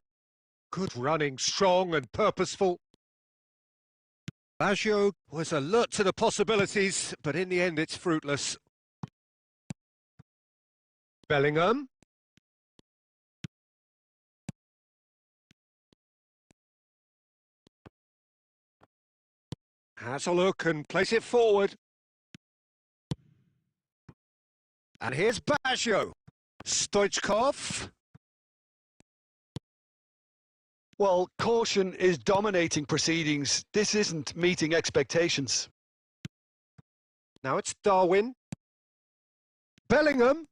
Good running, strong and purposeful. Baggio was alert to the possibilities, but in the end it's fruitless. Bellingham. Has a look and plays it forward. And here's Baggio. Stoichkov. Well, caution is dominating proceedings. This isn't meeting expectations. Now it's Darwin. Bellingham.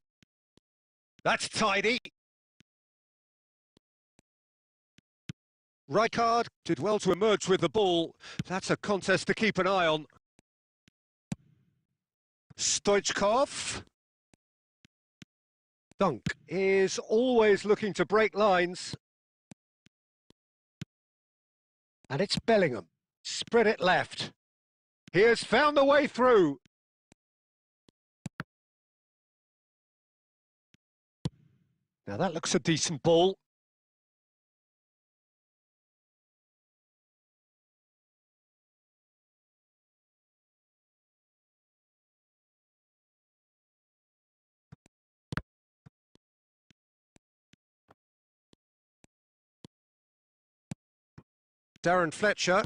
That's tidy. Rijkaard did well to emerge with the ball. That's a contest to keep an eye on. Stoichkov. Dunk is always looking to break lines. And it's Bellingham. Spread it left. He has found the way through. Now that looks a decent ball. Darren Fletcher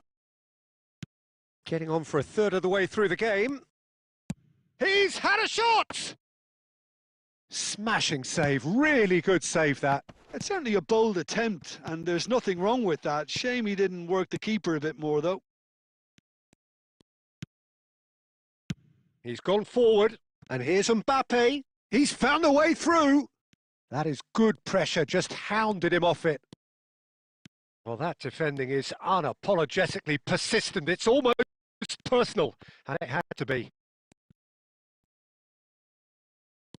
getting on for a third of the way through the game. He's had a shot! Smashing save, really good save that. It's certainly a bold attempt, and there's nothing wrong with that. Shame he didn't work the keeper a bit more, though. He's gone forward, and here's Mbappe. He's found a way through. That is good pressure, just hounded him off it. Well, that defending is unapologetically persistent. It's almost personal, and it had to be.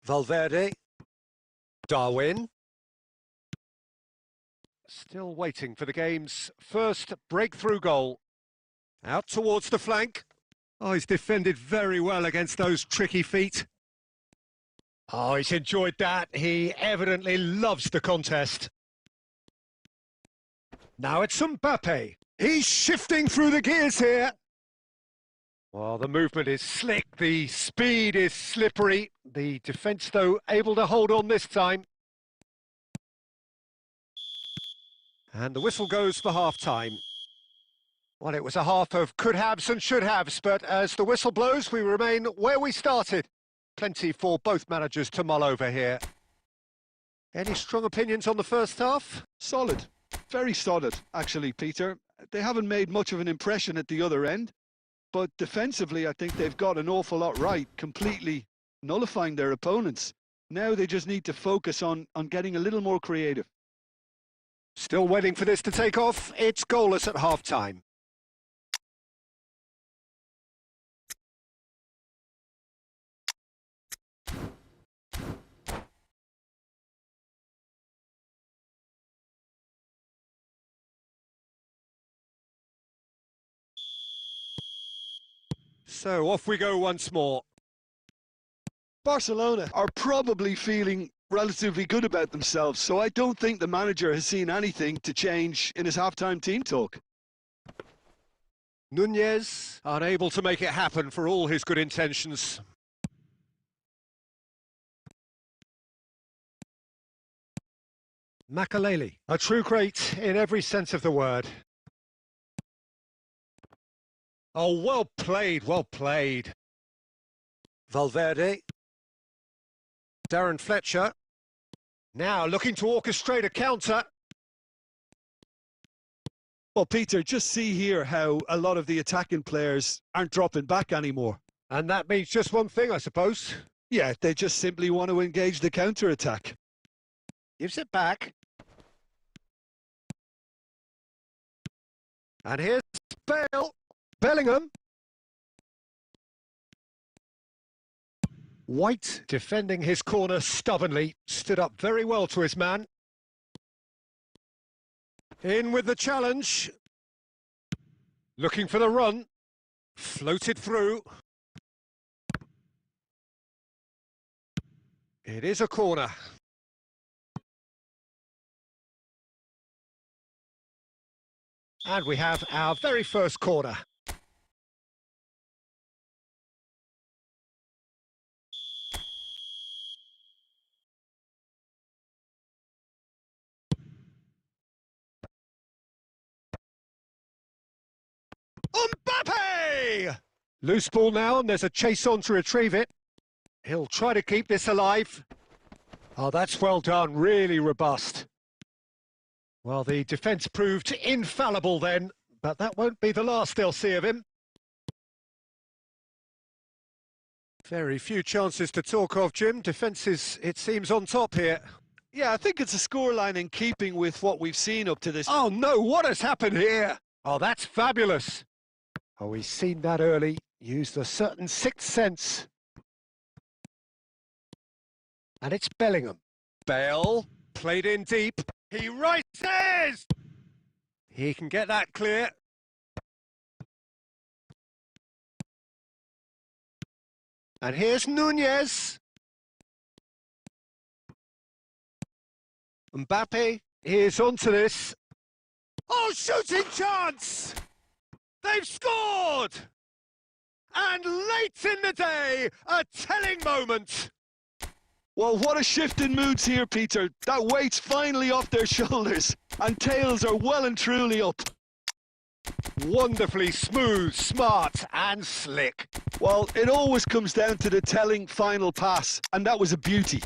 Valverde. Darwin. Still waiting for the game's first breakthrough goal. Out towards the flank. Oh, he's defended very well against those tricky feet. Oh, he's enjoyed that. He evidently loves the contest. Now it's Mbappe. He's shifting through the gears here. Well, the movement is slick, the speed is slippery. The defence, though, able to hold on this time. And the whistle goes for half-time. Well, it was a half of could-haves and should-haves, but as the whistle blows, we remain where we started. Plenty for both managers to mull over here. Any strong opinions on the first half? Solid. Very solid, actually, Peter. They haven't made much of an impression at the other end, but defensively, I think they've got an awful lot right, completely nullifying their opponents. Now they just need to focus on getting a little more creative. Still waiting for this to take off. It's goalless at half-time. So off we go once more. Barcelona are probably feeling relatively good about themselves, so I don't think the manager has seen anything to change in his half-time team talk. Nunez, unable to make it happen for all his good intentions. Makaleli, a true great in every sense of the word. Oh, well played, well played. Valverde. Darren Fletcher. Now looking to orchestrate a counter. Well, Peter, just see here how a lot of the attacking players aren't dropping back anymore. And that means just one thing, I suppose. Yeah, they just simply want to engage the counter-attack. Gives it back. And here's Bellingham. White, defending his corner stubbornly, stood up very well to his man. In with the challenge. Looking for the run. Floated through. It is a corner. And we have our very first corner. Mbappe! Loose ball now, and there's a chase on to retrieve it. He'll try to keep this alive. Oh, that's well done, really robust. Well, the defence proved infallible then, but that won't be the last they'll see of him. Very few chances to talk of, Jim. Defence is, it seems, on top here. Yeah, I think it's a scoreline in keeping with what we've seen up to this. Oh no, what has happened here? Oh, that's fabulous. Oh, we've seen that early. Used a certain sixth sense. And it's Bellingham. Bale, played in deep. He rises! He can get that clear. And here's Nunez. Mbappe is onto this. Oh, shooting chance! They've scored! And late in the day, a telling moment. Well, what a shift in moods here, Peter. That weight's finally off their shoulders, and tails are well and truly up. Wonderfully smooth, smart and slick. Well, it always comes down to the telling final pass, and that was a beauty.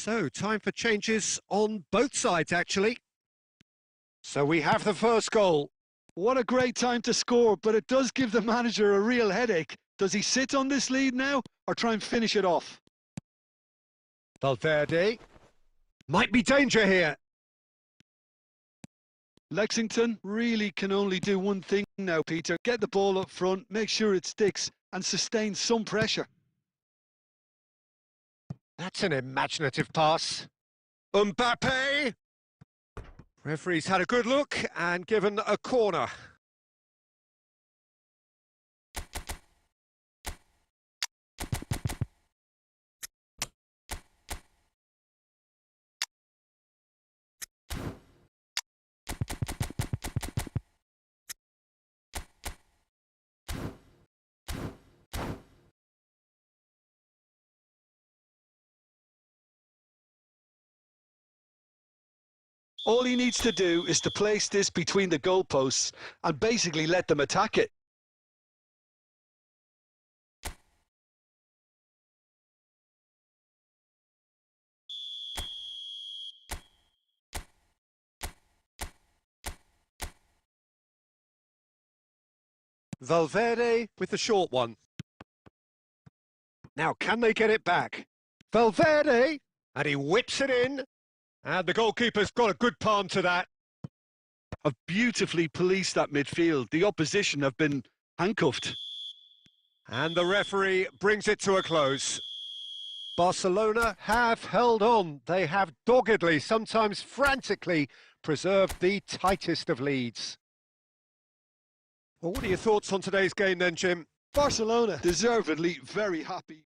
So, time for changes on both sides, actually. So we have the first goal. What a great time to score, but it does give the manager a real headache. Does he sit on this lead now, or try and finish it off? Valverde. Might be danger here. Lexington really can only do one thing now, Peter. Get the ball up front, make sure it sticks, and sustain some pressure. That's an imaginative pass. Mbappe! Referee's had a good look and given a corner. All he needs to do is to place this between the goalposts and basically let them attack it. Valverde with the short one. Now, can they get it back? Valverde! And he whips it in. And the goalkeeper's got a good palm to that. Have beautifully policed that midfield. The opposition have been handcuffed. And the referee brings it to a close. Barcelona have held on. They have doggedly, sometimes frantically, preserved the tightest of leads. Well, what are your thoughts on today's game then, Jim? Barcelona deservedly very happy.